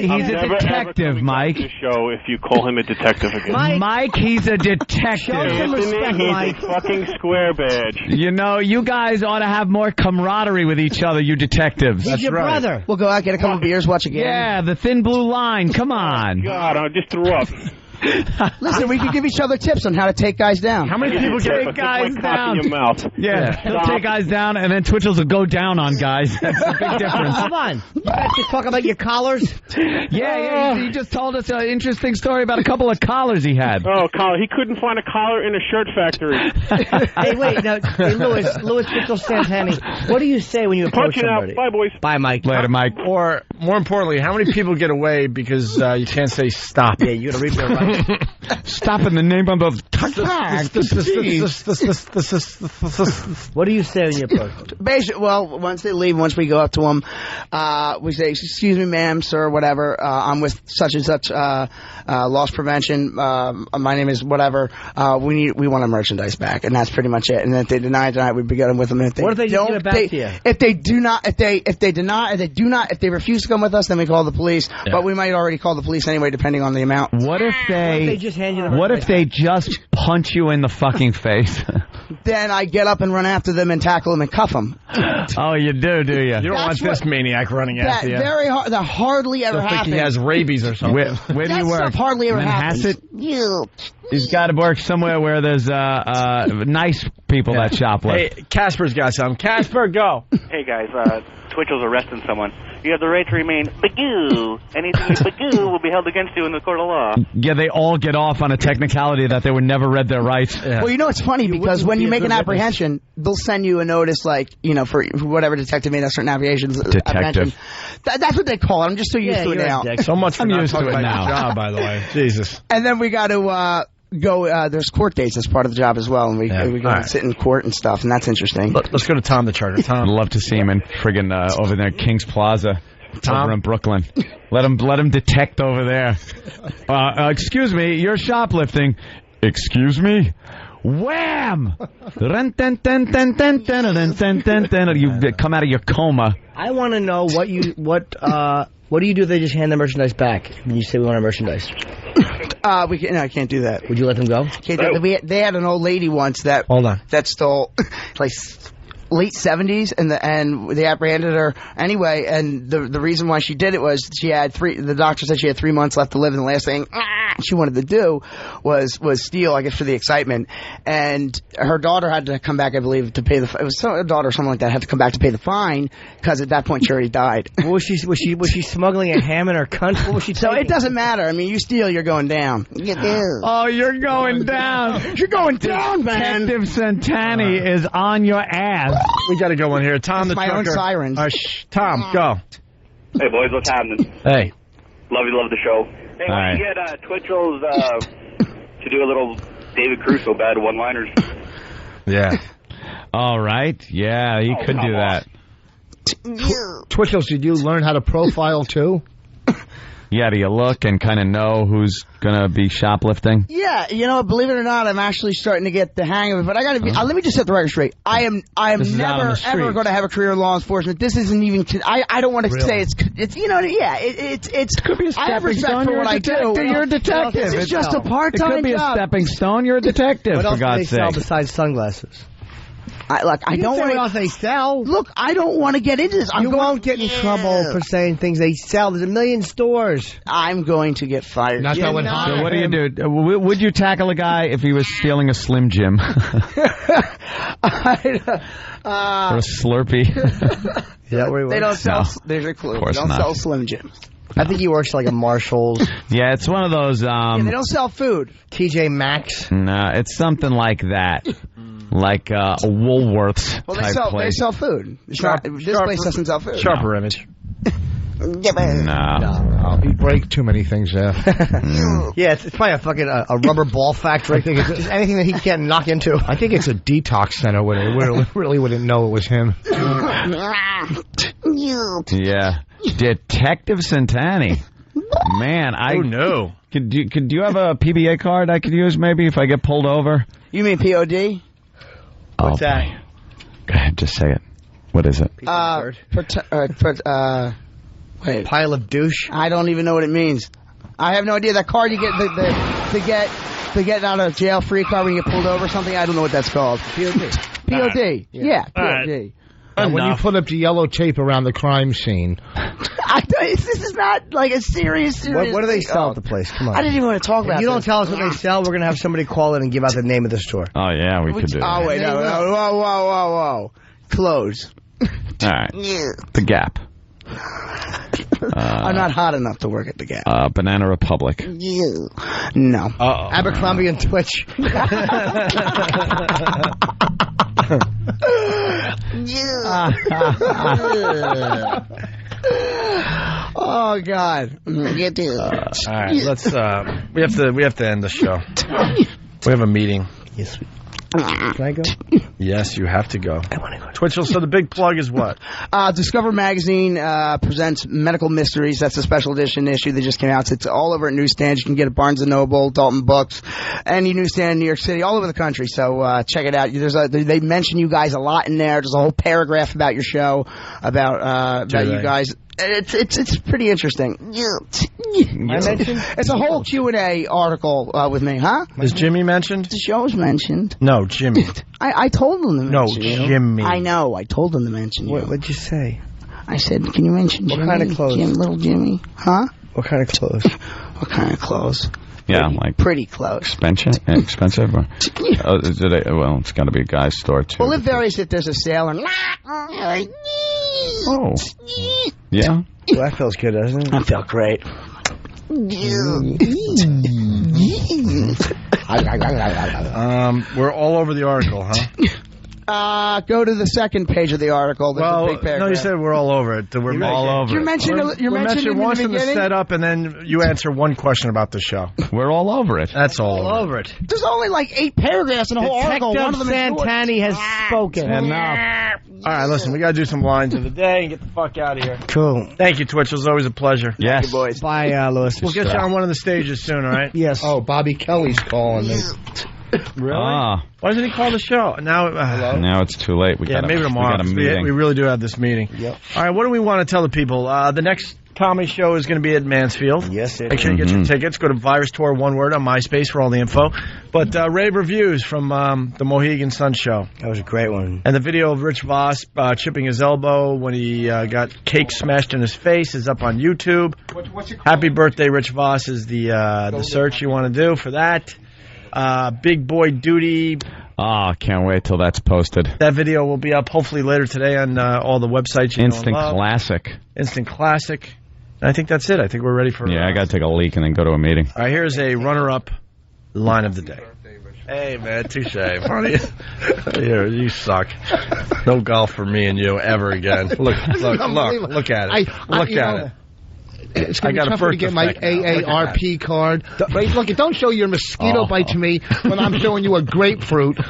detective, Mike. Show if you call him a detective again. Mike, he's a detective. Show him respect, Mike. He's a fucking square badge. You guys ought to have more camaraderie with each other, you detectives. He's your brother. We'll go out, get a couple beers, watch a game. Yeah, the thin blue line. Come on. God, I just threw up. Listen, we can give each other tips on how to take guys down. How many people take guys down? In your mouth. Yeah, he'll take guys down, and then Twitchell's will go down on guys. That's a big difference. Come on. You guys just talk about your collars? Yeah, he just told us an interesting story about a couple of collars he had. Oh, collar. He couldn't find a collar in a shirt factory. Hey, wait. Now, Louis Twitchell Santani, what do you say when you approach somebody? Bye, boys. Bye, Mike. Later, Mike. Or, more importantly, how many people get away because you can't say stop? Yeah, you got to read their rights. Stop in the name of the... What do you say when you approach? Basically, well, once they leave, once we go up to them, we say, "Excuse me, ma'am, sir, whatever. I'm with such and such loss prevention. My name is whatever. We want our merchandise back," and that's pretty much it. And if they deny it, we begin with them. What if they don't get it back to you? If they refuse to come with us, then we call the police. Yeah. But we might already call the police anyway, depending on the amount. What if they just punch you in the fucking face? Then I get up and run after them and tackle them and cuff them. Oh, you do you? You don't want this maniac running after you. That hardly ever happens. I think he has rabies or something. Where do you work? Stuff hardly ever happens. He's got to work somewhere where there's nice people that shoplift. Hey, Casper's got some. Casper, go. Hey, guys. Twitchell's arresting someone. You have the right to remain bagoo. Anything you bagoo will be held against you in the court of law. Yeah, they all get off on a technicality that they would never read their rights. Yeah. Well, it's funny because when you make an apprehension, they'll send you a notice like, for whatever detective made a certain apprehension. Detective. That's what they call it. I'm just so used to it now. So much for not used to talking it about now. your job, by the way. Jesus. And then we got to go. There's court dates as part of the job as well, and we go and sit in court and stuff, and that's interesting. Let's go to Tom the Charger. Tom, I'd love to see him in friggin' over there at King's Plaza. Tom? Over in Brooklyn. Let him detect over there. Excuse me, you're shoplifting. Excuse me? Wham! You come out of your coma. I want to know what do you do if they just hand the merchandise back when you say we want our merchandise? I can't do that. Would you let them go? They had an old lady once that stole like late 70s, and they apprehended her anyway. And the reason why she did it was she had the doctor said she had 3 months left to live, and the last thing she wanted to do was steal, I guess, for the excitement. And her daughter had to come back, I believe, to pay her daughter or something like that had to come back to pay the fine because at that point she already died. Was she smuggling a ham in her cunt? What was she taking? So it doesn't matter. I mean, you steal, you're going down. Oh, you're going down. You're going down, man. Detective Santani is on your ass. We got to go in here. Tom, my own sirens. Tom, go. Hey, boys, what's happening? Hey. Love the show. Hey, why don't you get Twitchell's to do a little David Caruso bad one-liners? Yeah. All right. Yeah, he could do that. Twitchell, did you learn how to profile too? Yeah, do you look and kind of know who's going to be shoplifting? Yeah, believe it or not, I'm actually starting to get the hang of it. But I got to be. Let me just set the record straight. I am never ever going to have a career in law enforcement. This isn't even. I don't want to say it's. It's could be a stepping stone. For what I do. You're a detective. It's just a part-time job. It could be a stepping stone. You're a detective. What else for God's do they sell sake? besides sunglasses? I don't want. What else they sell? Look, I don't want to get into this. You won't get in trouble for saying things they sell. There's a million stores. I'm going to get fired. So what do you do? Would you tackle a guy if he was stealing a Slim Jim? Or a Slurpee? They don't sell. There's a clue. They don't sell Slim Jims. I think he works like a Marshall's. Yeah, it's one of those. They don't sell food. TJ Maxx. No, it's something like that. Like a Woolworths type place. They sell food. This place doesn't sell food. Sharper image. No. You break too many things there. Yeah, it's probably a fucking a rubber ball factory. I think it's just anything that he can't knock into. I think it's a detox center where they really wouldn't know it was him. Yeah. Detective Santani. Man, Oh, no. Could you have a PBA card I could use maybe if I get pulled over? You mean POD? What's that? Go ahead, just say it. What is it? Wait. Pile of douche? I don't even know what it means. I have no idea. That card you get to get out of jail free card when you get pulled over or something. I don't know what that's called. POD. POD. Yeah, POD. Right. When you put up the yellow tape around the crime scene. This is not like a serious. What do they sell at the place? Come on. I didn't even want to talk about If you this. don't tell us what they sell, we're going to have somebody call in and give out the name of the store. Oh, yeah, we could do that. Oh, wait, no. Whoa. Close. All right. The Gap. I'm not hot enough to work at the Gap. Banana Republic. No. Uh-oh. Abercrombie and Twitch. Oh God! All right, let's. We have to end the show. We have a meeting. Yes. Can I go? Yes, you have to go. I want to go. Twitchell. So the big plug is what? Discover Magazine presents Medical Mysteries. That's a special edition issue that just came out. It's all over at newsstands. You can get it at Barnes & Noble, Dalton Books, any newsstand in New York City, all over the country. So check it out. They mention you guys a lot in there. There's a whole paragraph about your show, about you guys. It's pretty interesting. It's a whole Q&A article with me, huh? Is Jimmy mentioned? The show's mentioned. No, Jimmy. I told him to mention you. No, Jimmy. I know. I told him to mention you. What'd you say? I said, can you mention Jimmy? What kind of clothes? Little Jimmy. Huh? What kind of clothes? What kind of clothes? Yeah, like pretty close. Expensive? Or, well, it's got to be a guy's store too. Well, it varies if there's a sale and. Oh. Yeah. Well, that feels good, doesn't it? That felt great. We're all over the article, huh? Go to the second page of the article. There's a big paragraph. No, you said we're all over it. We're all over You mentioned once in the beginning? setup, and then you answer one question about the show. We're all over it. That's all over it. There's only like 8 paragraphs in the whole article. One of them Santani has spoken. Enough. All right, listen, we got to do some lines of the day and get the fuck out of here. Cool. Thank you, Twitchell. It's always a pleasure. Yes. Thank you, boys. Bye, Lewis. We'll get you on one of the stages soon, all right? Yes. Oh, Bobby Kelly's calling me. Really? Ah. Why doesn't he call the show? Now it's too late. Maybe tomorrow. We got a meeting. We really do have this meeting. Yep. All right, what do we want to tell the people? The next comedy show is going to be at Mansfield. Yes, it Make sure you get your tickets. Go to Virus Tour, one word, on MySpace for all the info. But rave reviews from the Mohegan Sun show. That was a great one. And the video of Rich Vos chipping his elbow when he got cake smashed in his face is up on YouTube. Happy birthday, Rich Vos is the search you want to do for that. Big boy Doody. Can't wait till that's posted. That video will be up hopefully later today on all the websites you Instant know and love. Classic. Instant Classic. I think that's it. I think we're ready for... Yeah, I got to take a leak and then go to a meeting. All right, here's a runner-up line of the day. Hey, man, touche. You suck. No golf for me and you ever again. Look at it. Look at it. It's going to be tougher to get my AARP card. Right, look, don't show your mosquito bite to me when I'm showing you a grapefruit.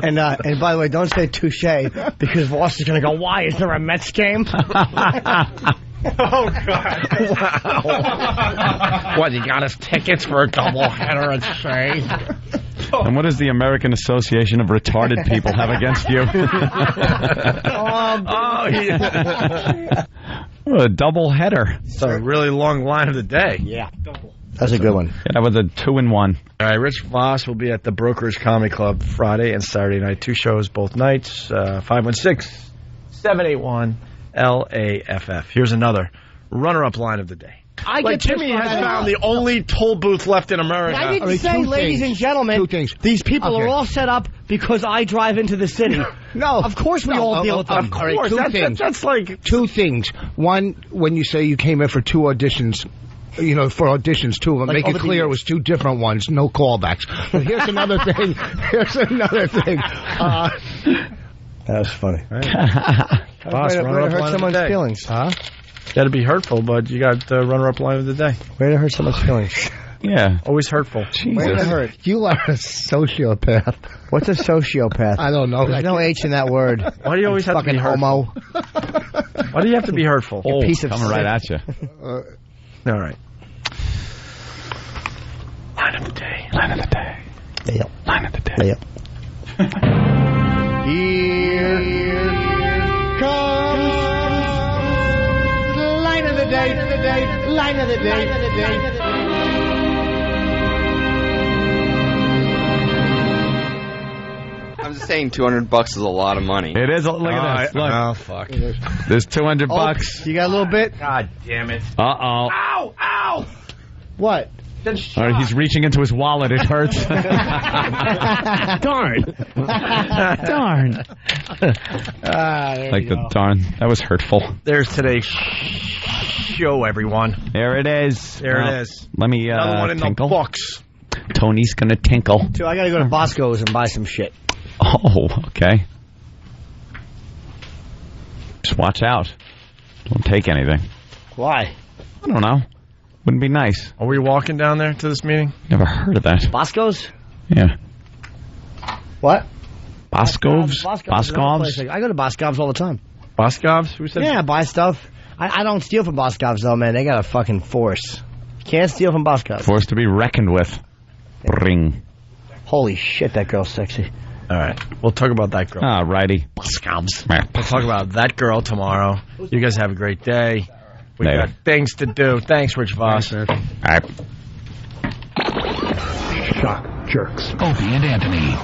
And by the way, don't say touche, because Voss is going to go, why? Is there a Mets game? Oh, God. Wow. What, you got us tickets for a doubleheader at Shea? And what does the American Association of Retarded People have against you? A double header. It's a really long line of the day. Yeah. That's a good one. Yeah, that was a 2-in-1. All right, Rich Vos will be at the Brokerage Comedy Club Friday and Saturday night. 2 shows both nights. 516-781-LAFF. Here's another runner-up line of the day. Jimmy has found the only toll booth left in America. I didn't say, ladies and gentlemen, these people are all set up because I drive into the city. No. Of course we all deal with them. Of course. That's like 2 things. One, when you say you came in for 2 auditions, for auditions, 2 of them, make it clear it was 2 different ones, no callbacks. But here's another thing. That was funny. Boss, way to hurt someone's feelings. Huh? Got to be hurtful, but you got the runner-up line of the day. Way to hurt someone's feelings. Yeah. Always hurtful. Way to hurt. You are a sociopath. What's a sociopath? I don't know. There's no H in that word. Why do you always have to be homo? Why do you have to be hurtful? Oh, piece of coming right at you. All right. Line of the day. Line of the day. Yep. Line of the day. Yep. Here comes line of the day. Line of the day. I'm just saying $200 is a lot of money. It is. Look at this. Look. Oh, fuck. There's $200. You got a little bit? God damn it. Uh-oh. Ow! Ow! What? All right, he's reaching into his wallet. It hurts. Darn. Like the darn. That was hurtful. There's today's show, everyone. There it is. There it is. Let me Another one in tinkle. the books. Tony's going to tinkle. So I got to go to Bosco's and buy some shit. Oh, okay. Just watch out. Don't take anything. Why? I don't know. Wouldn't be nice. Are we walking down there to this meeting? Never heard of that. Bosco's? Yeah. What? Boscov's? Boscov's? I go to Boscov's all the time. Boscov's? Who said I buy stuff. I don't steal from Boscov's, though, man. They got a fucking force. Can't steal from Boscov's. Force to be reckoned with. Bring. Holy shit, that girl's sexy. All right. We'll talk about that girl. All righty. Boscov's. We'll talk about that girl tomorrow. You guys have a great day. We got things to do. Thanks, Rich Vos. All right. Shock Jerks. Opie and Anthony.